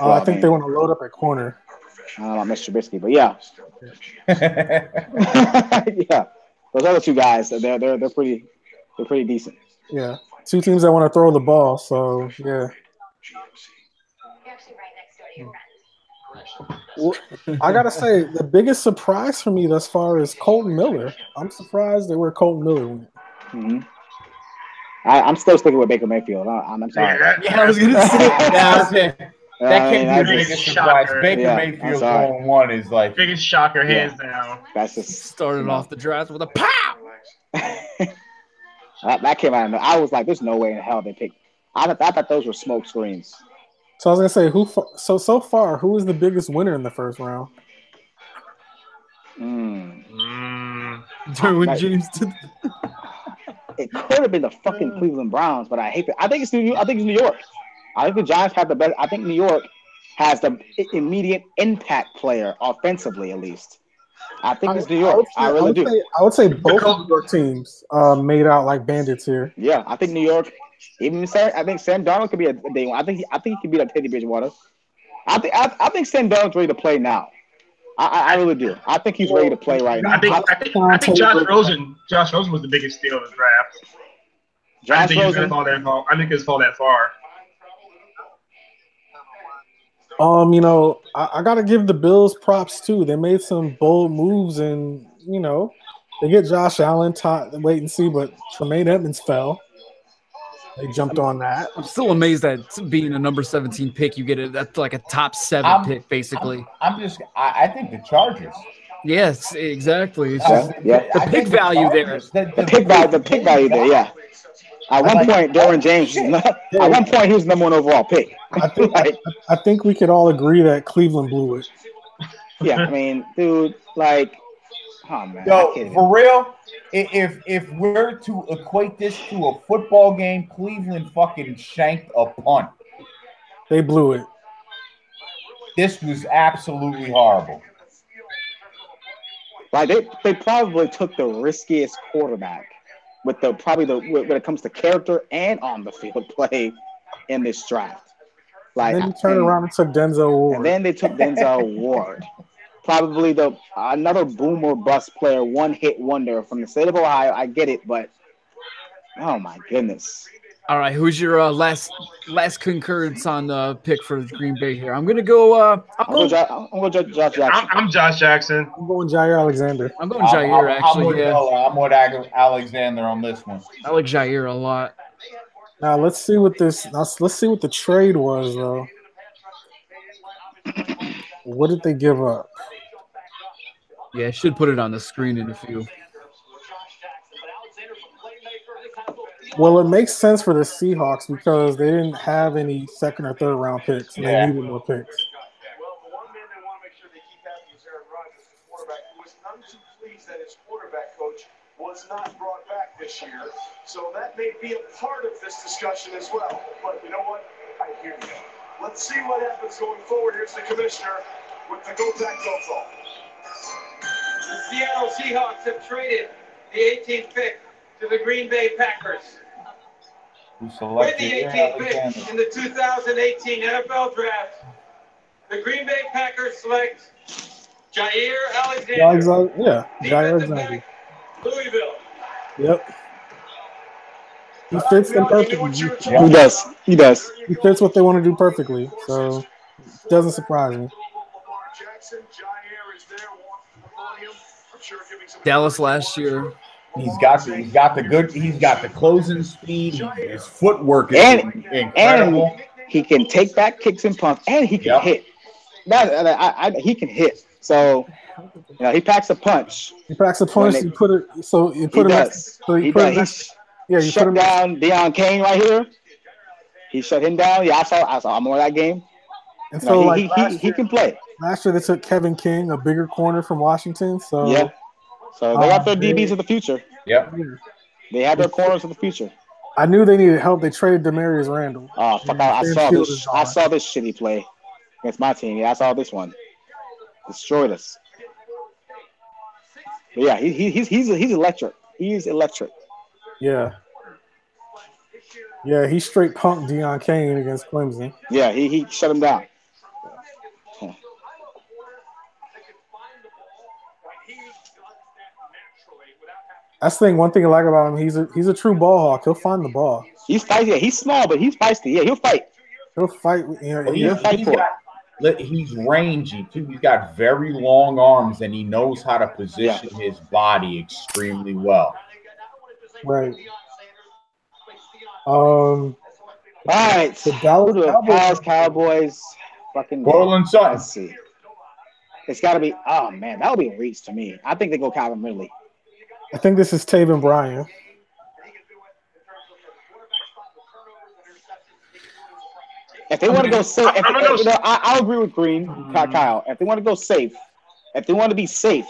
I think they want to load up at corner. I don't know about Mitch Trubisky, but yeah. Yeah. Those other two guys, they're pretty decent. Yeah. Two teams that want to throw the ball, so yeah. Well, I gotta say, the biggest surprise for me thus far is Colton Miller. I'm surprised that where Colton Miller went. Mm-hmm. I'm still sticking with Baker Mayfield. I'm sorry. Yeah, I was gonna say that can't be the biggest surprise. Baker Mayfield going 1 is like biggest shocker, hands down. That's just started off the draft with a pow. that came out. I was like, "There's no way in hell they picked." I thought those were smoke screens. So I was gonna say, so far, who is the biggest winner in the first round? Derwin James did. It could have been the fucking Cleveland Browns, but I hate it. I think it's New York. I think the Giants have the best. I think New York has the immediate impact player offensively, at least. I think it's New York. I really do. I would say both New York teams made out like bandits here. Yeah, I think New York. Even I think Sam Darnold could be a day one. I think he could beat up Teddy Bridgewater. I think Sam Darnold's ready to play now. I really do. I think he's ready to play right now. I think Josh Rosen was the biggest steal of the draft. I think he's gonna fall that far. I think it's fall that far. I gotta give the Bills props too. They made some bold moves, and they get Josh Allen. Wait and see, but Tremaine Edmonds fell. They jumped on that. I'm still amazed that being a number 17 pick, you get it. That's like a top 7 pick, basically. I think the Chargers. Yes, exactly. It's the pick value there. The pick value there. Yeah. At one point, Derwin James. At one point, he was the #1 overall pick. I think we could all agree that Cleveland blew it. Yeah, I mean, dude, oh man. Yo, for real, if we're to equate this to a football game, Cleveland fucking shanked a punt. They blew it. This was absolutely horrible. Like they probably took the riskiest quarterback with when it comes to character and on the field play in this draft. And then you turn around and took Denzel Ward. And then they took Denzel Ward. Probably another boom or bust player, one-hit wonder from the state of Ohio. I get it, but oh my goodness. All right, who's your last concurrence on the pick for Green Bay here? I'm gonna go. I'm going Josh Jackson. I'm Josh Jackson. I'm going Jair Alexander. I'm going Jair actually. I'm with Alexander on this one. I like Jair a lot. Now let's see what the trade was though. What did they give up? Yeah, I should put it on the screen in a few. Well, it makes sense for the Seahawks because they didn't have any second or third round picks, and they needed more picks. Well, the one man they want to make sure they keep happy is Aaron Rodgers, the quarterback, who was none too pleased that his quarterback coach was not brought back this year. So that may be a part of this discussion as well. But you know what? I hear you. Let's see what happens going forward. Here's the commissioner with the go back, go call. The Seattle Seahawks have traded the 18th pick to the Green Bay Packers. With the 18th pick in the 2018 NFL Draft, the Green Bay Packers select Jair Alexander. Jair Alexander. Louisville. Yep. He fits them perfectly. He does. He fits what they want to do perfectly. So it doesn't surprise me. Dallas last year. He's got the closing speed. His footwork is incredible. And he can take back kicks and punts, and he can hit. He can hit. So he packs a punch. He packs a punch. You put it. So you put him. He shut down Deion Kane right here. He shut him down. Yeah, I saw. I'm on that game. And so he can play. Last year they took Kevin King, a bigger corner from Washington. So yeah. So they got their DBs of the future. Yep. They have their corners of the future. I knew they needed help. They traded Demarius Randall. Oh fuck! I saw this shitty play against my team. Yeah, I saw this one. Destroyed us. But yeah, he's electric. He's electric. Yeah. Yeah, he straight punked Deion Kane against Clemson. Yeah, he shut him down. That's the thing. One thing I like about him, he's a true ball hawk. He'll find the ball. He's feisty. Yeah, he's small, but he's feisty. Yeah, he'll fight. He'll fight. He'll fight for it. He's rangy too. He's got very long arms, and he knows how to position his body extremely well. Right. All right. The Dallas Cowboys. Fucking Portland Sutton. Let's see. It's got to be. Oh man, that would be a reach to me. I think they go Calvin Ridley. I think this is Taven Bryan. If they want to go safe, I'll agree with Green, Kyle. If they want to go safe, if they want to be safe,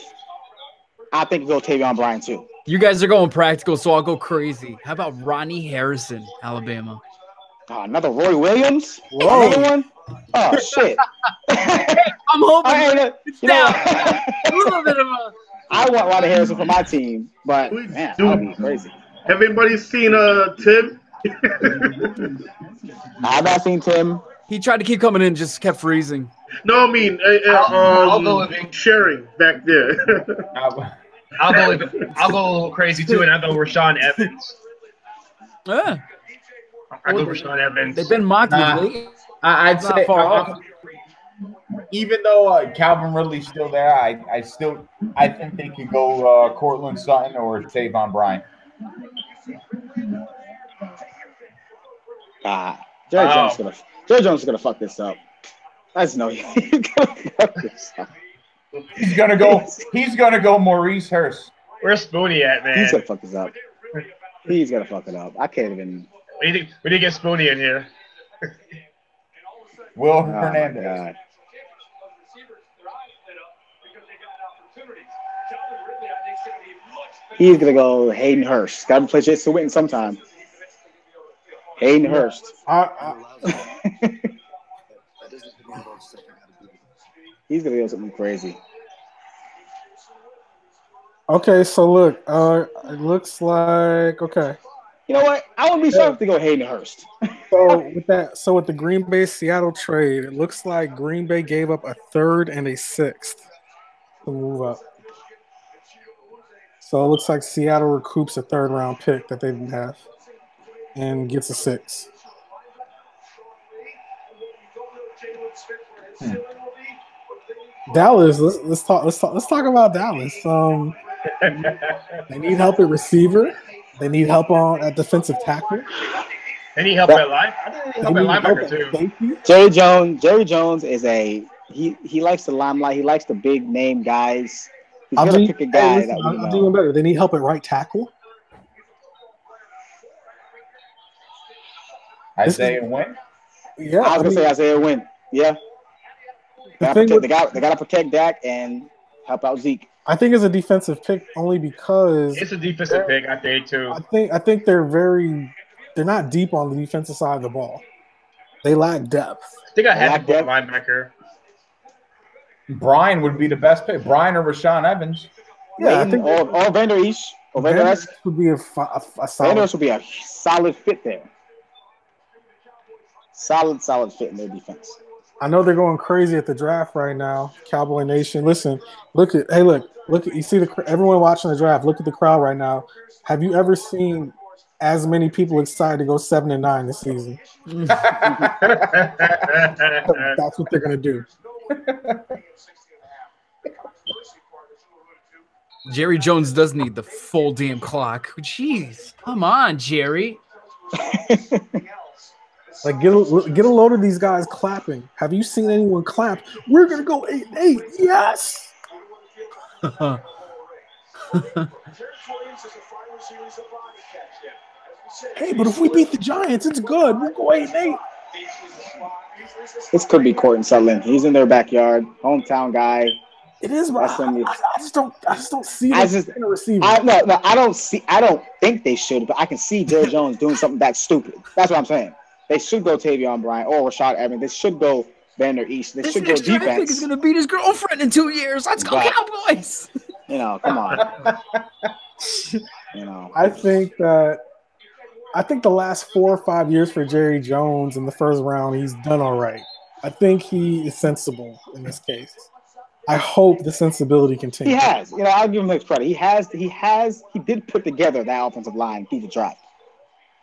I think go Tavion Bryan too. You guys are going practical, so I'll go crazy. How about Ronnie Harrison, Alabama? Another Roy Williams? Whoa. Another one? Oh, shit. I'm hoping it's down. A little bit of a... I want Ronnie Harrison for my team, but man, that would be crazy. Have anybody seen Tim? I've not seen Tim. He tried to keep coming in, just kept freezing. No, I mean, I'll go with sharing back there. I'll go a little crazy too, and I'll go Rashawn Evans. Yeah. I go Rashawn Evans. They've been mocked lately. I'd say even though Calvin Ridley's still there, I think they could go Cortland Sutton or Taven Bryan. Jerry Jones is gonna fuck this up. I just know he's gonna fuck this up. He's gonna go Maurice Hurst. Where's Spoonie at, man? He's gonna fuck this up. He's gonna fuck it up. I can't even. We need to get Spoonie in here. Will Hernandez. He's gonna go Hayden Hurst. Got to play Jason Witten sometime. Hayden Hurst. He's gonna go something crazy. Okay, so look, it looks like okay. You know what? I wouldn't be shocked to go Hayden Hurst. So with the Green Bay Seattle trade, it looks like Green Bay gave up a 3rd and a 6th to move up. So it looks like Seattle recoups a 3rd round pick that they didn't have and gets a 6. Dallas, let's talk about Dallas. They need help at receiver. They need help at defensive tackle. They need help at linebacker too. Jerry Jones is he likes the limelight. He likes the big name guys. He's gonna pick a guy that I'm doing better. They need help at right tackle. Isaiah Wynn. Yeah, I was gonna say Isaiah Wynn. Yeah. They gotta protect Dak and help out Zeke. I think it's a defensive pick only because it's a defensive pick. I think too. I think they're not deep on the defensive side of the ball. They lack depth. I think I had to put linebacker. Bryan would be the best pick. Bryan or Rashawn Evans. Yeah, I think or Vander Esch. Or Vander Esch would be a solid. Vander Esch would be a solid fit there. Solid fit in their defense. I know they're going crazy at the draft right now. Cowboy Nation, listen, look at you see everyone watching the draft. Look at the crowd right now. Have you ever seen as many people excited to go 7-9 this season? That's what they're gonna do. Jerry Jones does need the full damn clock. Jeez, come on, Jerry. Like get a load of these guys clapping. Have you seen anyone clap? We're gonna go 8-8. Yes. Hey, but if we beat the Giants, it's good. We'll go 8-8. This could be Courtland Sutherland. He's in their backyard, hometown guy. It is, but I just don't see it as a receiver. I don't think they should, but I can see Jerry Jones doing something that stupid. That's what I'm saying. They should go Tavion Bryan or Rashad Evans. They should go Vander Esch. They should go defense. I think he's gonna beat his girlfriend in 2 years. Let's go Cowboys. Come on. I think the last 4 or 5 years for Jerry Jones in the first round, he's done all right. I think he is sensible in this case. I hope the sensibility continues. He has. I'll give him his credit. He did put together that offensive line through the draft.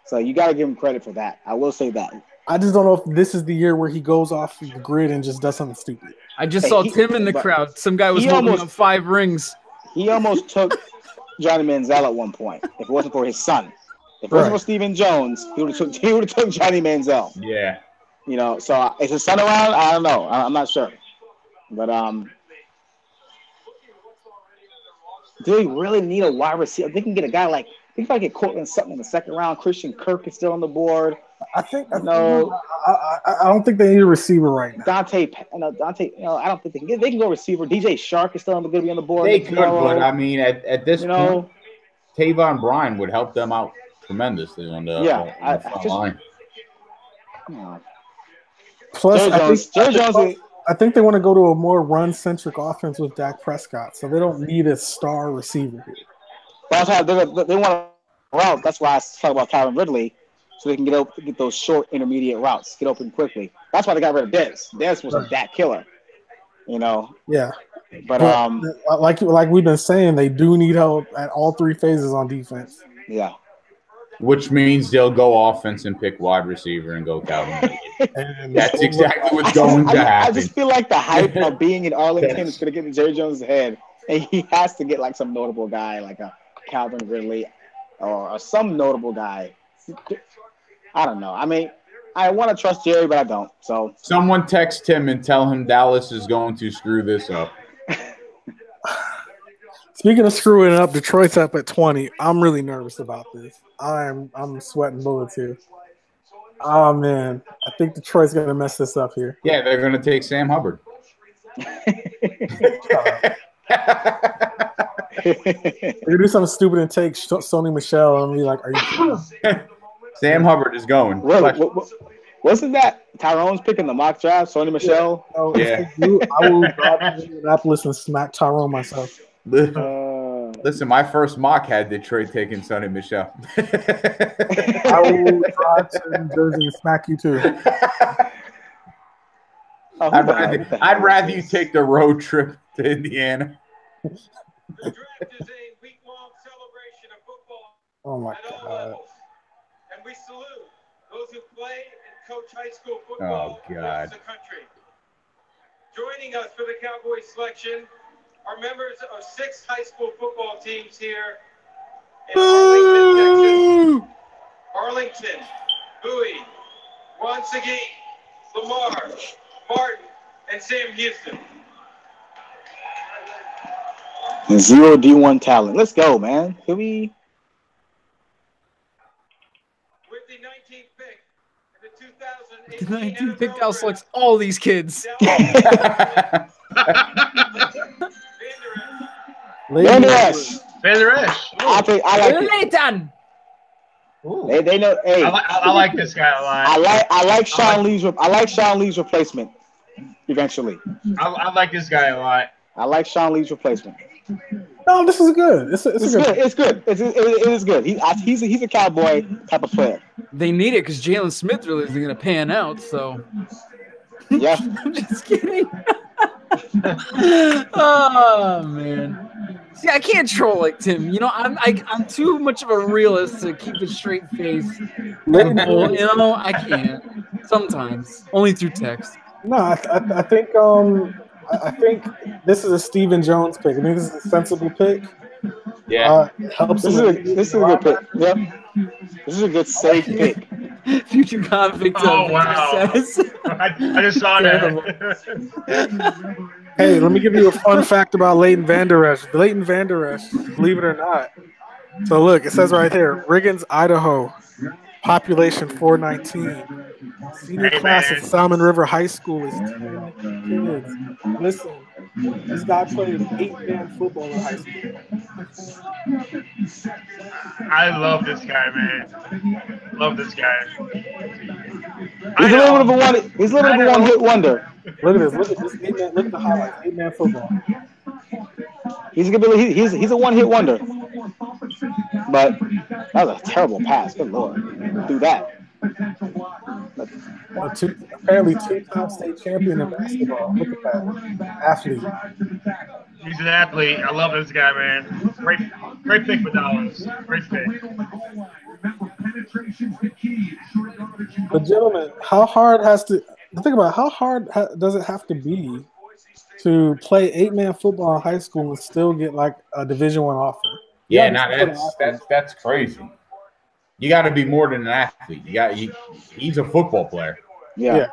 So you got to give him credit for that. I will say that. I just don't know if this is the year where he goes off the grid and just does something stupid. I just saw Tim in the crowd. Some guy was holding up 5 rings. He almost took Johnny Manziel at one point. If it wasn't for his son, if it wasn't for Stephen Jones, he would have took Johnny Manziel. Yeah. You know, so is his son around? I don't know. I'm not sure. But do they really need a wide receiver? They can get a guy like if I get Cortland Sutton in the second round. Christian Kirk is still on the board. I don't think they need a receiver right now. Dante. I don't think they can go receiver. DJ Shark is still going to be on the board. They could, but I mean, at this point, Tavon Bryan would help them out tremendously on the front line. Plus, I think they want to go to a more run-centric offense with Dak Prescott, so they don't need a star receiver here. They want a route. That's why I talk about Calvin Ridley, so they can get those short, intermediate routes, get open quickly. That's why they got rid of Dez. Dez was a Dak killer, you know. Yeah, but like we've been saying, they do need help at all three phases on defense. Yeah. Which means they'll go offense and pick wide receiver and go Calvin. That's exactly what's going to happen. I just feel like the hype of being in Arlington is going to get in Jerry Jones' head, and he has to get like some notable guy, like a Calvin Ridley or some notable guy. I don't know. I mean, I want to trust Jerry, but I don't. So someone text him and tell him Dallas is going to screw this up. Speaking of screwing it up, Detroit's up at 20. I'm really nervous about this. I'm sweating bullets here. Oh man, I think Detroit's gonna mess this up here. Yeah, they're gonna take Sam Hubbard. They do something stupid and take Sony Michel and be like, "Are you kidding?" Sam Hubbard is going. Wasn't that Tyrone's picking the mock draft? Sony Michel. Oh, yeah. I will drive to Indianapolis and smack Tyrone myself. Listen, my first mock had Detroit taking Sonny Michel. I will drive to New Jersey and smack you too. I'd rather you take the road trip to Indiana. The draft is a week-long celebration of football at all levels, and we salute those who play and coach high school football across the country. Joining us for the Cowboys selection are members of 6 high school football teams here in Arlington, Texas. Arlington, Bowie, Juan Seguin, Lamar, Martin, and Sam Houston. Zero D1 talent. Let's go, man. Can we? With the 19th pick in the 2018 The 19th pick now selects all these kids. Van Der Esch. I like it. They know. Hey, I like this guy a lot. I like Sean Lee's replacement. Eventually, I like this guy a lot. I like Sean Lee's replacement. No, this is good. It's good. It's good. It is good. He's a Cowboy type of player. They need it because Jalen Smith really isn't going to pan out. So yeah, I'm just kidding. Oh man. See, I can't troll like Tim. You know, I'm too much of a realist to keep a straight face. You know, I can't. Sometimes, only through text. No, I think this is a Stephen Jones pick. I think this is a sensible pick. Yeah, helps. This is a good pick. Yep. This is a good safe pick. Future convict. Oh wow! I just saw that. Hey, let me give you a fun fact about Leighton Vander Esch. Leighton Vander Esch, believe it or not. So look, it says right here, Riggins, Idaho, population 419. Senior class at Salmon River High School is 10 kids. Listen, this guy played 8-man football in high school. I love this guy, man. Love this guy. He's a little bit of a one-hit wonder. Look at this. Look at the highlights. 8-man football. He's a one-hit wonder. But that was a terrible pass. Good Lord. Do that. Apparently two-time state champion in basketball. Look at that. Athlete. He's an athlete. I love this guy, man. Great pick for Dallas. Great pick. But gentlemen, how hard does it have to be to play 8-man football in high school and still get like a Division I offer? Yeah, that's crazy. You got to be more than an athlete. He's a football player. Yeah.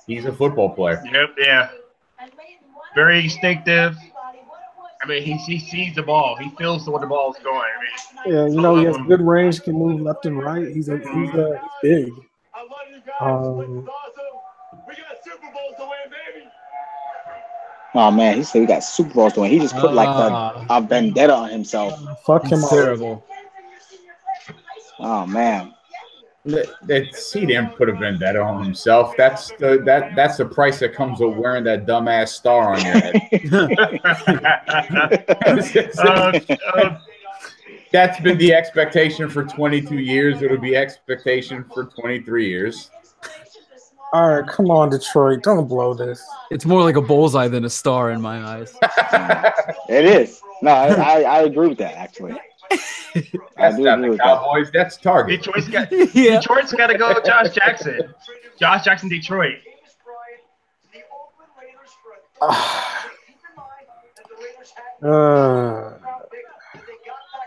He's a football player. Yep. Yeah. Very instinctive. I mean, he sees the ball. He feels where the ball is going. I mean, yeah, he has good range, can move left and right. He's big. I love you guys. We got Super Bowls to win, baby. Oh man, he said we got Super Bowls to win. He just put like a vendetta on himself. Fuck him. Terrible. Oh man. He didn't put a vendetta on himself. That's the price that comes with wearing that dumbass star on your head. That's been the expectation for 22 years. It'll be expectation for 23 years. All right, come on, Detroit. Don't blow this. It's more like a bullseye than a star in my eyes. It is. No, I agree with that, actually. That's not the Cowboys. That's Target. Detroit's got to go with Josh Jackson. Josh Jackson, Detroit.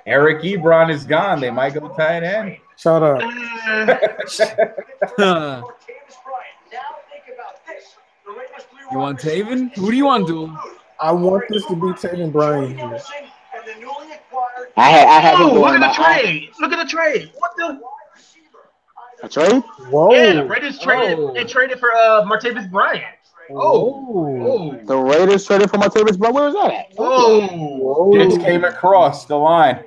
Eric Ebron is gone. They might go tight end. Shut up. You want Taven? Who do you want, Duel? I want this to be Taven Bryan here. I had him look at the trade. Look at the trade. What the? A trade? Whoa. Yeah, the Raiders traded. They traded for Martavis Bryant. Oh. The Raiders traded for Martavis Bryant. Where was that at? Whoa. Just came across the line.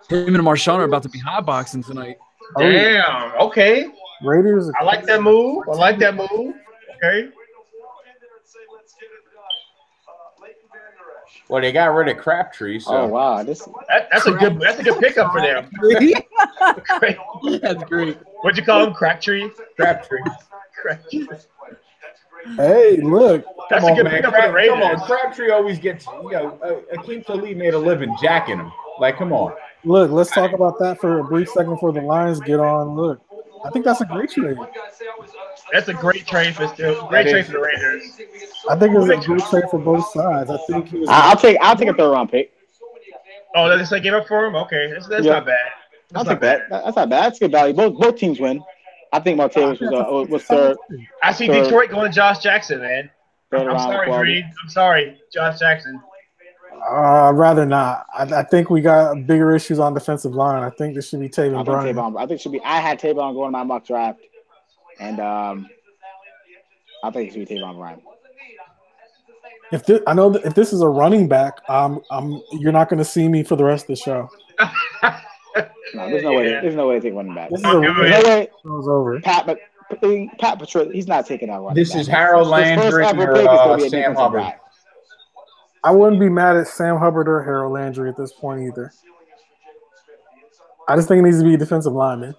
Him and Marshawn are about to be hotboxing tonight. Damn. Okay. Raiders. I like that move. Okay. Well, they got rid of Crabtree. So. Oh wow, that's a good pickup for them. That's great. What'd you call him? Crabtree. Hey, look. That's a good pickup for the Raiders. Come on, Crabtree always gets. Akeem Talib made a living jacking him. Like, come on. Look, let's talk about that for a brief second before the Lions get on. Look, I think that's a great trade. That's a great trade for the Raiders. I think it's a good trade for both sides. I think I'll take a third round pick. Oh, they just gave up for him? Okay, that's not bad. That's not bad. That's not bad. That's good value. Both teams win. I think Martavis was third. I see Detroit going to Josh Jackson, man. I'm sorry, Reed. I'm sorry, Josh Jackson. I'd rather not. I think we got bigger issues on defensive line. I think this should be Taven Bryan. I think it should be. I had Tavon going in my mock draft, and I think it should be Taven Bryan. If this is a running back, you're not going to see me for the rest of the show. No, there's no way. There's no way to take running back. There's no way. It was over. Pat Patricia, he's not taking that running This back. is Harold Landry or Sam Hubbard. I wouldn't be mad at Sam Hubbard or Harold Landry at this point either. I just think it needs to be a defensive lineman.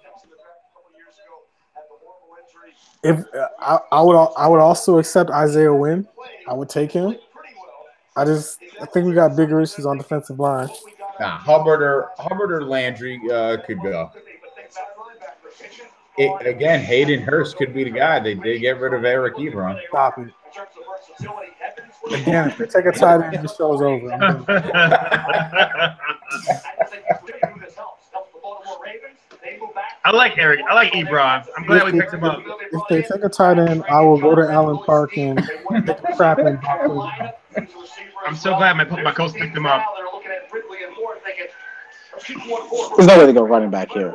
If I would also accept Isaiah Wynn. I would take him. I think we got bigger issues on defensive line. Nah, Hubbard or Landry could go. Again, Hayden Hurst could be the guy. They did get rid of Eric Ebron. Stop it. Again, if they take a tight end, the show's over. I like Eric. I like Ebron. I'm glad we picked him up. If they take a tight end, I will go to Allen Park and take a crap and I'm so glad my coach picked him up. There's no way to go running back here.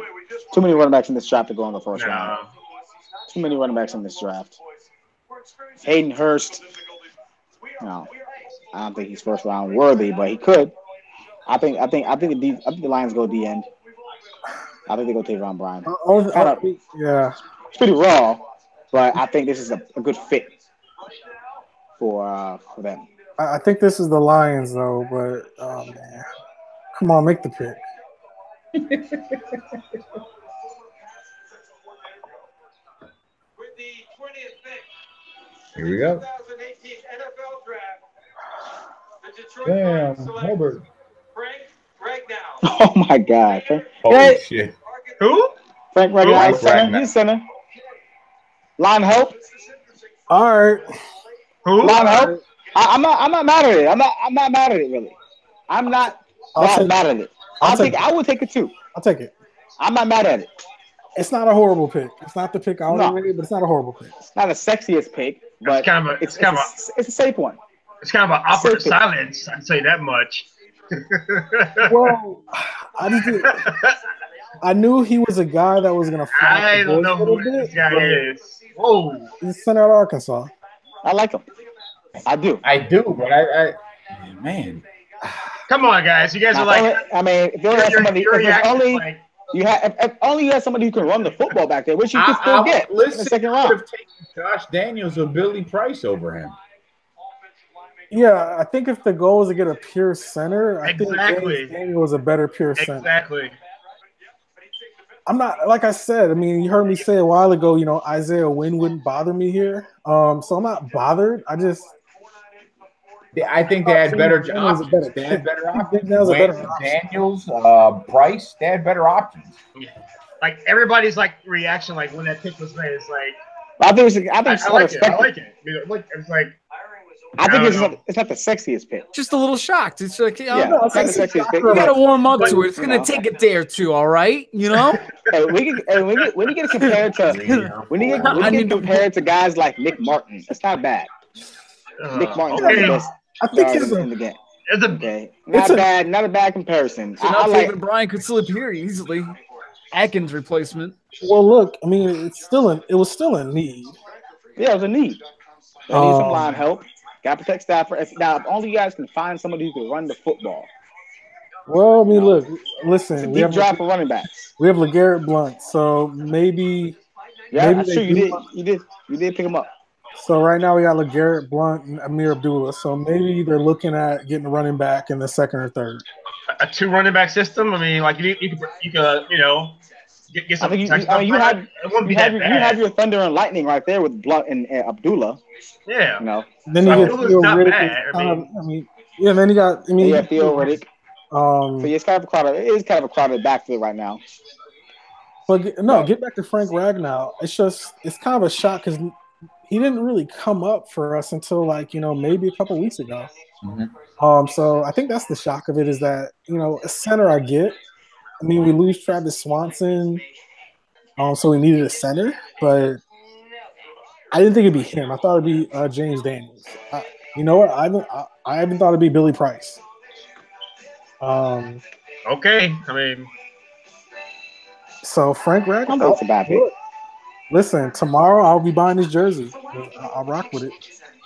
Too many running backs in this draft to go in the first round. Too many running backs in this draft. Hayden Hurst. No, I don't think he's first round worthy, but he could. I think the Lions go the end. I think they go Taven Bryan. Yeah, it's pretty raw, but I think this is a good fit for them. I think this is the Lions though, but oh man, come on, make the pick. Here we go. Damn, Hubbard. Oh my God! Holy shit! Who? Frank Ragnow. He's center. Line help. All right. Who? Line help. I'm not mad at it. I'm not mad at it really. I'm not not mad at it. I would take it too. I'll take it. I'm not mad at it. It's not a horrible pick. It's not the pick I would have made, but it's not a horrible pick. It's not a sexiest pick, but it's a safe one. It's kind of an awkward silence. I'd say that much. Well, I knew he was a guy that was going to fly. I don't know who this guy is. Whoa. He's center at Arkansas. I like him. I do, but I man. Come on, guys. You guys are like. I mean, if you only have somebody, if only you had somebody who can run the football back there, which you could still get in the second round. I would have taken Josh Daniels or Billy Price over him. Yeah, I think if the goal is to get a pure center, I think James Daniels was a better pure center. Exactly. I'm not, like I said, I mean, you heard me say a while ago, Isaiah Wynn wouldn't bother me here. So I'm not bothered. I think they had better options. They had better options. Daniels, Price, they had better options. Like everybody's reaction, when that pick was made, it's like. I like it. It's like. I think it's not the sexiest pick. Just a little shocked. It's like, it's not the sexiest pick. You gotta warm up to it. It's gonna take a day or two, all right? When you get compared to guys like Nick Martin, it's not bad. Nick Martin's one of the best. I think in the game. Not a bad comparison. Even Brian could slip here easily. Atkins replacement. Well, look, I mean, it was still a need. Yeah, it was a need. They need some line help. Got to protect Stafford. Now, if only you guys can find somebody who can run the football. Well, I mean, look, listen. We have draft for running backs. We have LeGarrette Blount, so maybe. Yeah, maybe sure you did pick him up. So right now we got LeGarrette Blount and Amir Abdullah. So maybe they're looking at getting a running back in the second or third. A 2 running back system. I mean, you could get some. You have your Thunder and Lightning right there with Blount and Abdullah. Yeah. Then you get Theo Riddick. And then you got. Theo Riddick. So it's kind of a crowded backfield right now. But get back to Frank Ragnow. It's kind of a shock because he didn't really come up for us until maybe a couple weeks ago. Mm-hmm. So I think that's the shock of it is that a center I get. I mean, we lose Travis Swanson, so we needed a center, but I didn't think it'd be him. I thought it'd be James Daniels. You know what? I haven't thought it'd be Billy Price. Okay, I mean, so Frank Ragnow. That's a bad pick. Listen, tomorrow I'll be buying his jersey. I'll rock with it.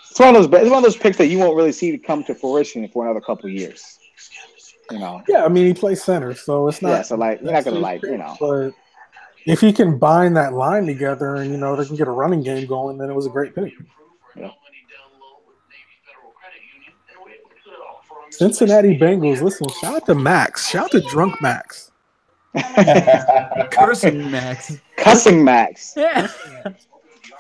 It's one of those picks that you won't really see come to fruition for another couple of years. Yeah, I mean he plays center, so it's not. Yeah, so you're not gonna But if he can bind that line together and they can get a running game going, then it was a great pick. Yeah. Cincinnati Bengals. Listen, shout out to Max. Shout out to Drunk Max. Cursing Max. Cussing Max. Yeah.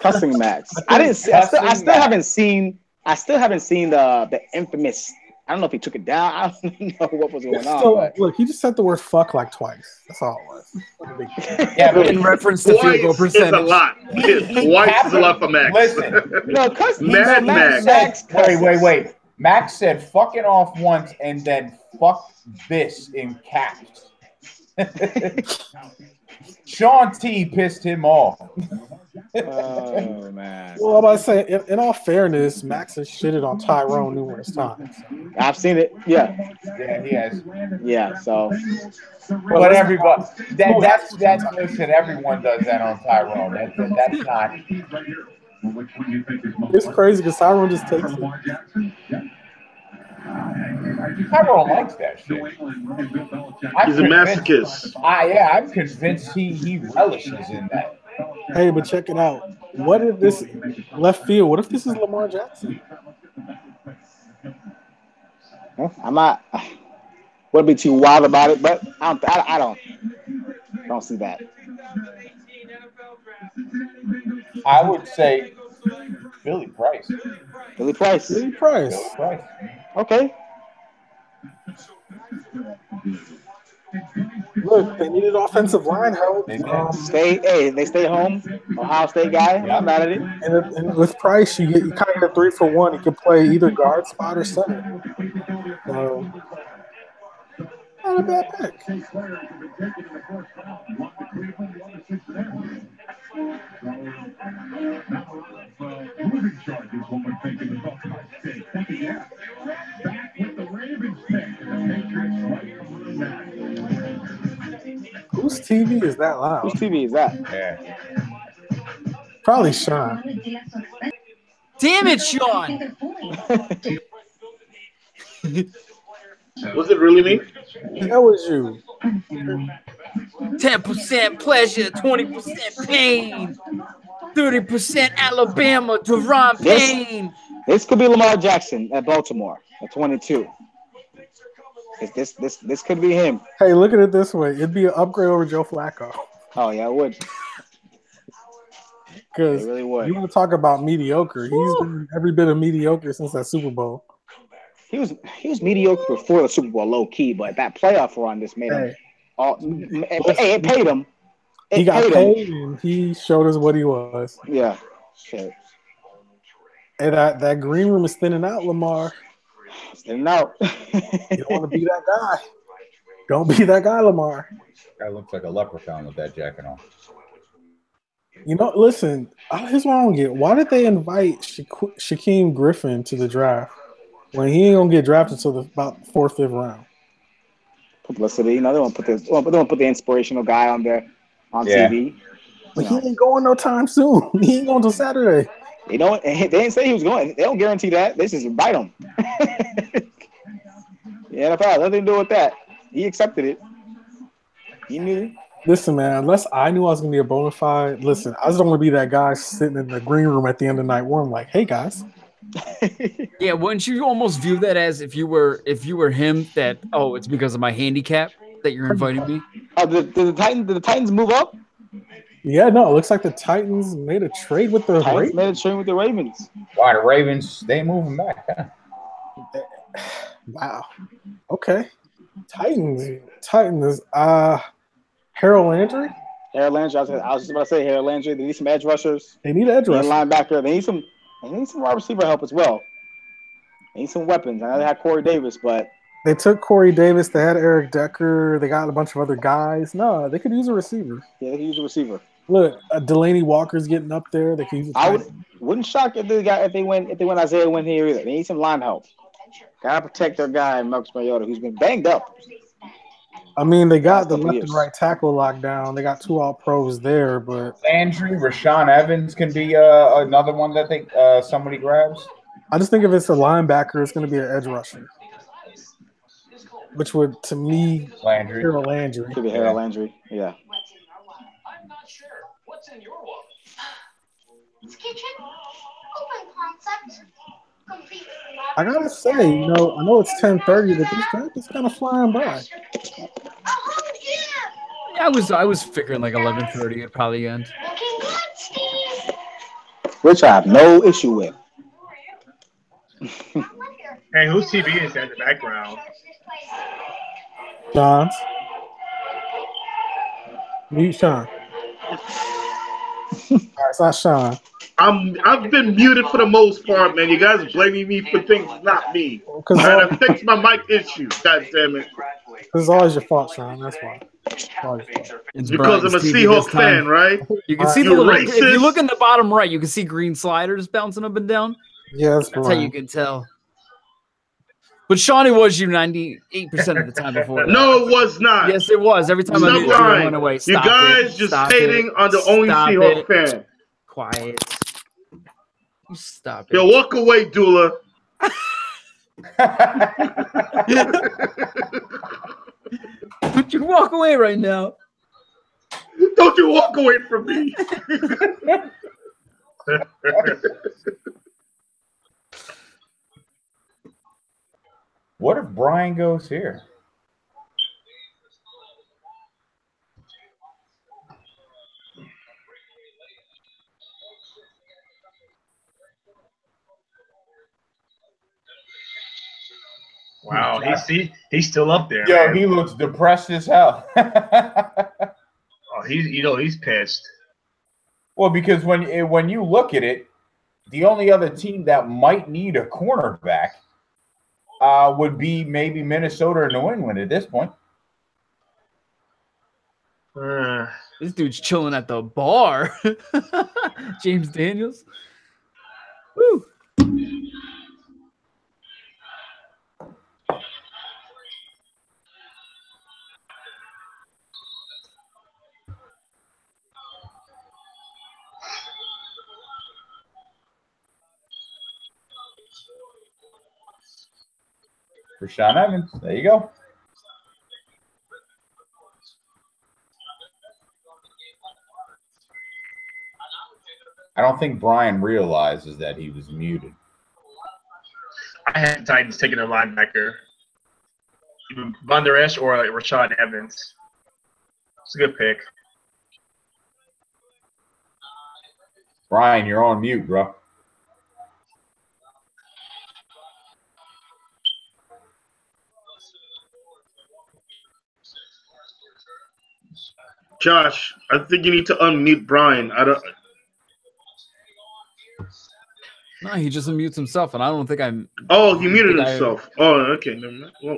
Cussing Max. I still haven't seen the infamous. I don't know if he took it down. I don't know what was going on. Look, he just said the word "fuck" like twice. That's all it was. Yeah, but in reference to field goal percentage. It's a lot. Twice is a lot for Max. Listen, Max. Wait. Max said "fucking off" once and then "fuck this" in caps. Sean T pissed him off. Oh man. Well, I'm about to say, in all fairness, Max has shitted on Tyrone numerous times. I've seen it. Yeah. Yeah, he has. Yeah. So. But everybody, that's listen. Everyone does that on Tyrone. That's not. It's crazy because Tyrone just takes it. Tyrone likes that shit. He's a masochist. I'm convinced he relishes in that. Hey, but check it out. What if this left field? What if this is Lamar Jackson? I'm not. Wouldn't be too wild about it, but I don't see that. I would say Billy Price. Billy Price. Okay. Look, they needed offensive line help. They stay home. Ohio State guy. Yeah. I'm mad at it. And with Price, you kind of get 3 for 1. He can play either guard spot or center. So not a bad pick. Whose TV is that loud? Whose TV is that? Yeah. Probably Sean. Damn it, Sean! Was it really me? That was you. 10% pleasure, 20% pain. 30% Alabama, Deron Payne. This could be Lamar Jackson at Baltimore at 22. This could be him. Hey, look at it this way. It'd be an upgrade over Joe Flacco. Oh, yeah, it would. Because really would. You want to talk about mediocre. He's been every bit of mediocre since that Super Bowl. He was mediocre before the Super Bowl, low key, but that playoff run just made him. It paid him. He got paid and he showed us what he was. Yeah. Shit. And that green room is thinning out, Lamar. It's thinning out. You don't want to be that guy. Don't be that guy, Lamar. Guy looks like a leprechaun with that jacket on. You know, listen, here's what I don't get. Why did they invite Shaquem Griffin to the draft when he ain't going to get drafted until about 4th, 5th round? Publicity. You know, they want to put the inspirational guy on there on TV. But he ain't going no time soon. He ain't going till Saturday. They didn't say he was going. They don't guarantee that. They just invite him. The NFL, nothing to do with that. He accepted it. He knew. Listen, man, unless I knew I was going to be a bona fide, listen, I just don't want to be that guy sitting in the green room at the end of night one like, hey, guys. Yeah, wouldn't you almost view that as if you were him, that, oh, it's because of my handicap that you're inviting me? Oh, did the Titans move up? Yeah, no, it looks like the Titans made a trade with the Ravens. Made a trade with the Ravens. Why, the Ravens, they moving back, huh? Wow. Okay. Titans. Harold Landry? Harold Landry. I was just about to say Harold Landry. They need some edge rushers. They need edge rushers. Linebacker. They need some wide receiver help as well. They need some weapons. I know they had Corey Davis, but they took Corey Davis. They had Eric Decker. They got a bunch of other guys. No, they could use a receiver. Yeah, they could use a receiver. Look, Delaney Walker's getting up there. They could use. Wouldn't shock if they went Isaiah went here either. They need some line help. Gotta protect their guy Marcus Mariota, who's been banged up. I mean, they got the left and right tackle locked down. They got 2 All-Pros there, but Landry, Rashaan Evans can be another one that they somebody grabs. I just think if it's a linebacker, it's going to be an edge rusher, which would, to me, Landry. Harold Landry. Could be Harold Landry, yeah. I'm not sure. What's in your wallet? It's kitchen. Open concept. I gotta say, I know it's 10:30, but this draft is kind of flying by. Yeah, I was figuring like 11:30 it'd probably end. Which I have no issue with. Hey, whose TV is that in the background? Sean's. Mute Sean. All right, it's not Sean. I've been muted for the most part, man. You guys are blaming me for things not me. I had to fix my mic issue. God damn it. It's always your fault, Sean. That's why. It's because I'm a Seahawks fan, right? You can see the little. If you look in the bottom right, you can see green sliders bouncing up and down. Yeah, that's how you can tell. But Shawnee was you 98% of the time before that. No, it was not. Yes, it was. Every time Stop I went away. You guys just hating on the only Seahawks fan. Quiet. Stop it. Yo, walk away, Dula. Don't you walk away right now. Don't you walk away from me. What if Brian goes here? Wow, he's still up there. Yo, man. he looks depressed as hell. Oh, he's pissed. Well, because when you look at it, the only other team that might need a cornerback would be maybe Minnesota or New England at this point. This dude's chilling at the bar. James Daniels. Woo. Rashaan Evans. There you go. I don't think Brian realizes that he was muted. I had the Titans taking a linebacker. Either Bonderesh or Rashaan Evans. It's a good pick. Brian, you're on mute, bro. Josh, I think you need to unmute Brian. No, he just unmutes himself, and I don't think I'm. Oh, he muted himself. Oh, okay. Never mind. Well,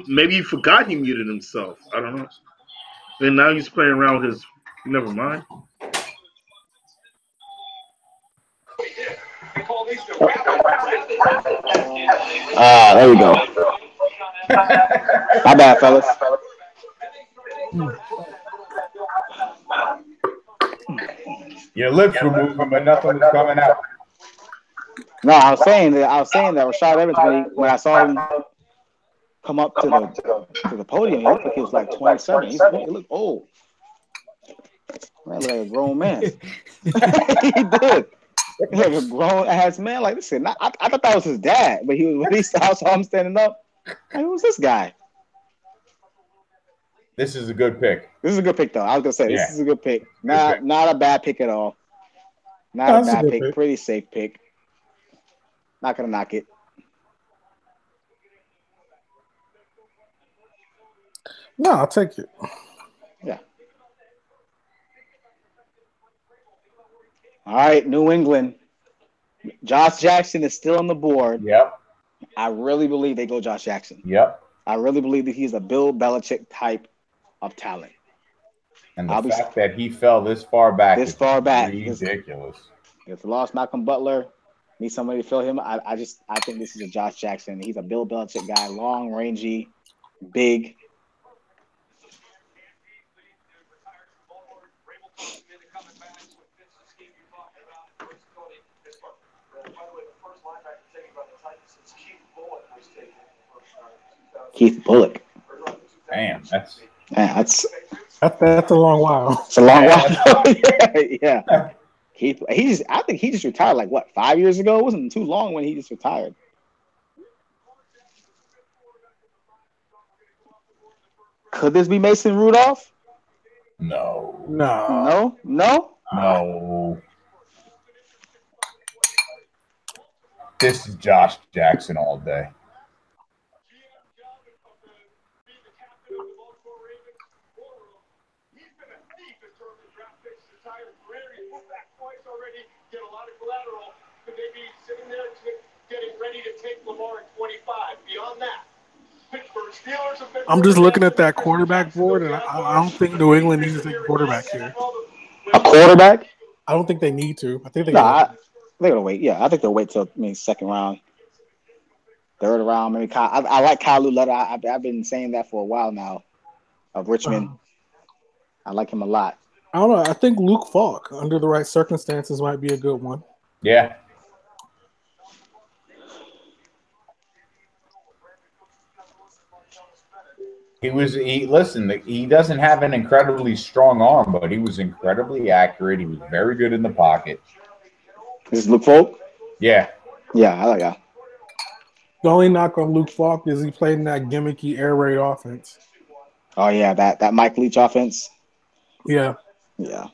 maybe he forgot he muted himself. I don't know. And now he's playing around with his. Never mind. There we go. My bad, fellas. Your lips were moving, but nothing was coming out. No, I was saying that Rashaan Evans, when I saw him come up to the podium, he looked like he was like 27. He looked old. Man, looked like a grown man. He did. Like a grown ass man. Like, listen, I thought that was his dad, but when I saw him standing up, like, who's this guy? This is a good pick. This is a good pick, though. I was gonna say this is a good pick. Not a bad pick at all. Not a bad pick. Pretty safe pick. Not gonna knock it. No, I'll take it. Yeah. All right, New England. Josh Jackson is still on the board. Yep. I really believe they go Josh Jackson. Yep. I really believe that he's a Bill Belichick type of talent. And the fact that he fell this far back is ridiculous. If they lost Malcolm Butler, need somebody to fill him. I think this is a Josh Jackson. He's a Bill Belichick guy, long, rangy, big. Keith Bullock. Damn, that's a long while. It's a long while. yeah. I think he just retired like 5 years ago? It wasn't too long when he just retired. Could this be Mason Rudolph? No. This is Josh Jackson all day. I'm just looking at that quarterback board, and I don't think New England needs to take a quarterback here. A quarterback? I don't think they need to. I think they're gonna wait. Yeah, I think they'll wait till second round, third round. Maybe I like Kyle Luletta. I've been saying that for a while now. Of Richmond, I like him a lot. I don't know. I think Luke Falk, under the right circumstances, might be a good one. Yeah. He doesn't have an incredibly strong arm, but he was incredibly accurate. He was very good in the pocket. This is Luke Falk? Yeah. Yeah, I like that. The only knock on Luke Falk is he played in that gimmicky air raid offense. Oh, yeah, that Mike Leach offense? Yeah. Yeah.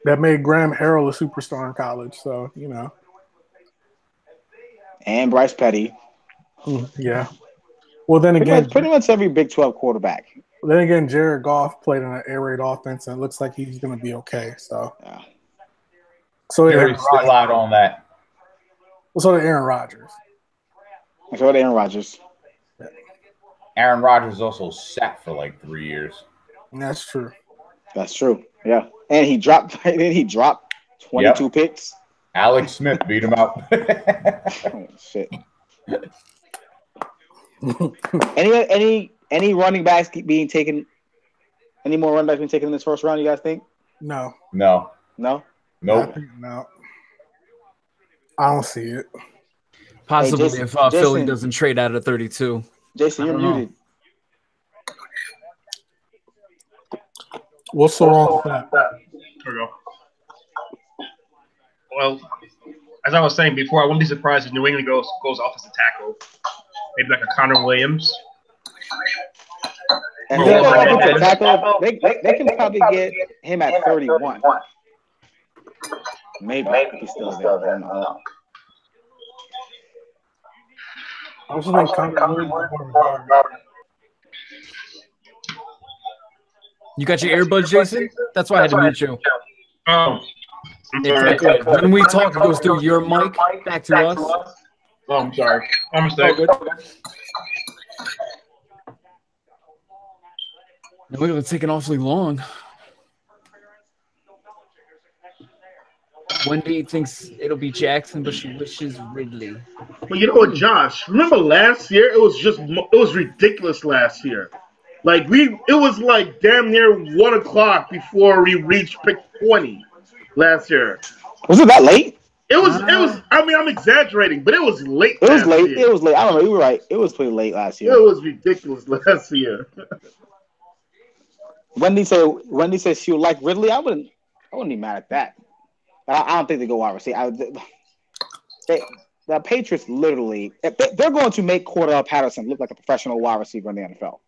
That made Graham Harrell a superstar in college, so, you know. And Bryce Petty. Yeah. Well, then again, pretty much every Big 12 quarterback. Then again, Jared Goff played in an air raid offense, and it looks like he's going to be okay. So, yeah. So Gary's still out on that. So did Aaron Rodgers. So did Aaron Rodgers. Aaron Rodgers also sat for like 3 years. That's true. That's true. Yeah, and he dropped. 22 picks. Alex Smith beat him out. Oh, shit. Any running backs being taken? Any more running backs being taken in this first round? You guys think? No. No. No. Nope. No. I don't see it. Possibly Jason, if Philly doesn't trade out of 32. Jason, you're muted. What's so wrong with that? There we go. Well, as I was saying before, I wouldn't be surprised if New England goes offensive tackle. Maybe like a Connor Williams. And if they go offensive tackle, they can probably get him at 31. Maybe if he's still there. I don't know. I was thinking Connor Williams. You got your earbuds, Jason? That's why I had to mute you. Oh. It's good. When we talk, it goes through your mic back to us. Oh, I'm sorry. I'm mistaken. No, it's taking awfully long. Wendy thinks it'll be Jackson, but she wishes Ridley. Well, you know what, Josh? Remember last year? It was ridiculous last year. Like it was like damn near 1 o'clock before we reached pick 20 last year. Was it that late? It was. I mean, I'm exaggerating, but it was late. It was late. It was late. I don't know. You were right. It was pretty late last year. It was ridiculous last year. Wendy said she would like Ridley. I wouldn't be mad at that. I don't think they go wide receiver. The Patriots literally, they're going to make Cordell Patterson look like a professional wide receiver in the NFL.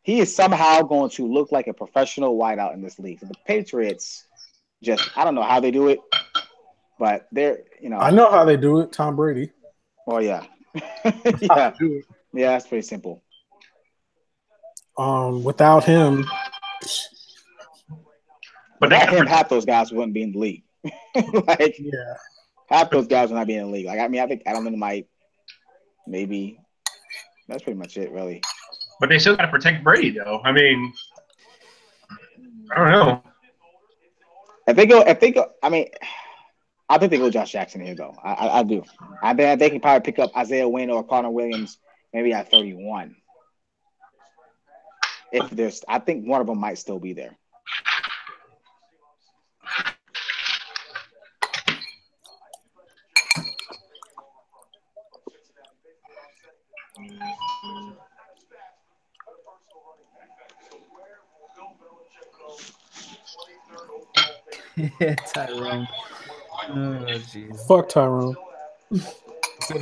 He is somehow going to look like a professional wideout in this league. So the Patriots I don't know how they do it, but I know how they do it. Tom Brady. Oh yeah. Yeah, that's pretty simple. Without him, half those guys wouldn't be in the league. Half those guys would not be in the league. Like, I mean, I think Edelman might, maybe. That's pretty much it, really. But they still got to protect Brady, though. I mean, I don't know. If they go, I mean, I think they go Josh Jackson here, though. I do. I think they can probably pick up Isaiah Wynn or Connor Williams maybe at 31. I think one of them might still be there. Tyrone. Oh, jeez. Fuck Tyrone. So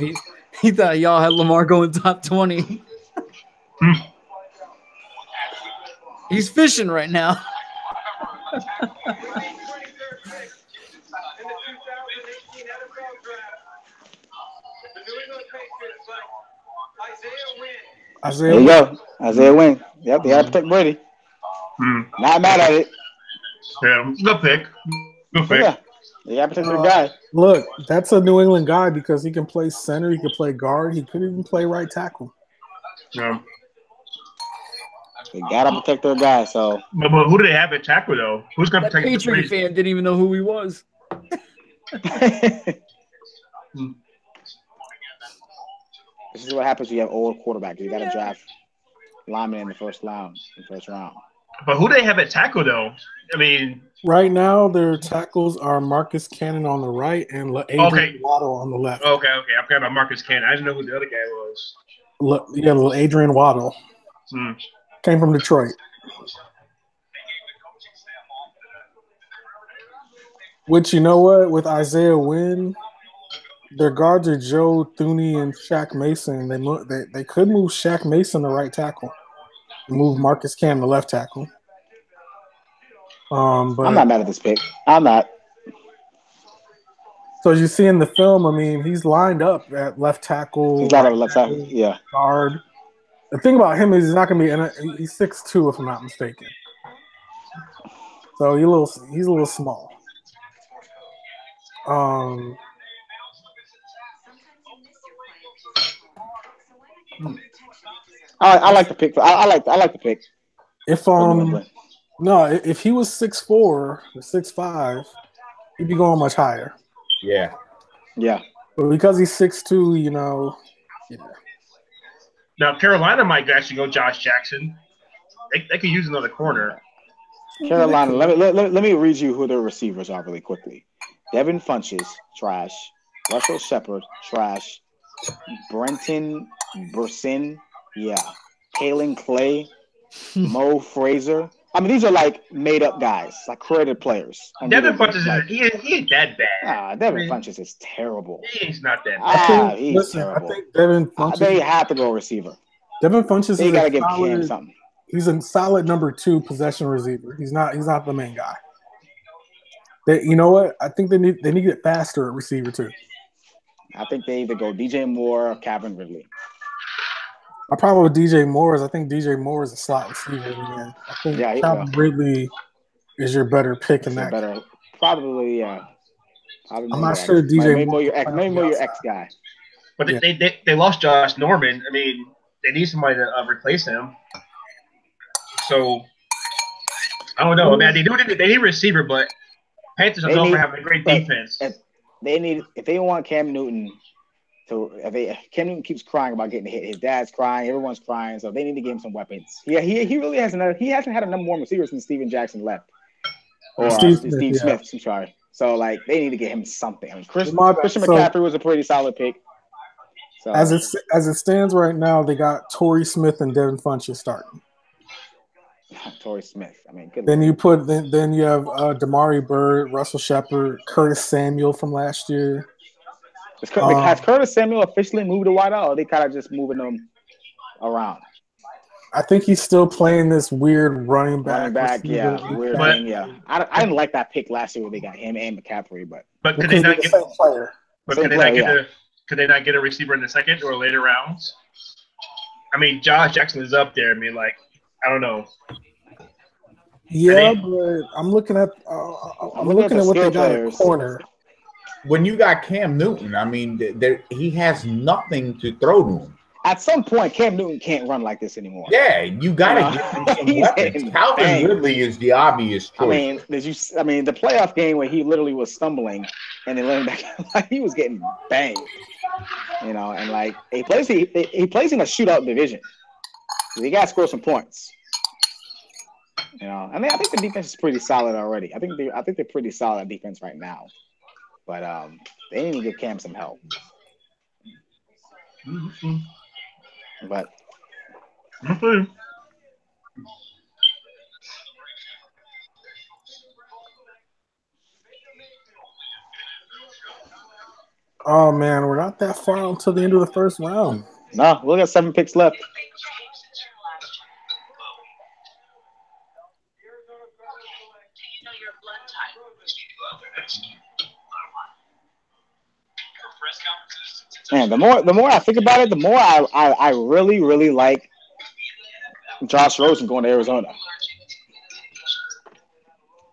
he thought y'all had Lamar going top 20. He's fishing right now. There you go. Isaiah Wynn. Yep, they got to protect Brady. Not mad at it. Yeah, good pick. Good pick. Yeah, they got to protect their guy. Look, that's a New England guy because he can play center, he can play guard, he could even play right tackle. Yeah. They got to protect their guy, so. But who do they have at tackle, though? Who's going to protect the Patriot fan didn't even know who he was. This is what happens when you have old quarterbacks. You got to draft linemen in the first round. But who do they have at tackle, though? I mean, right now their tackles are Marcus Cannon on the right and Adrian Waddle on the left. Okay. I forgot about Marcus Cannon. I didn't know who the other guy was. Adrian Waddle. Came from Detroit. Which, you know what? With Isaiah Wynn, their guards are Joe Thuney and Shaq Mason. They could move Shaq Mason to right tackle. Move Marcus Cannon to left tackle. But I'm not mad at this pick. I'm not. So as you see in the film, I mean, he's lined up at left tackle. He's got a left tackle, yeah. Guard. The thing about him is he's not going to be he's 6'2", if I'm not mistaken. So he's a little small. I like the pick. I like the pick. If No, if he was 6'4" or 6'5", he'd be going much higher. Yeah. Yeah. But because he's 6'2", you know. Yeah. Now Carolina might actually go Josh Jackson. They could use another corner. Carolina. Let me read you who their receivers are really quickly. Devin Funches, trash. Russell Shepard, trash. Brenton Bursin, yeah. Kalen Clay, Mo Fraser. I mean, these are like made up guys, like created players. Devin Funches he ain't that bad. Devin Funches is terrible. He's not that bad. He's terrible. I think Devin Funches. They have to go receiver. Devin Funches they gotta give Cam something. He's a solid number 2 possession receiver. He's not the main guy. You know what? I think they need to get faster at receiver too. I think they either go DJ Moore or Calvin Ridley. My problem with DJ Moore is I think DJ Moore is a slot receiver. Man. I think Calvin Ridley is your better pick in that. Probably, yeah. I'm not sure DJ maybe more your ex guy. But they lost Josh Norman. I mean, they need somebody to replace him. So I don't know. I mean, they need a receiver, but Panthers are known for having a great defense. If they want Cam Newton Cam Newton keeps crying about getting hit. His dad's crying, everyone's crying, so they need to give him some weapons. Yeah, he really hasn't. He hasn't had a number 1 receiver since Steven Jackson left, or Steve Smith. I'm sorry. So like they need to get him something. I mean, Christian McCaffrey was a pretty solid pick. So, as it stands right now, they got Torrey Smith and Devin Funches starting. Torrey Smith. I mean, good. Then you have Damari Bird, Russell Shepard, Curtis Samuel from last year. Has Curtis Samuel officially moved to wide out, or they kind of just moving them around? I think he's still playing this weird running back. Yeah, weird thing. Yeah, I didn't like that pick last year where they got him and McCaffrey, but could they not get the player? But could they not get a receiver in the second or later rounds? I mean, Josh Jackson is up there. I mean, like, I don't know. Yeah, but I'm looking at what they got at corner. When you got Cam Newton, I mean, he has nothing to throw to him. At some point, Cam Newton can't run like this anymore. Yeah, you got to give him some weapons. Calvin Ridley is the obvious choice. I mean, the playoff game where he literally was stumbling and then learned back, like he was getting banged. You know, and like he plays in a shootout division. So you got to score some points. You know, I mean, I think the defense is pretty solid already. I think they're pretty solid at defense right now. But they need to give Cam some help. Mm-hmm. But oh man, we're not that far until the end of the first round. No, we got 7 picks left. Man, the more I think about it, the more I really, really like Josh Rosen going to Arizona.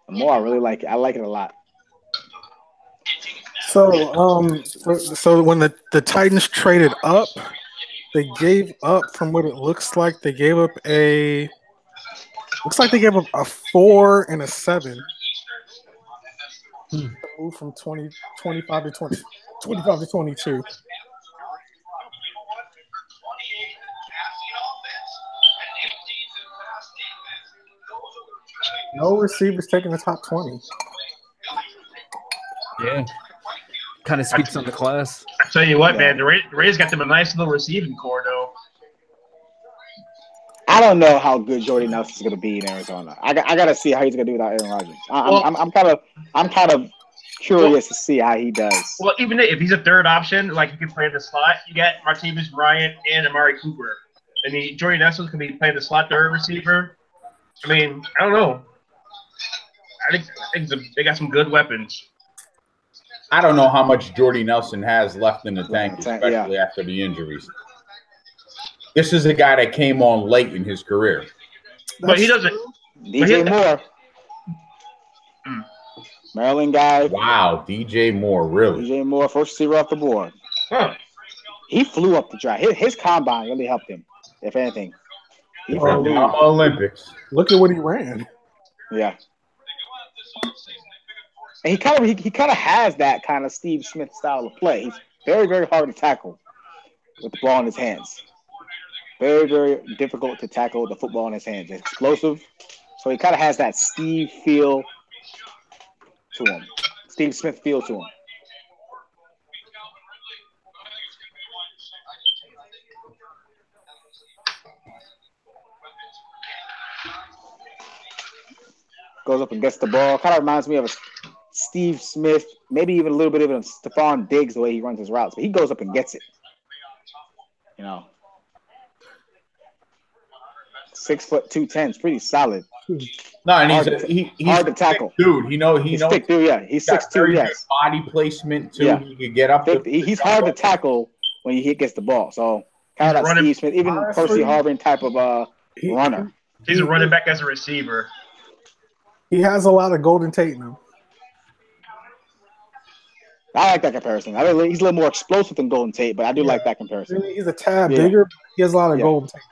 The more I really like it. I like it a lot. So when the Titans traded up, they gave up, from what it looks like, they gave up a 4 and a 7. Move from 25 to 22. No receivers taking the top 20. Yeah. Kind of speaks on the class. I tell you what, man, the Rays got them a nice little receiving core, though. I don't know how good Jordy Nelson's going to be in Arizona. I got to see how he's going to do without Aaron Rodgers. I'm kind of curious to see how he does. Well, even if he's a third option, like you can play in the slot, you got Martavis Bryant and Amari Cooper. And Jordy Nelson's going to be playing the slot third receiver. I mean, I don't know. I think they got some good weapons. I don't know how much Jordy Nelson has left in the tank, especially after the injuries. This is a guy that came on late in his career. But he doesn't. DJ Moore. Maryland guy. Wow, DJ Moore, really? DJ Moore, first receiver off the board. Huh. He flew up the drive. His combine really helped him, if anything. Olympics. Look at what he ran. Yeah. And he kind of has that kind of Steve Smith style of play. He's very, very hard to tackle with the ball in his hands. Very, very difficult to tackle with the football in his hands. It's explosive. So he kind of has that Steve feel to him. Steve Smith feel to him. Goes up and gets the ball. Kind of reminds me of a Steve Smith, maybe even a little bit of a Stephon Diggs, the way he runs his routes. But he goes up and gets it. 6 foot 210 is pretty solid. No, and he's hard to tackle, dude. He knows. Thick, dude. Yeah, he's 6'2". Yes, body placement too. Yeah. He could get up. He's hard to tackle when he gets the ball. So kind of like Steve Smith, even Percy Harvin type of runner. He's a running back as a receiver. He has a lot of Golden Tate in him. I like that comparison. He's a little more explosive than Golden Tate, but I do like that comparison. He's a tad bigger. But he has a lot of Golden Tate.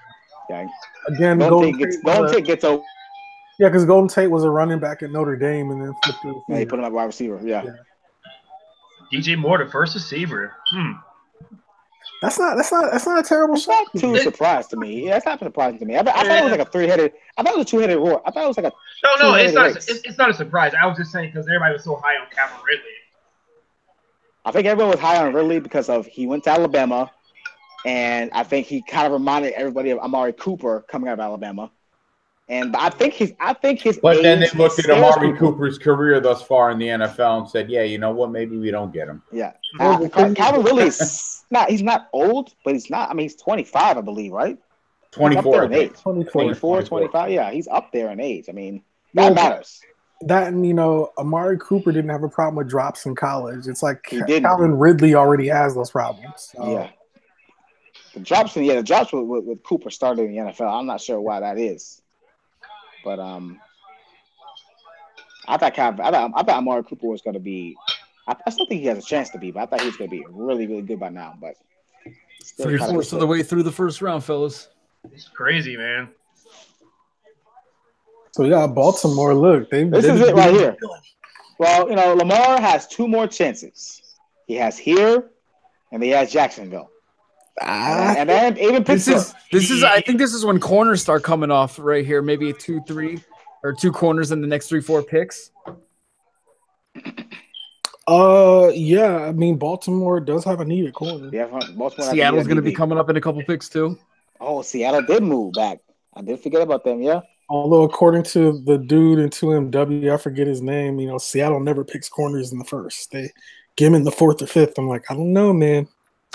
Yeah. Again, Golden Tate gets over. Yeah, because Golden Tate was a running back at Notre Dame and then flipped to he put him at wide receiver. Yeah. DJ Moore, the first receiver. That's not a terrible shot. Too surprised to me. Yeah, that's not surprising to me. I thought it was like a three-headed. I thought it was a two-headed roar. I thought it was like a. No, it's not. It's not a surprise. I was just saying because everybody was so high on Calvin Ridley. I think everyone was high on Ridley because he went to Alabama, and I think he kind of reminded everybody of Amari Cooper coming out of Alabama. And I think his. But then they looked at Amari Cooper's career thus far in the NFL and said, "Yeah, you know what? Maybe we don't get him." Yeah, Calvin Ridley is not. He's not old, but he's not. I mean, he's 25, I believe, right? 24 in age. 24, 25. Yeah, he's up there in age. I mean, that matters. That and Amari Cooper didn't have a problem with drops in college. It's like Calvin Ridley already has those problems. So. Yeah. The drops with Cooper started in the NFL. I'm not sure why that is. But I thought Amari Cooper was going to be. I still think he has a chance to be, but I thought he was going to be really, really good by now. But 3/4 of the way through the first round, fellas. It's crazy, man. So yeah, Baltimore. Look, this is it right here. Well, Lamar has 2 more chances. He has here, and he has Jacksonville. And then even Pittsburgh. This is. I think this is when corners start coming off right here. Maybe 2, 3, or 2 corners in the next 3, 4 picks. Yeah. I mean, Baltimore does have a needed corner. Yeah, Seattle's going to be coming up in a couple picks too. Oh, Seattle did move back. I did forget about them. Yeah. Although according to the dude in 2MW, I forget his name. Seattle never picks corners in the first. They give him in the 4th or 5th. I'm like, I don't know, man.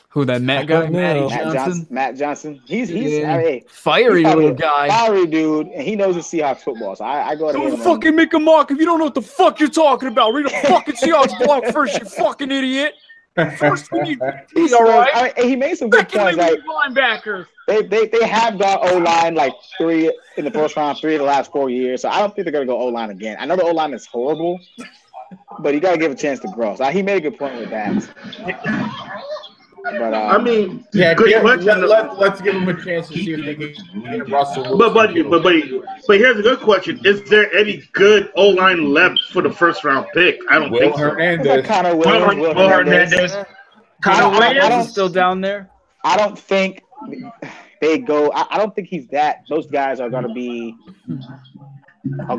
Who, that Matt guy? Matt Johnson. He's fiery little guy. Fiery dude, and he knows the Seahawks football. So I go to him. Don't fucking make a mark if you don't know what the fuck you're talking about. Read a fucking Seahawks blog first, you fucking idiot. First, he's all right. He made some good points. Like linebackers. They have got O-line like 3 in the first round, 3 of the last 4 years. So I don't think they're gonna go O-line again. I know the O-line is horrible, but you gotta give a chance to grow. So he made a good point with that. But I mean, yeah, good question. Let's give them a chance to see if they can get Russell. But here's a good question: is there any good O line left for the first round pick? I don't think so. Will Hernandez. Connor Williams is still down there. I don't think they go. I don't think he's that. Those guys are going to be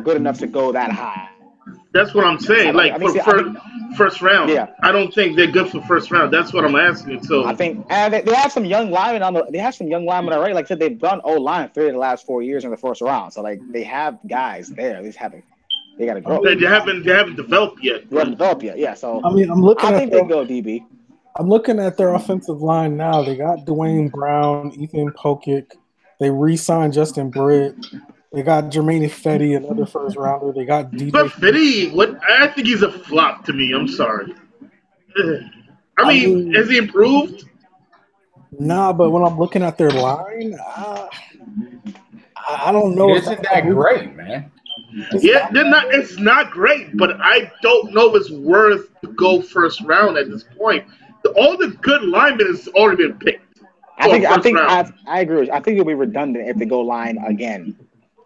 good enough to go that high. That's what I'm saying. First round. Yeah. I don't think they're good for first round. That's what I'm asking. So I think they have some young linemen They have some young linemen already. Like I said, they've done O-line 3 of the last 4 years in the first round. So they have guys there. They got to grow. They haven't developed yet. They haven't developed yet. Yeah. So I mean, I think they go DB. I'm looking at their offensive line now. They got Dwayne Brown, Ethan Pokic. They re-signed Justin Britt. They got Jermaine Fetty, another first rounder. They got DJ. But Fetty, I think he's a flop to me. I'm sorry. I mean, has he improved? Nah, but when I'm looking at their line, I don't know. It isn't that great, man. It's not great, but I don't know if it's worth to go first round at this point. All the good linemen has already been picked. I agree. I think it'll be redundant if they go line again.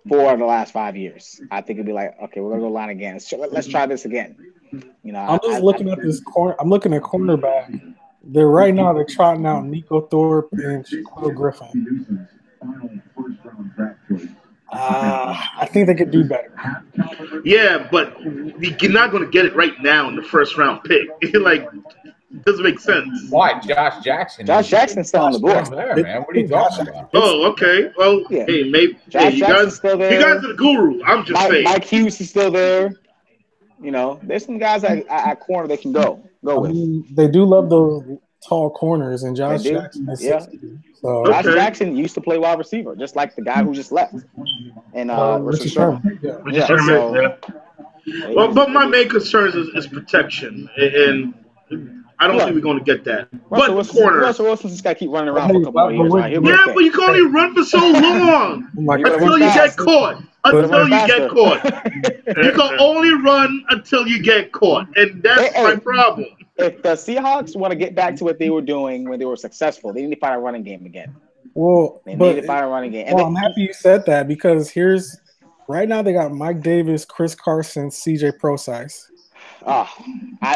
4 of the last 5 years. I think it'd be like, okay, we're gonna go line again. Let's try this again. You know, I'm just looking at this corner. I'm looking at cornerback. They're trotting out Nico Thorpe and Shaquille Griffin. I think they could do better. Yeah, but you're not going to get it right now in the first round pick. Like, it doesn't make sense. Why? Josh Jackson. Josh Jackson's still on the board. There, man. What are you talking about? Oh, okay. Well, Yeah. hey, maybe Josh Jackson's still there. You guys are the guru. I'm just saying. Mike Hughes is still there. You know, there's some guys at corner they can go with. They do love those tall corners, and Josh Jackson is 6'2". So Josh Jackson used to play wide receiver, just like the guy who just left. And Richard Sherman. Well, but my main concern is protection, and I don't think we're going to get that. But corner. Russell Wilson's just got to keep running around for a couple more years. Right? Yeah, but you can only run for so long until you get caught. Until you get caught. You can only run until you get caught, and that's my problem. If the Seahawks want to get back to what they were doing when they were successful, they need to find a running game again. They need to find a running game. I'm happy you said that because right now they got Mike Davis, Chris Carson, CJ Prosise.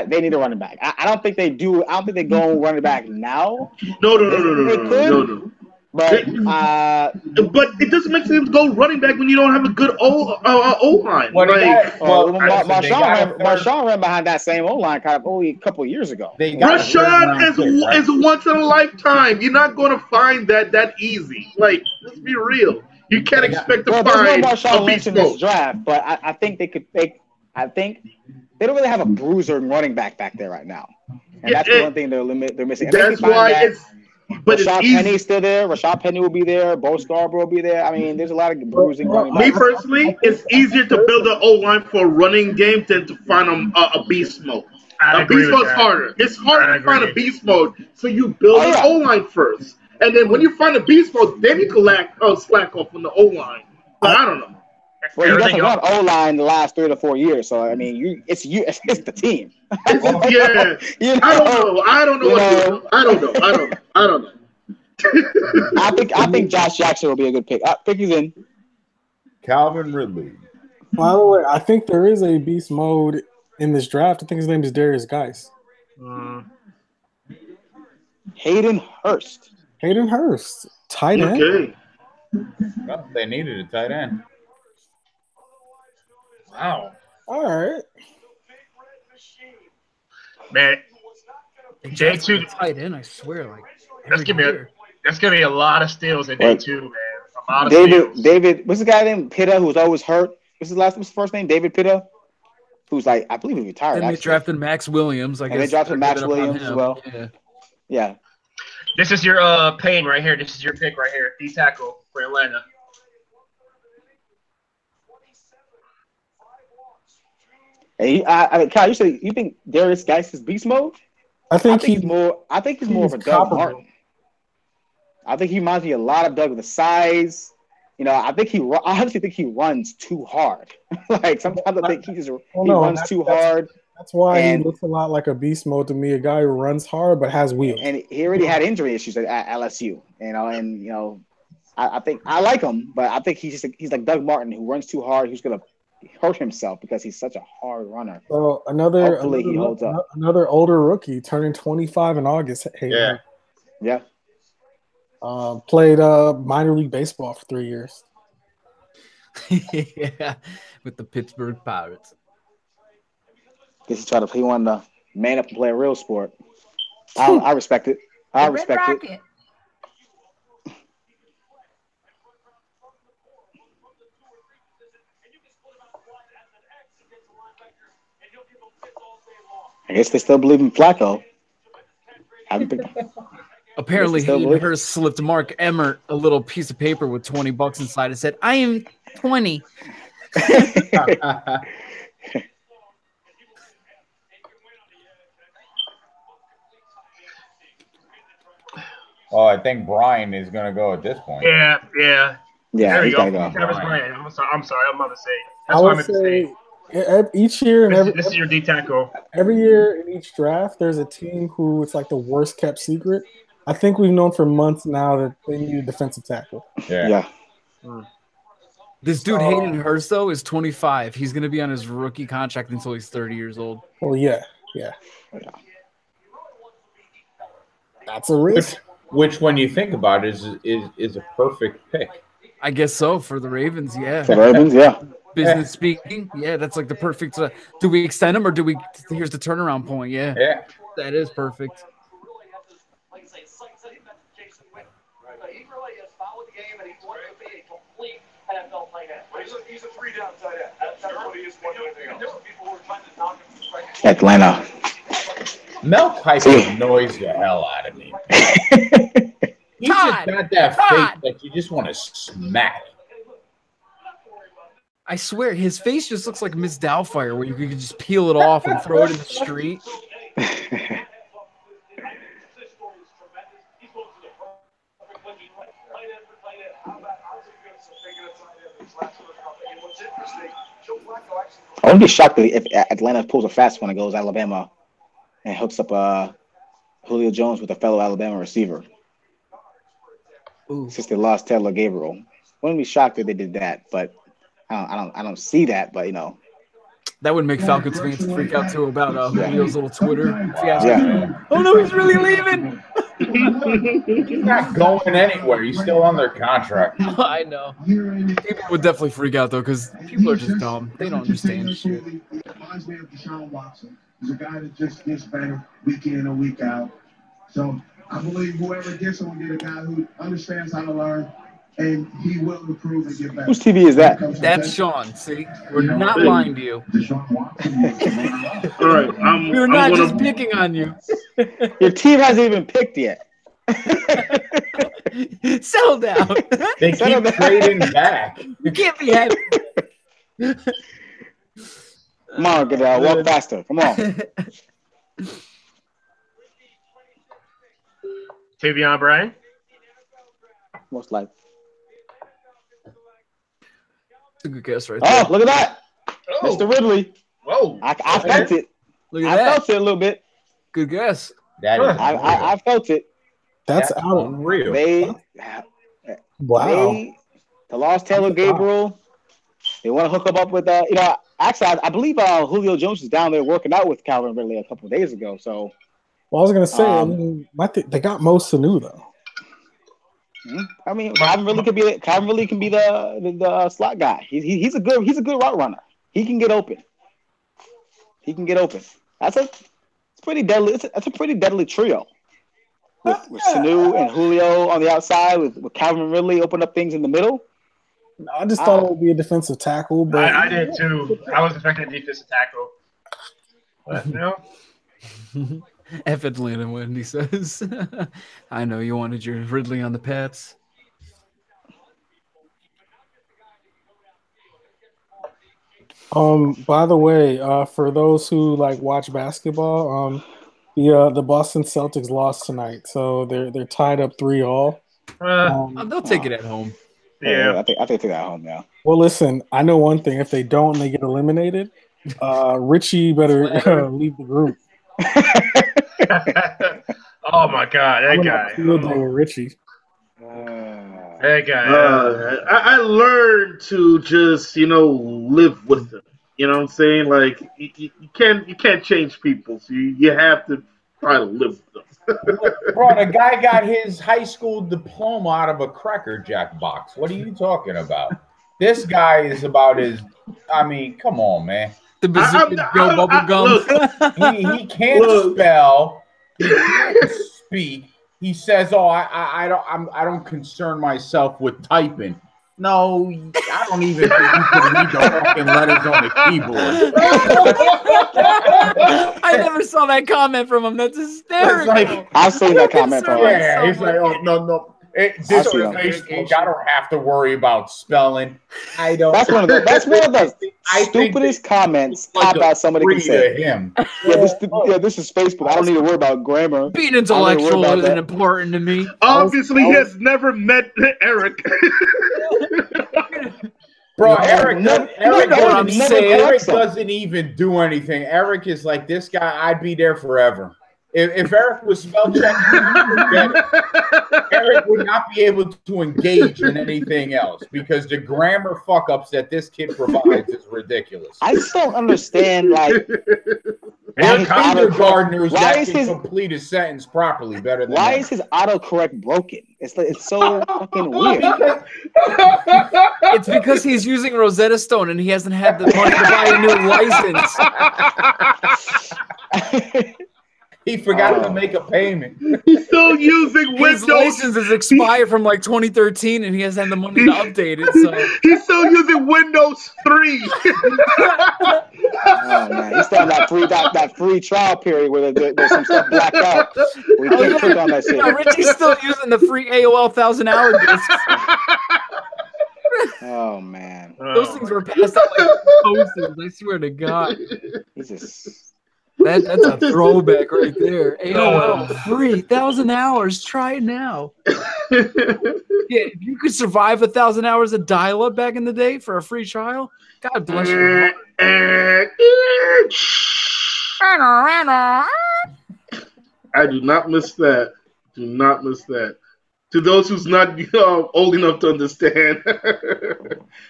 They need a running back. I don't think they do. I don't think they go running back now. No. But it doesn't make sense to go running back when you don't have a good O-line. Marshawn ran behind that same O-line kind of only a couple of years ago. Rashawn is a once in a lifetime. You're not going to find that easy. Like, let's be real. You can't expect to find Marshawn Lynch in this draft, but I think they could. I think they don't really have a bruiser and running back there right now, and that's one thing they're missing. That's why it's. But Rashad Penny's still there. Rashad Penny will be there. Bo Scarborough will be there. I mean, there's a lot of bruising running back. Me personally, it's easier to build an O-line for a running game than to find a beast mode. A beast mode's harder. It's harder to find a beast mode, so you build an O-line first. And then when you find a beast mode, then you can slack off on the O-line. But I don't know. Well, you haven't run O-line the last 3 to 4 years, so I mean, it's the team. Yeah, I don't know. I think Josh Jackson will be a good pick. Pick is in. Calvin Ridley. By the way, I think there is a beast mode in this draft. I think his name is Darius Geis. Hayden Hurst, tight end. Okay. Well, they needed a tight end. Wow. All right. Man, J2 tight end, I swear, like that's gonna be a lot of steals at day 2, man. A lot of David, what's the guy named Pitta who was always hurt? What's his first name? David Pitta, who's like, I believe he retired. And they drafted Max Williams. I guess they drafted Max Williams as well. Yeah. This is your Payne right here. This is your pick right here. D tackle for Atlanta. Hey, Kyle, you think Darius Geis is beast mode? I think he's more of a Doug Martin. I think he reminds me a lot of Doug with the size. You know, I honestly think he runs too hard. Like sometimes I think he runs too hard. That's why he looks a lot like a beast mode to me. A guy who runs hard but has wheels. And he already had injury issues at LSU. I think I like him, but I think he's like Doug Martin who runs too hard. Who's gonna hurt himself because he's such a hard runner. So another he holds up. Another older rookie turning 25 in August. Yeah. Played minor league baseball for 3 years. Yeah, with the Pittsburgh Pirates. Guess he wanted to man up and play a real sport. I respect it. I respect it. I guess they still believe in Flacco. Apparently, he and her slipped Mark Emmert a little piece of paper with $20 inside and said, "I am 20." Oh, I think Brian is going to go at this point. Yeah. There we go. I'm sorry, I'm about to say. That's what I meant to say. Each year and this is your D tackle. Every year in each draft, there's a team who it's like the worst kept secret. I think we've known for months now that they need a defensive tackle. Yeah. This dude Hayden Hurst though is 25. He's gonna be on his rookie contract until he's 30 years old. Oh yeah. That's a risk. Which, when you think about it, is a perfect pick. I guess so for the Ravens. Yeah. For the Ravens, yeah. Business speaking, yeah, that's like the perfect. Do we extend him or do we? Here's the turnaround point. Yeah. Yeah. That is perfect. He's a 3-down tight end. That's what he is more than anything else. People were trying to knock him. Atlanta. Mel Kiper annoys the hell out of me. He's just got that face that you just want to smack. I swear, his face just looks like Miss Doubtfire, where you could just peel it off and throw it in the street. I wouldn't be shocked if Atlanta pulls a fast one and goes Alabama and hooks up Julio Jones with a fellow Alabama receiver. Since they lost Taylor Gabriel, wouldn't be shocked if they did that. But I don't see that. But that would make Falcons fans freak out too about Julio's little Twitter fiasco. Yeah. Oh no, he's really leaving. He's not going anywhere. He's still on their contract. I know. People would definitely freak out though, because people are just dumb. They don't understand shit. Reminds me of Deshaun Watson. He's a guy that just gets better week in and week out. So I believe whoever gets him will get a guy who understands how to learn, and he will improve and get better. Whose TV is that? That's Sean. See, we're not lying to you. All right, we're not just picking on you. Your team hasn't even picked yet. Settle down. They keep trading back. You can't be happy. Come on, Goodell, walk faster. Come on. Tavion Bryan? Most likely. That's a good guess right there. Oh, look at that. Oh. Mr. Ridley. Whoa. I felt it. Look at that. I felt it a little bit. Good guess. That is I felt it. That's out. unreal. They lost Taylor Gabriel. They want to hook him up with actually I believe Julio Jones is down there working out with Calvin Ridley a couple of days ago. So I was gonna say, they got Mo Sanu though. I mean, Calvin Ridley can be the slot guy. He's a good route runner. He can get open. That's a pretty deadly trio. With Sanu and Julio on the outside, with Calvin Ridley open up things in the middle. I just thought it would be a defensive tackle, but I did too. I was expecting a defensive tackle. But no. F Atlanta when he says, I know you wanted your Ridley on the Pats. By the way, for those who watch basketball, the Boston Celtics lost tonight, so they're tied up 3-3. They'll take it at home. Yeah, I think they take it at home. Yeah. Well, listen, I know one thing: if they don't, and they get eliminated, Richie better leave the group. Oh my God, that guy! Field day with Richie. That guy. I learned to just live with them. You know what I'm saying? Like you can't change people, so you have to try to live with them. Bro, the guy got his high school diploma out of a Cracker Jack box. What are you talking about? This guy is about come on, man. The bazooka Joe Bubblegum. He can't spell. He can't speak. He says, "Oh, I don't concern myself with typing." No, I don't even think you can read the fucking letters on the keyboard. I never saw that comment from him. That's hysterical. I've seen that comment from him. Yeah, he's like, "Oh no." This is Facebook. I don't have to worry about spelling. I don't. That's one of the stupidest comments about somebody can say. Him. This is Facebook. I don't need to worry about grammar. Being intellectual isn't important to me. Obviously, he has never met Eric. Bro, Eric doesn't even do anything. Eric is like, this guy, I'd be there forever. If Eric was spell checked, Eric would not be able to engage in anything else because the grammar fuck ups that this kid provides is ridiculous. I just don't understand, like, There are kindergartnens that can complete a sentence properly better than why him. is his autocorrect broken? It's so fucking weird. It's because he's using Rosetta Stone and he hasn't had the money to buy a new license. He forgot to make a payment. He's still using Windows. His license is expired from like 2013, and he hasn't had the money to update it. So he's still using Windows 3. Oh man, he's still on that free trial period where there's some stuff blacked out. We can't click on that shit. No, Richie's still using the free AOL 1000-hour discs. Oh man, those things were passed out like posters. I swear to God. He's just. That's a throwback right there. AOL free 1,000 hours. Try it now. Yeah, if you could survive 1,000 hours of dial-up back in the day for a free trial, God bless you. I do not miss that. Do not miss that. To those who's not old enough to understand,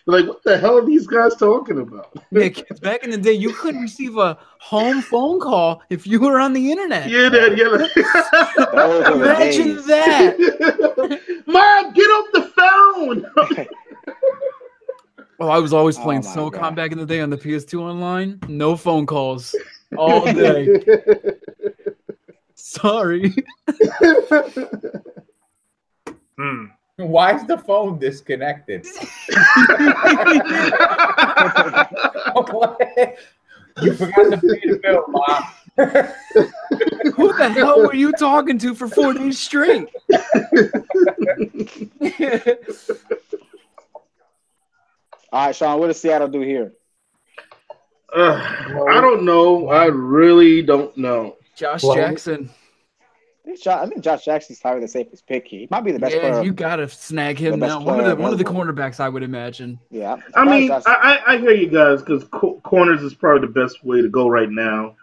like, what the hell are these guys talking about? Yeah, kids, back in the day, you couldn't receive a home phone call if you were on the internet. Yeah. Imagine that. Mom, get off the phone. Oh, I was always playing SOCOM back in the day on the PS2 online. No phone calls all day. Sorry. Why is the phone disconnected? You forgot to pay the bill, Mom. Who the hell were you talking to for 4 days straight? All right, Sean, what does Seattle do here? I don't know. I really don't know. Josh Jackson. I think Josh Jackson's probably the safest pick. He might be the best player. Yeah, you got to snag him now. One of the cornerbacks, I would imagine. Yeah. I mean, I hear you guys because corners is probably the best way to go right now.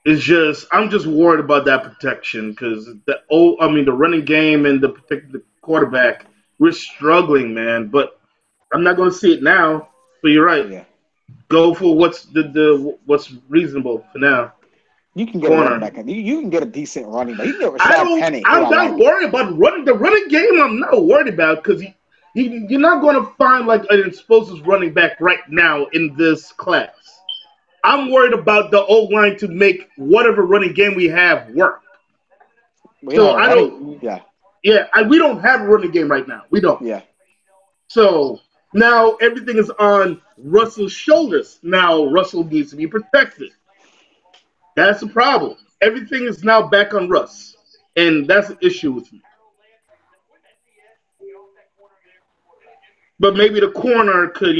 It's just I'm just worried about that protection because the running game and the quarterback, we're struggling, man. But I'm not going to see it now. But you're right. Yeah. Go for what's what's reasonable for now. You can get a running back. You can get a decent running back. You can get Rashad Penny. I'm not worried about running. The running game I'm not worried about because you're not going to find like an explosive running back right now in this class. I'm worried about the O-line to make whatever running game we have work. We don't have a running game right now. We don't. Yeah. So now everything is on Russell's shoulders. Now Russell needs to be protected. That's the problem. Everything is now back on Russ, and that's an issue with me. But maybe the corner could,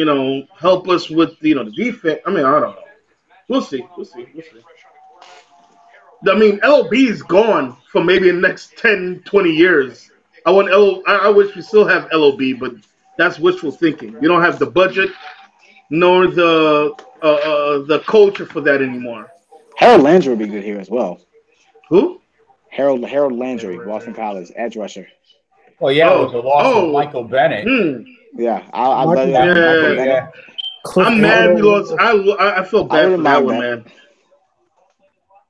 help us with, the defense. I mean, I don't know. We'll see. I mean, LB is gone for maybe the next 10, 20 years. I wish we still have LOB, but that's wishful thinking. We don't have the budget nor the culture for that anymore. Harold Landry would be good here as well. Who? Harold Landry, Boston College, edge rusher. Well, yeah, with the loss of Michael Bennett. Yeah, I love that. I'm mad we lost. I feel bad for that one, man.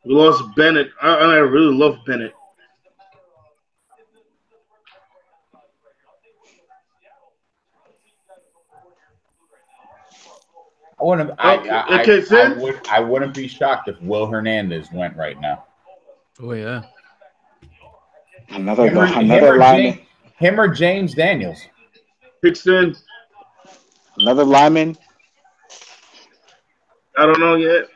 We lost Bennett. I really love Bennett. I wouldn't be shocked if Will Hernandez went right now. Oh yeah. Another lineman. Him or James Daniels. Pixton. Another lineman. I don't know yet.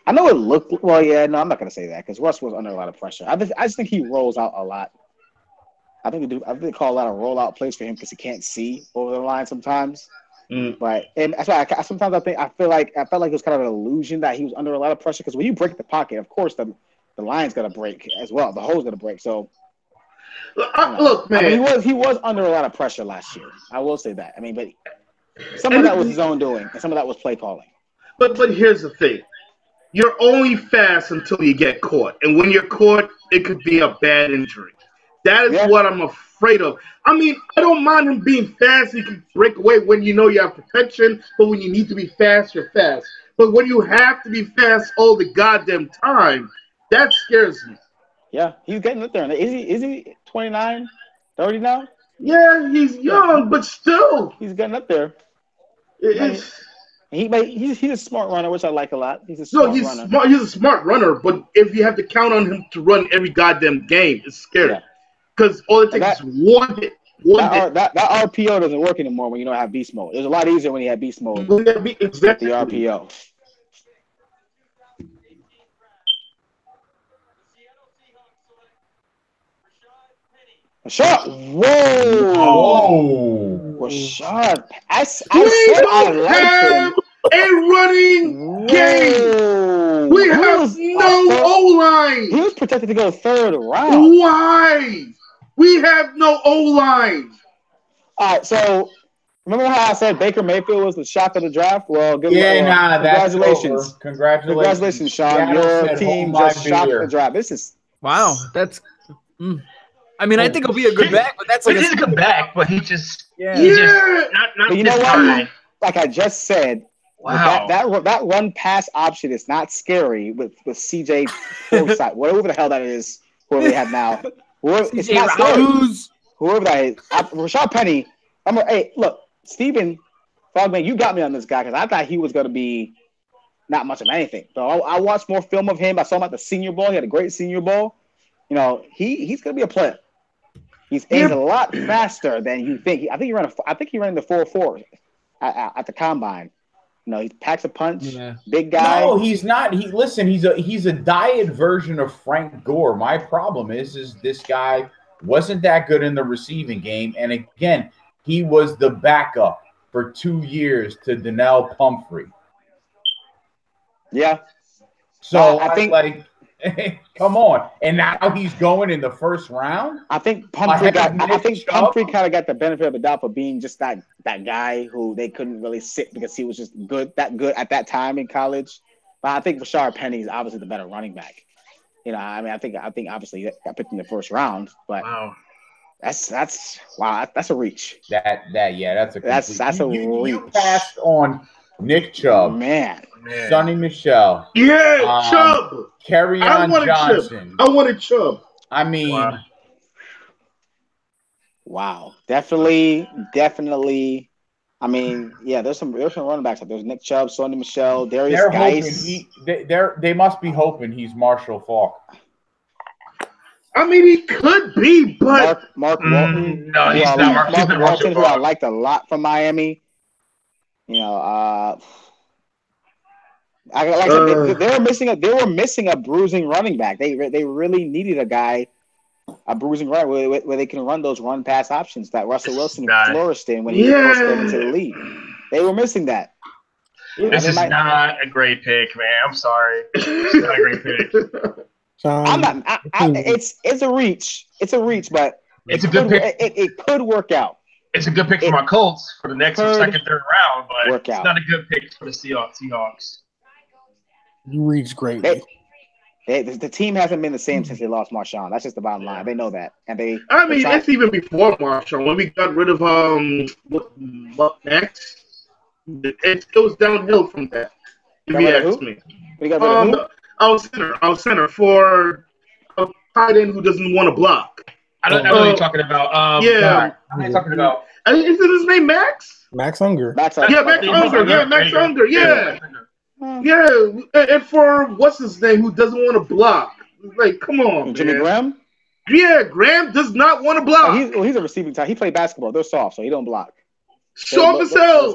I know it looked well. Yeah, no, I'm not gonna say that because Russ was under a lot of pressure. I just think he rolls out a lot. I think they call a lot of rollout plays for him because he can't see over the line sometimes. But that's why sometimes I felt like it was kind of an illusion that he was under a lot of pressure because when you break the pocket, of course the line's gonna break as well. The hole's gonna break. So Look, man. I mean, he was under a lot of pressure last year. I will say that. I mean, but some of that was his own doing, and some of that was play calling. But here's the thing. You're only fast until you get caught. And when you're caught, it could be a bad injury. That is what I'm afraid of. I mean, I don't mind him being fast. He can break away when you know you have protection. But when you need to be fast, you're fast. But when you have to be fast all the goddamn time, that scares me. Yeah, he's getting up there. Is he 29, 30 now? Yeah, he's young, but still. He's getting up there. He's a smart runner, which I like a lot. He's a smart runner. He's a smart runner, but if you have to count on him to run every goddamn game, it's scary. Because all it takes is one hit. That RPO doesn't work anymore when you don't have beast mode. It was a lot easier when you had beast mode. Exactly. The RPO. Rashad! Whoa! Rashad! I said I liked him. A running game. We have no O-line. He was protected to go third round. Why? We have no O-line. All right, so remember how I said Baker Mayfield was the shock of the draft? Well, congratulations. Congratulations, Sean. Your team just shocked the draft. This is That's. I mean, I think it'll be a good back, but that's like a good back, but he just not but you know what? Like I just said, that run pass option is not scary with CJ Forsythe, whatever the hell that is, whoever they have now. It's not scary. Whoever that is, Rashad Penny. Hey, look, Steven Frogman, you got me on this guy because I thought he was going to be not much of anything. So I watched more film of him. I saw him at the Senior Bowl. He had a great Senior Bowl. You know, he's going to be a player. He's a lot faster than you think. I think he ran the 4.4 at the combine. You know, he packs a punch. Yeah. Big guy. No, he's not. He's a diet version of Frank Gore. My problem is this guy wasn't that good in the receiving game, and again, he was the backup for 2 years to Donnell Pumphrey. Yeah. So I think come on. And now he's going in the first round? I think Pumphrey kind of got the benefit of the doubt for being just that guy who they couldn't really sit because he was just good at that time in college. But I think Rashard Penny is obviously the better running back. You know, I mean, I think obviously got picked in the first round, but that's a reach. That's a reach. You passed on Nick Chubb, man. Sonny Michel, Chubb, Kerryon Johnson. I wanted Chubb. I mean, wow, definitely. I mean, yeah, there's some running backs. There's Nick Chubb, Sonny Michel, Darius Geis. They must be hoping he's Marshall Faulk. I mean, he could be, but Mark Walton. No, he's not. Mark Walton, who I liked a lot from Miami. You know, they were missing a bruising running back. They really needed a guy, a bruising runner where they can run those run pass options that Russell Wilson flourished in when he first came into the league. They were missing that. This is not a great pick, man. I'm sorry. It's not a great pick. I'm not. It's a reach. It's a reach, but it's a good pick. It could work out. It's a good pick for my Colts for the next second, third round, but it's not a good pick for the Seahawks. You reached greatly. The team hasn't been the same since they lost Marshawn. That's just the bottom line. They know that, and that's even before Marshawn. When we got rid of Max, it was downhill from that. If you ask me, I was center for a tight end who doesn't want to block. I know what you're talking about. What are you talking about? Isn't his name Max? Max Unger. Max Unger. Yeah. And for what's his name who doesn't want to block? Like, come on, Jimmy Graham. Yeah, Graham does not want to block. He's a receiving type. He played basketball. They're soft, so he don't block. Soft as hell.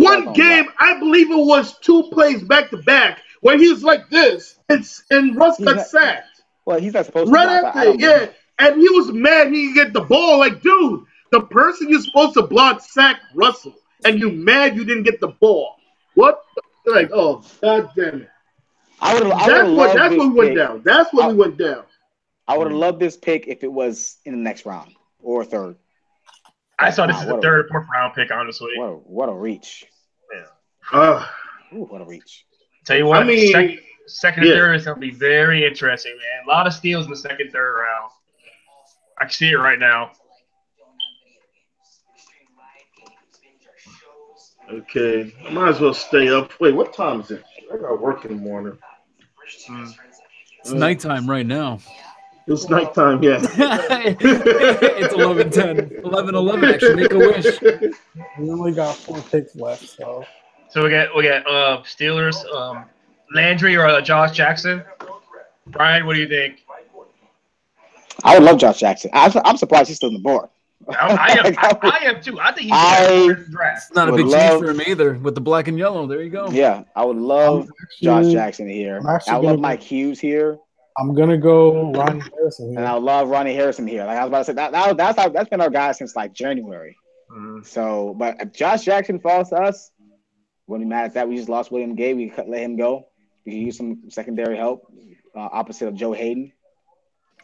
One game, I believe it was 2 plays back to back where he was like this, and Russ got sacked. Well, he's not supposed to. Right after, and he was mad he didn't get the ball. Like, dude, the person you're supposed to block sacked Russell, and you mad you didn't get the ball. What? Like, oh, god damn it. That's what we went down. That's what we went down. I would have loved this pick if it was in the next round or third. I saw this as a third, fourth round pick, honestly. What a reach. Yeah. What a reach. Tell you what, second and third is going to be very interesting, man. A lot of steals in the second, third round. I can see it right now. Okay, I might as well stay up. Wait, what time is it? I got work in the morning. It's nighttime right now. It's nighttime, yeah. It's 11:10. 11:11, actually. Make a wish. We only got 4 picks left, so. So we got Steelers, Landry or Josh Jackson. Brian, what do you think? I would love Josh Jackson. I'm surprised he's still in the board. I am too. I think he's draft. It's not a big change for him either with the black and yellow. There you go. Yeah, I would love Josh Jackson here. I would love Mike Hughes here. I'm gonna go Ronnie Harrison here. And I love Ronnie Harrison here. Like I was about to say, that's been our guy since like January. So, but if Josh Jackson falls to us, wouldn't be mad at that. We just lost William Gay. We could let him go. We could use some secondary help, opposite of Joe Hayden.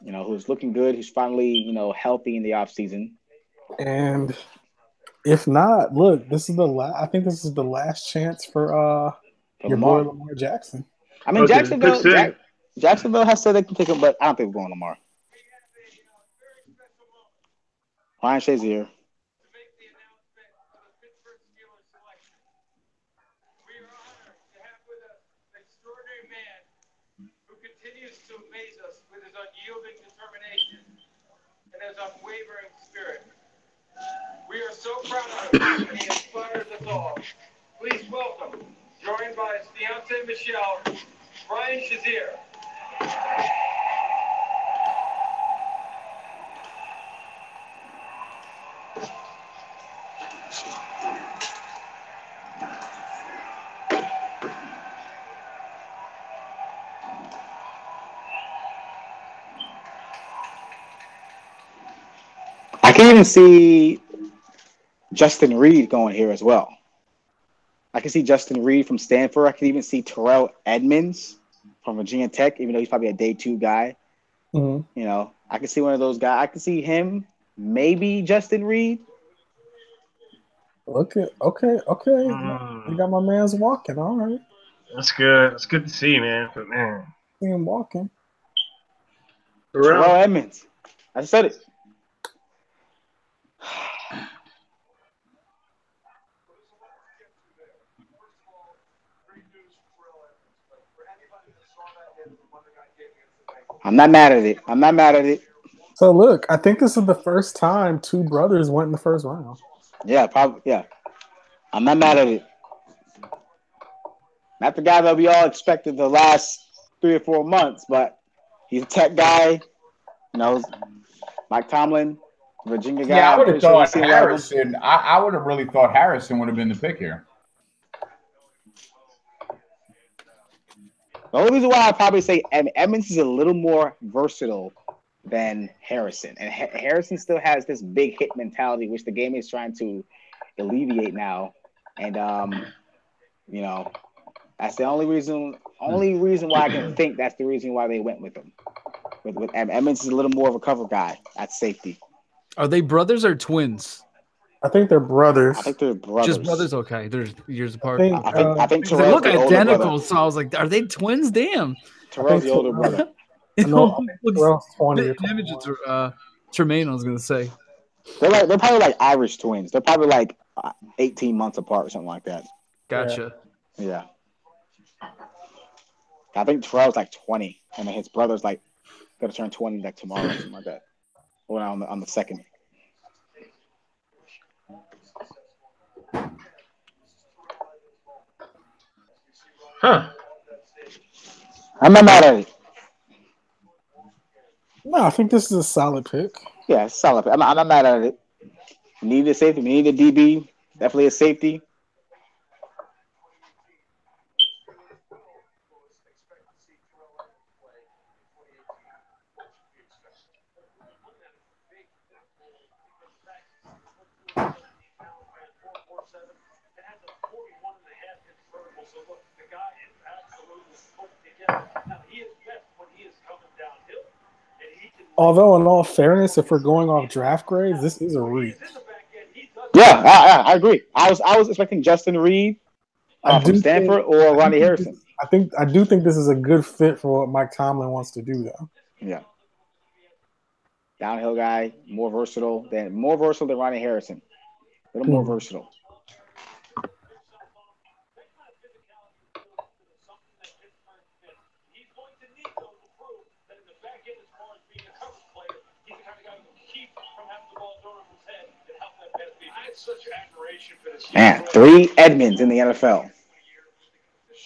Who's looking good. Who's finally, healthy in the offseason. And if not, look, this is the I think this is the last chance for your boy Lamar Jackson. I mean, Jacksonville has said they can take him, but I don't think we're going Lamar. Ryan Shazier. To amaze us with his unyielding determination and his unwavering spirit. We are so proud of him, and he inspires us all. Please welcome, joined by his fiancée Michelle, Ryan Shazier. I can even see Justin Reed going here as well. I can see Justin Reed from Stanford. I can even see Terrell Edmonds from Virginia Tech, even though he's probably a day 2 guy. Mm-hmm. I can see one of those guys. I can see him, maybe Justin Reed. Okay. You got my man's walking. All right. That's good. It's good to see, man. But man, see him walking. Terrell Edmonds. I said it. I'm not mad at it. So look, I think this is the first time 2 brothers went in the first round. Yeah, probably. Yeah, I'm not mad at it. Not the guy that we all expected the last 3 or 4 months, but he's a Tech guy. Mike Tomlin, Virginia guy. Yeah, I would have thought Harrison. I would have really thought Harrison would have been the pick here. The only reason why I probably say Edmonds is a little more versatile than Harrison. And Harrison still has this big hit mentality, which the game is trying to alleviate now. And, that's the only reason why I can think that's the reason why they went with him. With Edmonds is a little more of a cover guy at safety. Are they brothers or twins? I think they're brothers. Just brothers. Okay, they're years apart. I think they look identical. So I was like, are they twins? Damn. Terrell's the older brother. Terrell's 20. Tremaine, I was gonna say. They're probably like Irish twins. They're probably like 18 months apart or something like that. Gotcha. Yeah. I think Terrell's like 20, and then his brother's like gonna turn 20 like tomorrow or something like that. Or on the 2nd. Huh. I'm not mad at it. No, I think this is a solid pick. Yeah, it's a solid pick. I'm not mad at it. We need a safety. We need a DB. Definitely a safety. Although, in all fairness, if we're going off draft grades, this is a reach. Yeah, I agree. I was expecting Justin Reed from Stanford or Ronnie Harrison. I do think this is a good fit for what Mike Tomlin wants to do, though. Yeah. Downhill guy, more versatile than Ronnie Harrison. A little more versatile. Man, 3 Edmonds in the NFL.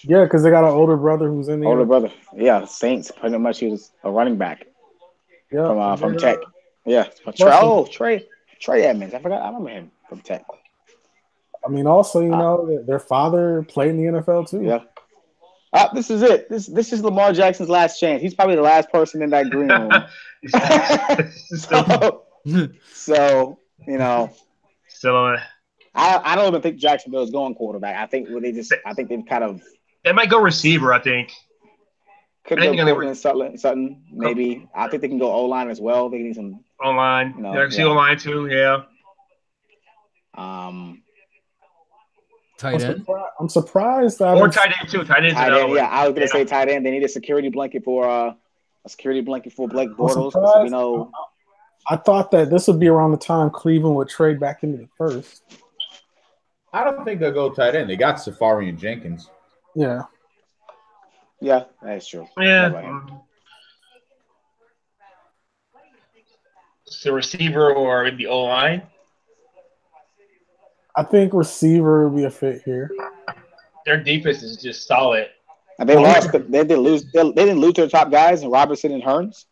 Yeah, because they got an older brother who's in the older brother. Yeah, Saints. Pretty much, he was a running back. Yeah, from Tech. Yeah, Trey Edmonds. I remember him from Tech. I mean, also, you know, their father played in the NFL too. Yeah. This is it. This is Lamar Jackson's last chance. He's probably the last person in that green room. so you know. So I don't even think Jacksonville is going quarterback. I think they've kind of. They might go receiver. I think. Could go Cortland Sutton, maybe. I think they can go O-line as well. They need some O-line. You know, I can see O-line too. Yeah. Tight end. I'm surprised that. Or tight end too. Tight end. Yeah, I was gonna say tight end. They need a security Blake Bortles. You know, I thought that this would be around the time Cleveland would trade back into the first. I don't think they'll go tight end. They got Safari and Jenkins. Yeah. Yeah, that's true. Yeah. So receiver or maybe O-line? I think receiver would be a fit here. Their defense is just solid. And they lost. They didn't lose. They didn't lose their top guys, and Robertson and Hearns.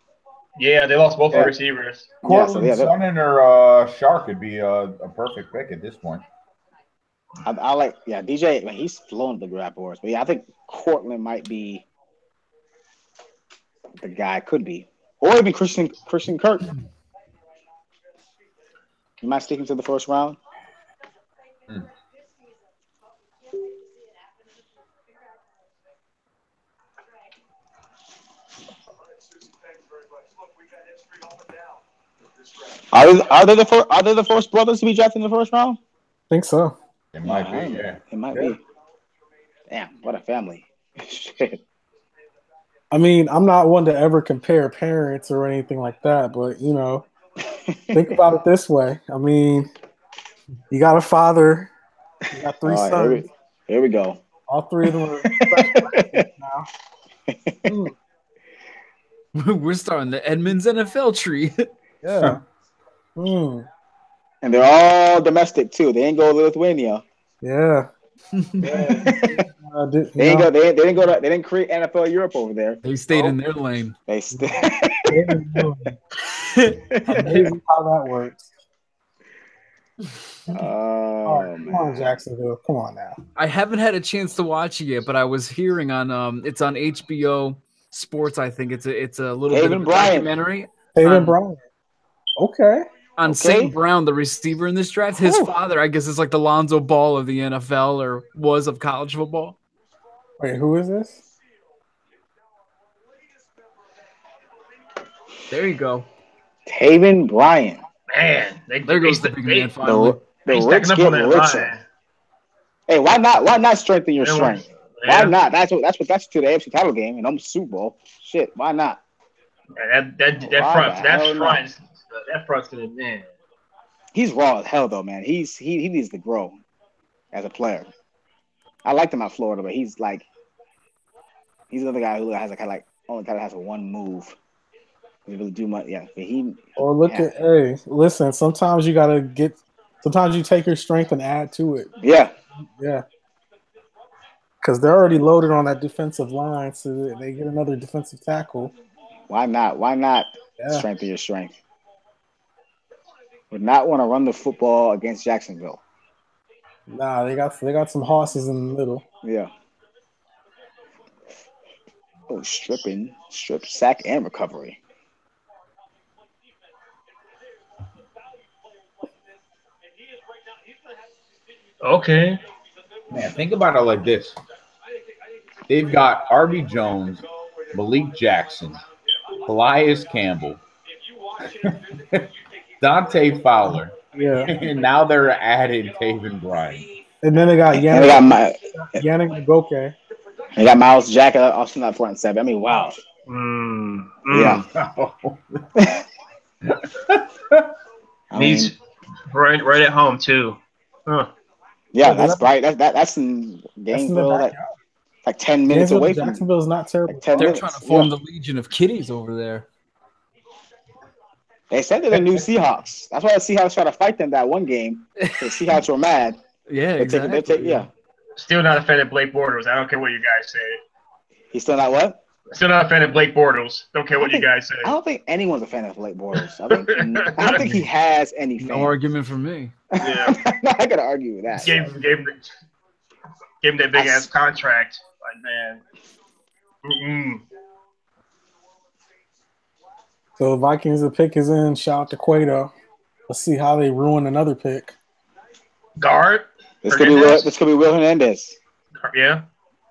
Yeah, they lost both their receivers. Cortland Sutton or Shark could be a perfect pick at this point. I like, DJ. Man, he's flown the grab horse, but I think Cortland might be the guy. Could be, or even Christian Kirk. You might stick him to the first round. Are they the first brothers to be drafted in the first round? I think so. It might be. Yeah, it might be. Damn, what a family! Shit. I mean, I'm not one to ever compare parents or anything like that, but you know, think about it this way. I mean, you got a father, you got 3 sons. Here we go. All 3 of them are now. We're starting the Edmonds NFL tree. Yeah. And they're all domestic too. They ain't go to Lithuania. Yeah. They didn't create NFL Europe over there. They stayed in their lane. They stayed. Amazing how that works. Come on, Jacksonville. Come on now. I haven't had a chance to watch it yet, but I was hearing on it's on HBO Sports. I think it's a little bit of a documentary. Taven Bryan. Okay. On St. Brown, the receiver in this draft. His father, I guess, is like the Lonzo Ball of the NFL or was of college football. Wait, who is this? There you go. Taven Bryan. Man, there goes the big man finally. The rich get richer. Hey, why not strengthen your strength? Yeah. Why not? That's what that's to the AFC title game and almost Super Bowl. Shit, why not? That front's gonna man. He's raw as hell though, man. He needs to grow as a player. I liked him at Florida, but he's another guy who has only has one move. He really do much, yeah. But listen. Sometimes you take your strength and add to it. Yeah. Because they're already loaded on that defensive line, so they get another defensive tackle. Why not? Strengthen your strength. Would not want to run the football against Jacksonville. Nah, they got some horses in the middle. Yeah. Oh, strip, sack, and recovery. Okay. Man, think about it like this. They've got Arby Jones, Malik Jackson, Calais Campbell, Dante Fowler. Yeah. And now they're added Taven Bryan. And then they got Yannick Ngoke. They got Miles Jack also not front seven. I mean, wow. Yeah. He's right at home too. Huh. Yeah, that's right. That's in Gainesville. Like 10 minutes away from Jacksonville's not terrible. They're trying to form the Legion of Kitties over there. They said they're the new Seahawks. That's why the Seahawks tried to fight them that one game. The Seahawks were mad. Yeah, exactly. Still not a fan of Blake Bortles. I don't care what you guys say. He's still not what? Still not a fan of Blake Bortles. Don't care what you guys say. I don't think anyone's a fan of Blake Bortles. I don't think he has any fans. No argument from me. Yeah. I'm not gonna argue with that. Gave him that big ass contract. Like, man. So the Vikings, the pick is in. Shout out to Cueto. Let's see how they ruin another pick. Guard. This could be Will Hernandez. Yeah.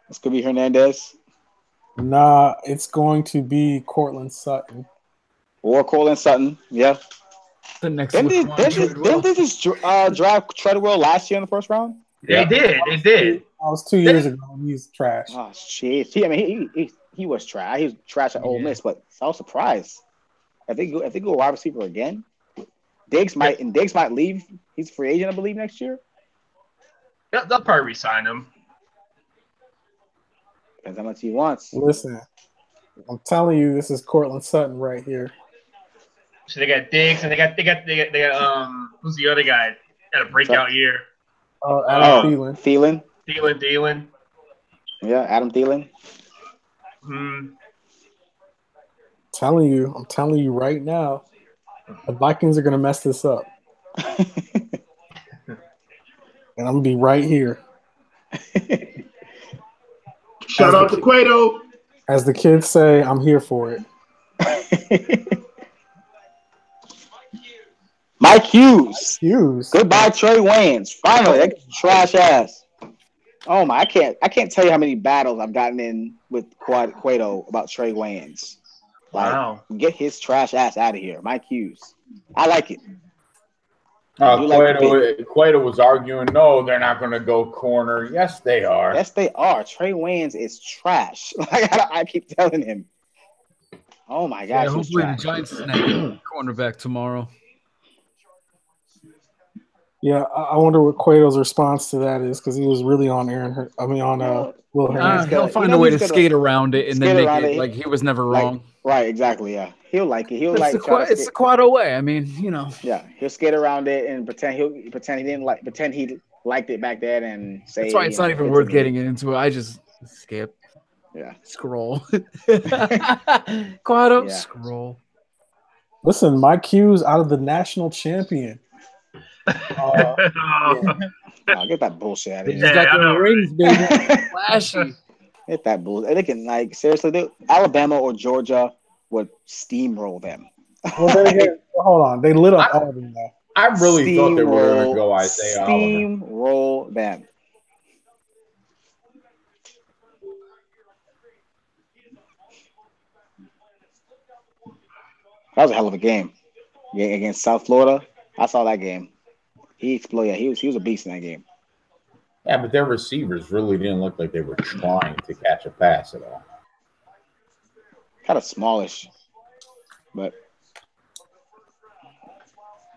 This could be Hernandez. Nah, it's going to be Cortland Sutton. Or Cortland Sutton, yeah. The next Didn't they just draft Treadwell last year in the first round? Yeah. They did. That was 2 years ago. He's trash. Oh shit! He was trash. He was trash at Ole Miss, but I was surprised. If they go wide receiver again, Diggs might leave. He's a free agent, I believe, next year. They'll probably resign him. Depends how much he wants. Listen, I'm telling you, this is Cortland Sutton right here. So they got Diggs and they got who's the other guy? Had a breakout year. Adam Thielen. Thielen. Yeah, Adam Thielen. Hmm. I'm telling you right now, the Vikings are gonna mess this up. And I'm gonna be right here. Shout out to Cueto. As the kids say, I'm here for it. Mike Hughes. Goodbye, Trey Wayans. Finally, that trash ass. Oh my! I can't tell you how many battles I've gotten in with Cueto about Trey Wayans. Like, wow! Get his trash ass out of here, Mike Hughes. I like it. Cueto was arguing, no, they're not going to go corner. Yes, they are. Yes, they are. Trey Wayans is trash. Like I keep telling him. Oh my gosh! Yeah, hopefully the Giants snag cornerback tomorrow. Yeah, I wonder what Cueto's response to that is because he was really on Will Hernandez. He'll find a way to skate around it and then make it like he was never wrong. Right, exactly. Yeah, he'll like it. It's the Cueto way. I mean, you know. Yeah, he'll skate around it and pretend he liked it back then and say. That's why it's not even worth getting into it. I just skip. Yeah. Scroll. Cueto. Scroll. Listen, Mike Hughes out of the national champion. Oh, get that bullshit out of here. He's got the rings, baby. Flashy. Get that bullshit. They can seriously, Alabama or Georgia would steamroll them. Well, hold on. They lit up Auburn though. I really thought they were going to go Isaiah Oliver. Steamroll them. That was a hell of a game. Yeah, against South Florida. I saw that game. He exploded. He was a beast in that game. Yeah, but their receivers really didn't look like they were trying to catch a pass at all. Kind of smallish, but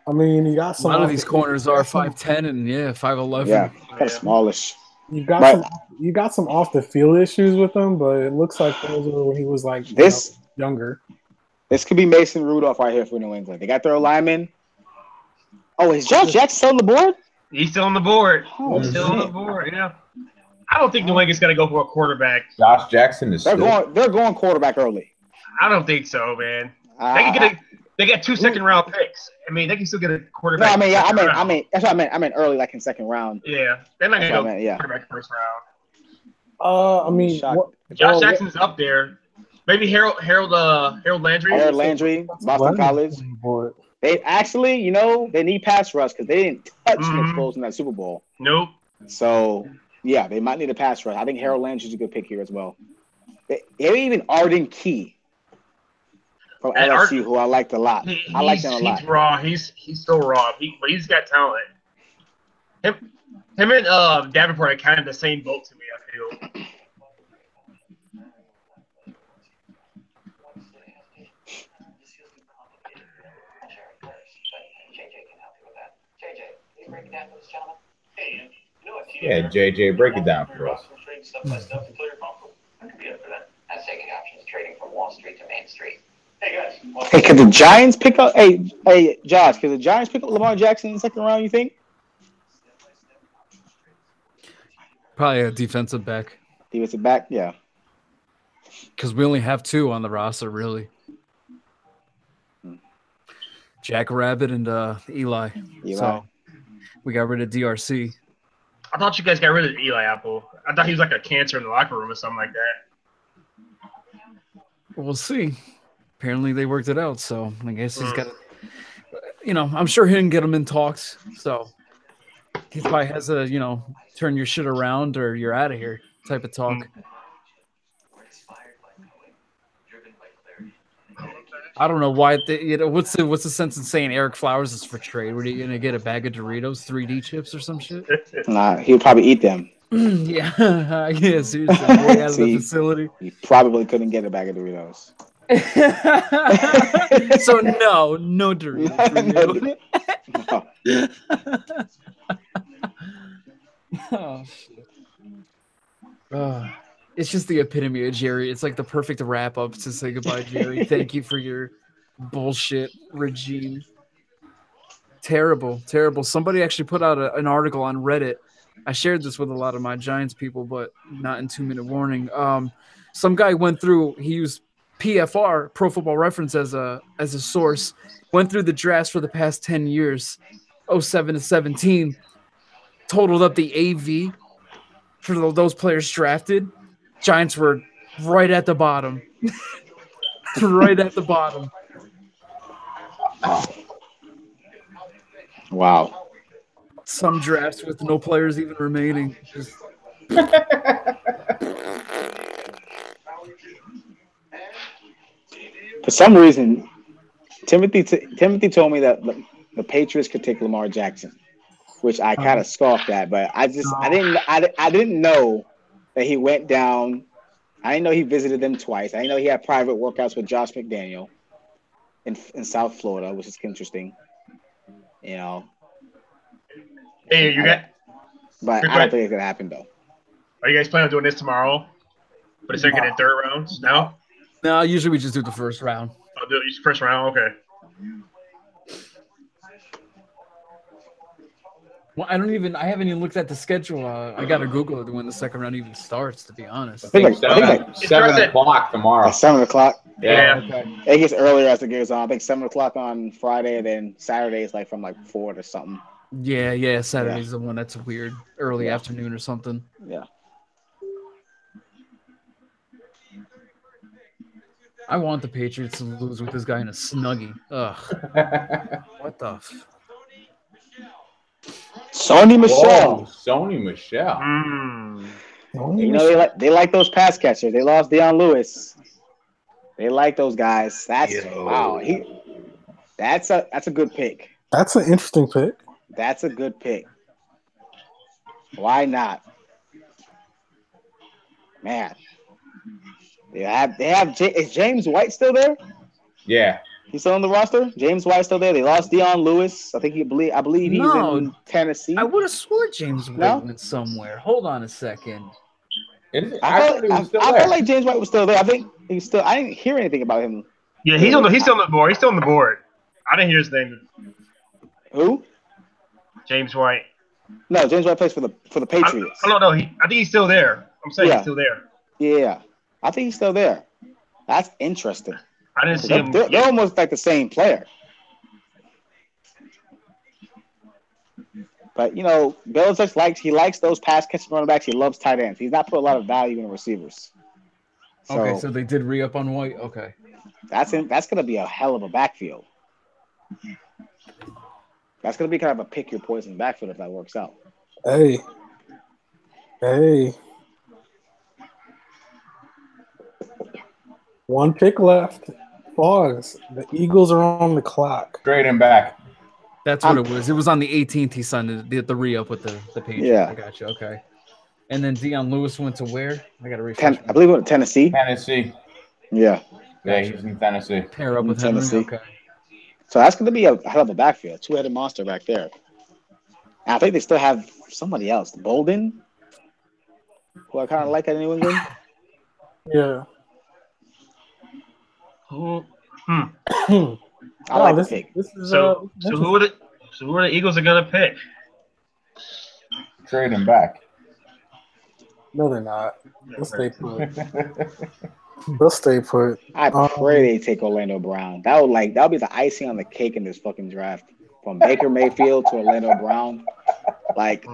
I mean, you got some. A lot of these corners are 5'10" and 5'11". Yeah, kind of smallish. You got some off the field issues with him, but it looks like those were when he was like younger. This could be Mason Rudolph right here for New England. They got their lineman. Oh, is Josh Jackson still on the board? He's still on the board. Oh, still on the board. Yeah. I don't think New England's gonna go for a quarterback. Josh Jackson is. They're going quarterback early. I don't think so, man. They got 2 second-round picks. I mean, they can still get a quarterback. No, I mean, that's what I meant. I meant early, like in second round. Yeah, they're not gonna go quarterback first round. I mean, Josh Jackson's up there. Maybe Harold Landry. Harold Landry, Boston College. They actually, they need pass rush because they didn't touch Nick Foles in that Super Bowl. Nope. So, yeah, they might need a pass rush. I think Harold Landry's a good pick here as well. They even Arden Key. from LSU, who I liked a lot. I liked him a lot. He's raw. He's still raw. But he's got talent. Him and Davenport are kind of the same boat to me, I feel. Yeah, JJ, break it down for us. Trading from Wall Street to Main Street. Hey, could the Giants pick up? Hey, Josh, could the Giants pick up Lamar Jackson in the second round? You think? Probably a defensive back. Defensive back, yeah. Because we only have 2 on the roster, really. Jack Rabbit and Eli. So we got rid of DRC. I thought you guys got rid of Eli Apple. I thought he was like a cancer in the locker room or something like that. We'll see. Apparently they worked it out, so I guess he's got to, I'm sure he can get him in talks. So he probably has a, turn your shit around or you're out of here type of talk. I don't know why. What's the sense in saying Eric Flowers is for trade? What are you gonna get, a bag of Doritos, 3D chips or some shit? Nah, he'll probably eat them. Yeah, seriously, way out of the facility. He probably couldn't get a bag of Doritos. So no Doritos. Oh shit. It's just the epitome of Jerry. It's like the perfect wrap up to say goodbye, Jerry. Thank you for your bullshit regime. Terrible. Somebody actually put out an article on Reddit. I shared this with a lot of my Giants people, but not in 2-minute warning. Some guy went through, he used PFR, Pro Football Reference, as a source, went through the drafts for the past 10 years, 07 to 17, totaled up the AV for those players drafted. Giants were right at the bottom. Right at the bottom. Wow. Some drafts with no players even remaining. For some reason, Timothy told me that the Patriots could take Lamar Jackson, which I kind of scoffed at, but I didn't know that he went down. I didn't know he visited them twice. I didn't know he had private workouts with Josh McDaniel in South Florida, which is interesting. Hey, you got. But I don't think it's gonna happen though. Are you guys planning on doing this tomorrow for the second and third rounds? No. No, usually we just do the first round. I'll do it first round. Okay. Well, I haven't even looked at the schedule. I gotta Google it when the second round even starts, to be honest. I think 7 o'clock tomorrow. 7 o'clock? Yeah. Okay. It gets earlier as it goes on. I think 7 o'clock on Friday, and then Saturday is like from like 4 to something. Yeah. Saturday's the one that's weird. Early afternoon or something. Yeah. I want the Patriots to lose with this guy in a Snuggie. Ugh. What the Sony Michel. Whoa, Sony Michel. You know they like those pass catchers. They lost Deion Lewis. They like those guys. Wow. That's a good pick. That's an interesting pick. That's a good pick. Why not? Man. They have is James White still there? Yeah. He's still on the roster? James White's still there. They lost Deion Lewis. I believe he's in Tennessee. I would have swore James White went somewhere. Hold on a second. I felt like James White was still there. I think he's still. I didn't hear anything about him. Yeah, he's still on the board. He's still on the board. I didn't hear his name. Who? James White. No, James White plays for the Patriots. No. I think he's still there. I'm saying he's still there. Yeah, I think he's still there. That's interesting. I didn't see him. They're almost like the same player. But, Belichick likes those pass catching running backs. He loves tight ends. He's not put a lot of value in receivers. So they did re-up on White? Okay. That's going to be a hell of a backfield. That's going to be kind of a pick your poison backfield if that works out. Hey. One pick left. Fogs. The Eagles are on the clock. Trade him back. That's what it was. It was on the 18th. He signed the re-up with the Patriots. Yeah. I got you. Okay. And then Deion Lewis went to where? I got to refresh. I believe it went to Tennessee. Tennessee. Yeah. Yeah, he's in Tennessee. Pair up with Tennessee. Henry. Okay. So that's going to be a hell of a backfield. Two-headed monster back there. And I think they still have somebody else. Bolden, who I kind of like at New England. Yeah. I like the pick. So who are the Eagles are gonna pick? Trade him back. No, they're not. They'll stay put. They'll stay put. I pray they take Orlando Brown. That would be the icing on the cake in this fucking draft. From Baker Mayfield to Orlando Brown. Like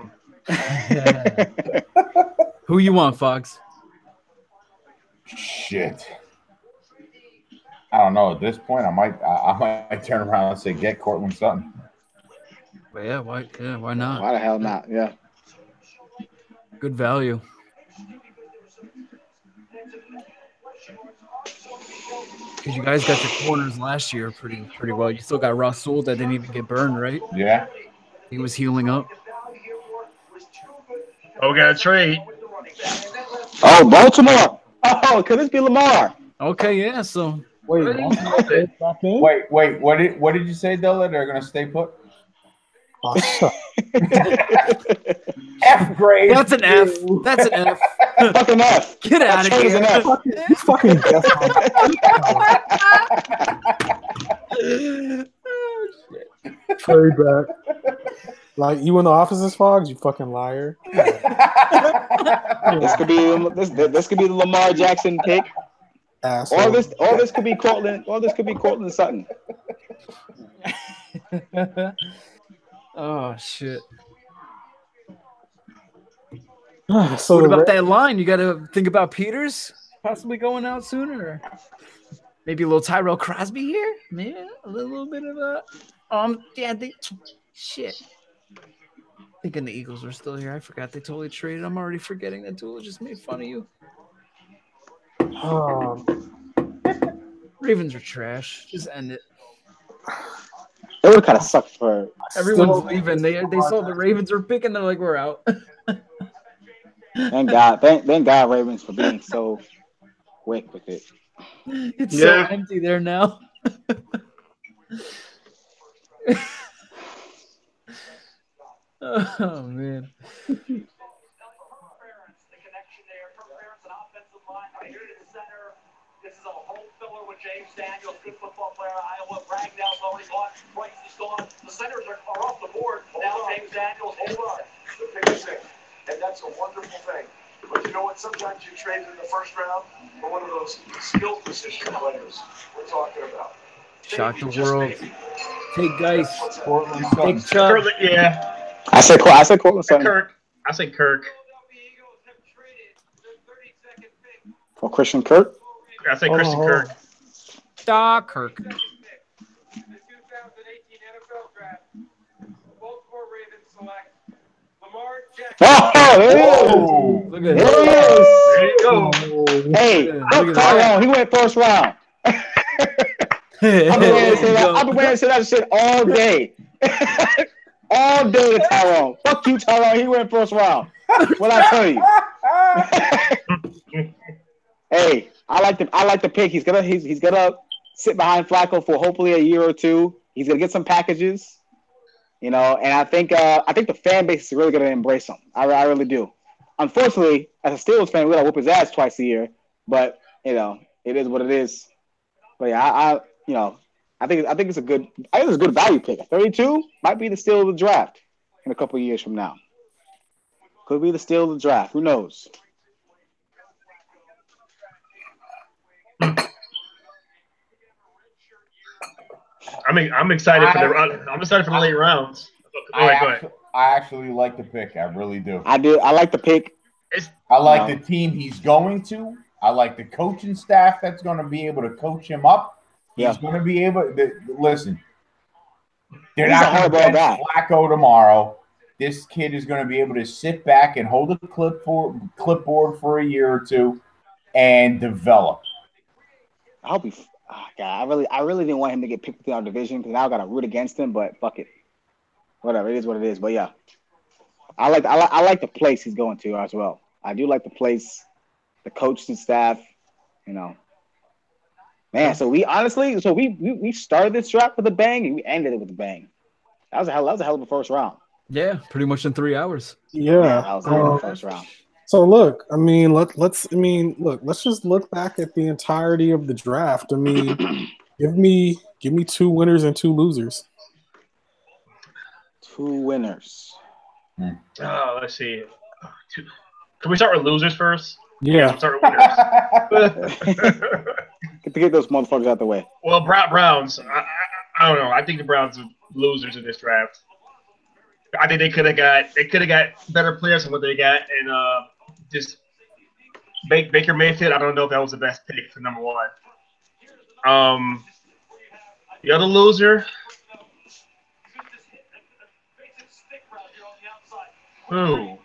who you want, Fox? Shit. I don't know. At this point, I might turn around and say get Cortland Sutton. But why not? Why the hell not? Yeah. Good value. Because you guys got your corners last year pretty well. You still got Rasul that didn't even get burned, right? Yeah. He was healing up. Oh, we got a trade. Oh, Baltimore. Oh, could this be Lamar? Okay, yeah. So wait. What did you say, Dilla? They're gonna stay put. F grade. That's an F. That's an F. Fucking F. Get out of here. An F. You fucking trade back. Like you in the office's Fogs, you fucking liar. This could be the Lamar Jackson pick. Asshole. Or this could be Cortland. Or this could be Cortland Sutton. Oh shit. So what about that line? You got to think about Peters possibly going out sooner. Or maybe a little Tyrell Crosby here. Maybe a little bit of a. Shit. Thinking the Eagles are still here. I forgot they totally traded. I'm already forgetting that Dula just made fun of you. Ravens are trash. Just end it. It would kind of suck for everyone's leaving. They saw the Ravens are picking. They're like, we're out. Thank God, Ravens for being so quick with it. It's so empty there now. Oh man. This is a hole filler with James Daniels, good football player, Iowa. Ragnell's already gone. Price is gone. The centers are off the board. Now James Daniels, hold on. The pick is in. And that's a wonderful thing. But you know what? Sometimes you trade in the first round for one of those skill position players we're talking about. Shock the world. Take Geis. Cortland Take Chubb. Yeah. I said Cortland Sutton. Kirk. I say Kirk. For Christian Kirk. I say Christian Kirk. Kirk. The 2018 NFL Draft. Baltimore Ravens select Lamar Jackson. Oh, look at that. There you go. Hey, look Tyrone. He went first round. I've been waiting to say that shit all day. All day to Tyrone. Fuck you, Tyrone. He went first round. What I tell you? Hey, I like the pick. He's gonna sit behind Flacco for hopefully a year or two. He's gonna get some packages, and I think the fan base is really gonna embrace him. I really do. Unfortunately, as a Steelers fan, we gotta whoop his ass twice a year. But it is what it is. But yeah, I think it's a good value pick. 32 might be the steal of the draft in a couple of years from now. Could be the steal of the draft. Who knows? I'm excited for the late rounds. I actually like the pick. I really do. I do. I like the pick. I like the team he's going to. I like the coaching staff that's going to be able to coach him up. He's going to be able to listen. They're not going to bench Flacco tomorrow. This kid is going to be able to sit back and hold a clipboard for a year or two and develop. I Oh, God, I really didn't want him to get picked within our division because now I got to root against him. But fuck it, whatever. It is what it is. But yeah, I like the place he's going to as well. I do like the place, the coaching staff. You know, man. So we honestly, we started this draft with a bang and we ended it with a bang. That was a hell of a first round. Yeah, pretty much in 3 hours. Yeah, that was a hell of a first round. So look, I mean, let's just look back at the entirety of the draft. I mean, give me 2 winners and 2 losers. 2 winners. Let's see. Can we start with losers first? Yeah. We'll start with winners. Get those motherfuckers out the way. Well, Browns. I don't know. I think the Browns are losers in this draft. I think they could have got better players than what they got, and just Baker Mayfield. I don't know if that was the best pick for number 1. The other loser. Who?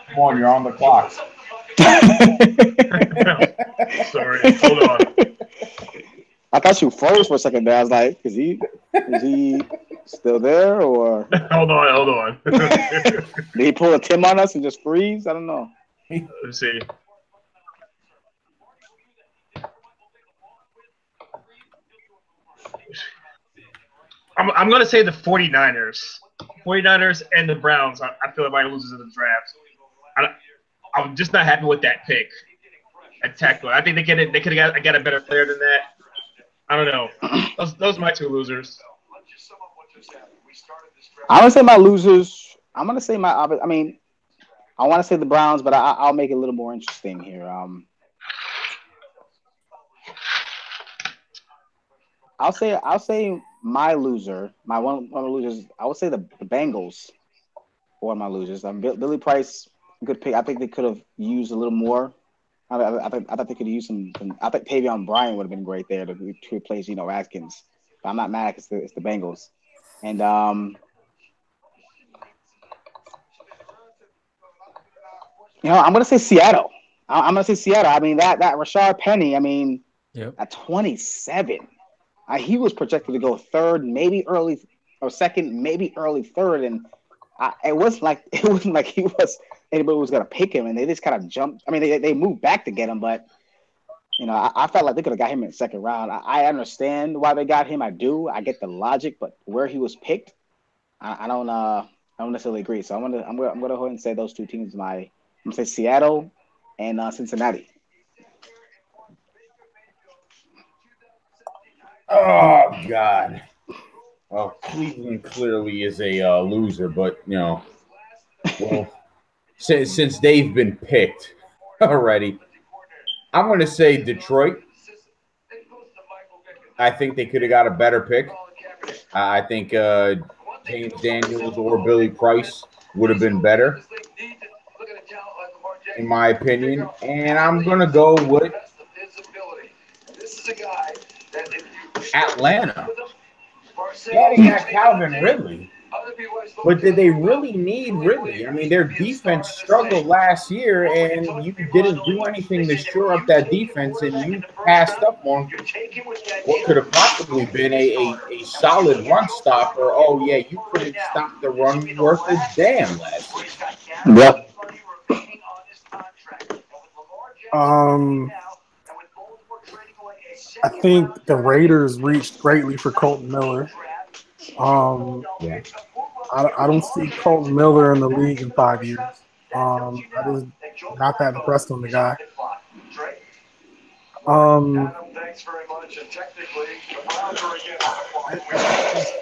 Come on, you're on the clock. Sorry, hold on. I thought you froze for a second there. I was like, is he still there or? Hold on. Did he pull a Tim on us and just freeze? I don't know. Let's see. I'm going to say the 49ers. 49ers and the Browns, I feel like my losers in the draft. I'm just not happy with that pick at tackle. I think they could have got a better player than that. I don't know. Those are my 2 losers. I'm going to say my losers. I'm going to say I want to say the Browns, but I'll make it a little more interesting here. I'll say my loser, one of the losers. I would say the Bengals, one of my losers. Billy Price, good pick. I think they could have used a little more. I thought they could have used some. I think Tavion Bryan would have been great there to replace Atkins. But I'm not mad. It's the Bengals, and I'm gonna say Seattle. I'm gonna say Seattle. I mean that Rashard Penny. I mean, at 27. He was projected to go 3rd, maybe early or 2nd, maybe early 3rd, and it wasn't like he was anybody was gonna pick him, and they just kind of jumped. I mean, they moved back to get him, but I felt like they could have got him in the 2nd round. I understand why they got him. I do. I get the logic, but where he was picked, I don't necessarily agree. So I'm gonna go ahead and say those 2 teams. I'm gonna say Seattle and Cincinnati. Oh, God. Well, Cleveland clearly is a loser, but, since they've been picked already, I'm going to say Detroit. I think they could have got a better pick. I think James Daniels or Billy Price would have been better, in my opinion. And I'm going to go with Atlanta. Yeah, they got Calvin Ridley. But did they really need Ridley? I mean, their defense struggled last year, and you didn't do anything to shore up that defense, and you passed up on what could have possibly been a solid run stopper. Oh, yeah, you couldn't stop the run worth a damn last year. Yep. I think the Raiders reached greatly for Colton Miller. I don't see Colton Miller in the league in 5 years. I just not that impressed on the guy.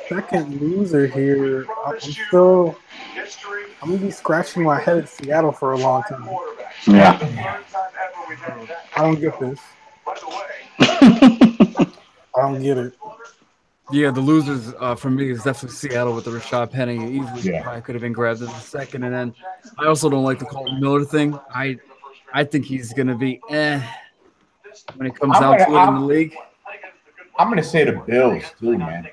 Second loser here. I'm gonna be scratching my head at Seattle for a long time. Yeah. I don't get this. I don't get it. Yeah, the losers for me is definitely Seattle with the Rashad Penny. Easily probably could have been grabbed in the 2nd. And then I also don't like the Colton Miller thing. I think he's going to be when it comes down to it in the league. I'm going to say the Bills too, man.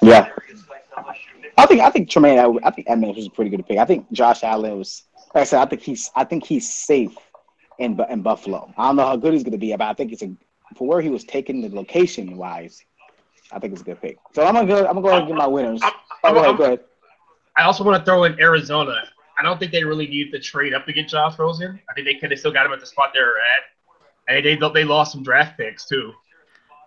Yeah. I think Tremaine. I think Edmonds was a pretty good pick. I think Josh Allen was. Like I said, I think he's safe in Buffalo. I don't know how good he's going to be, but I think it's for where he was taken, the location wise. I think it's a good pick. So I'm gonna go ahead and get my winners. Go ahead. I also want to throw in Arizona. I don't think they really need to trade up to get Josh Rosen. I think they could have still got him at the spot they're at, and they lost some draft picks too.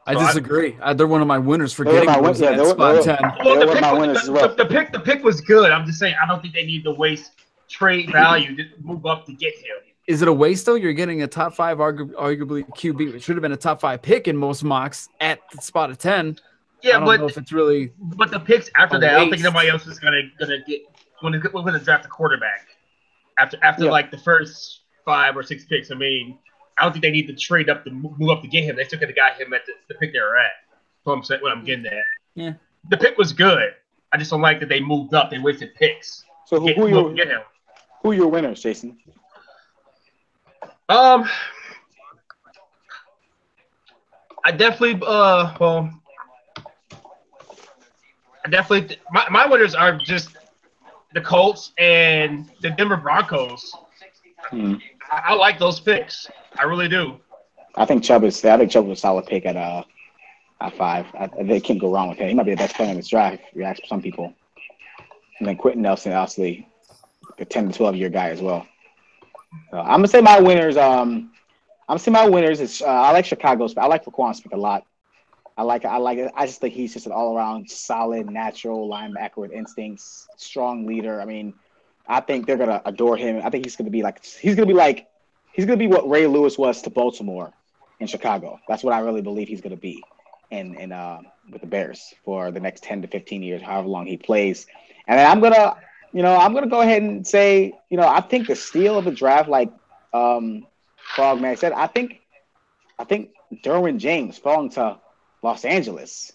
I disagree. They're one of my winners for getting Rosen at spot 10. Well, the pick was good. I'm just saying I don't think they need to waste trade value to move up to get him. Is it a waste though? You're getting a top 5, arguably QB. It should have been a top 5 pick in most mocks at the spot of 10. Yeah, I don't know if it's really. But the picks after that, I don't think nobody else is gonna get when we're gonna draft a quarterback after like the first 5 or 6 picks. I mean, I don't think they need to trade up to move up to get him. They still could have got him at the pick they were at. That's what I'm getting at. Yeah, the pick was good. I just don't like that they moved up. They wasted picks. So who are your winners, Jason? I definitely my winners are just the Colts and the Denver Broncos. I like those picks. I really do. I think Chubb is a solid pick at 5. They can't go wrong with him. He might be the best player in this draft, if you ask some people. And then Quentin Nelson, obviously, the 10 to 12 year guy as well. So I'm gonna say my winners. Is I like Chicago's. I like Raquan Smith a lot. I like it. I just think he's just an all around solid, natural linebacker with instincts, strong leader. I mean, I think they're gonna adore him. I think he's gonna be what Ray Lewis was to Baltimore in Chicago. That's what I really believe he's gonna be, and with the Bears for the next 10 to 15 years, however long he plays. And then I'm gonna go ahead and say, I think the steal of the draft, like Frogman said, I think Derwin James falling to Los Angeles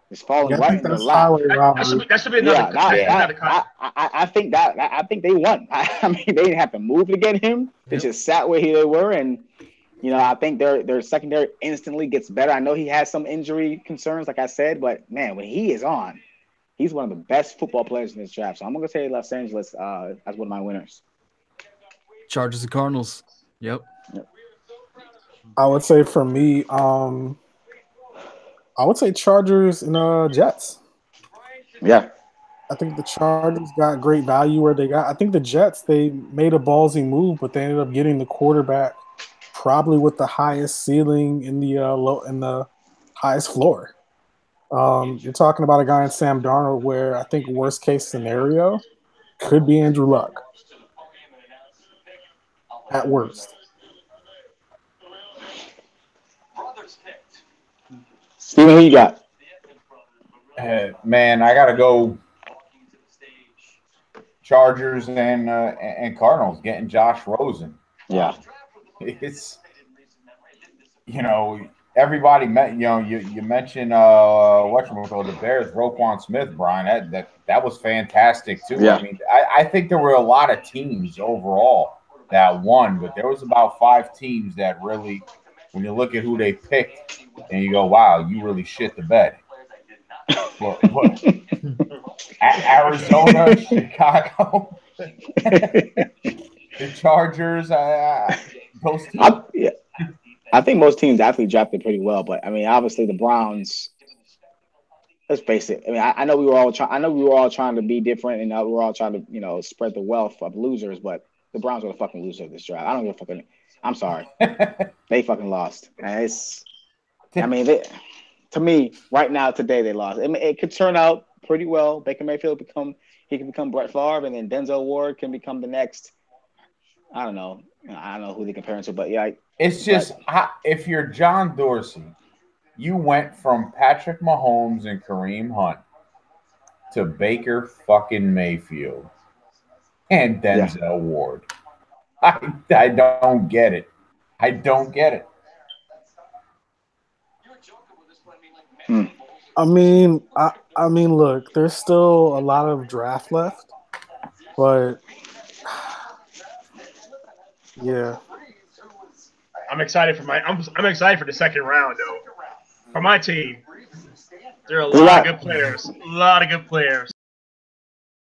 is falling right in the lap. That should be another. I think they won. I mean, they didn't have to move to get him. They just sat where they were, and I think their secondary instantly gets better. I know he has some injury concerns, like I said, but man, when he is on, he's one of the best football players in this draft. So I'm going to say Los Angeles as one of my winners. Chargers and Cardinals. Yep. I would say for me, I would say Chargers and Jets. Yeah. I think the Chargers got great value where they got. I think the Jets, they made a ballsy move, but they ended up getting the quarterback probably with the highest ceiling in the highest floor. You're talking about a guy in Sam Darnold where I think worst case scenario could be Andrew Luck at worst. Steven, who you got? Man, I got to go Chargers and Cardinals getting Josh Rosen. Yeah. It's, everybody met, you mentioned the Bears, Roquan Smith, Brian. That was fantastic too. Yeah. I mean, I think there were a lot of teams overall that won, but there was about 5 teams that really, when you look at who they picked, and you go, wow, you really shit the bed. What? Arizona, Chicago, the Chargers, those teams. I think most teams actually drafted pretty well, but I mean, obviously the Browns. Let's face it. I mean, I know we were all trying to be different, and we were all trying to, spread the wealth of losers. But the Browns were the fucking loser of this draft. I don't give a fucking. I'm sorry, they fucking lost. And to me, right now, today they lost. It could turn out pretty well. Baker Mayfield can become Brett Favre, and then Denzel Ward can become the next. I don't know who they compare him to, but yeah. It's just if you're John Dorsey, you went from Patrick Mahomes and Kareem Hunt to Baker fucking Mayfield and Denzel Ward. I don't get it. I don't get it. I mean, look, there's still a lot of draft left, but yeah. I'm excited I'm excited for the second round though. For my team, there are a lot of good players.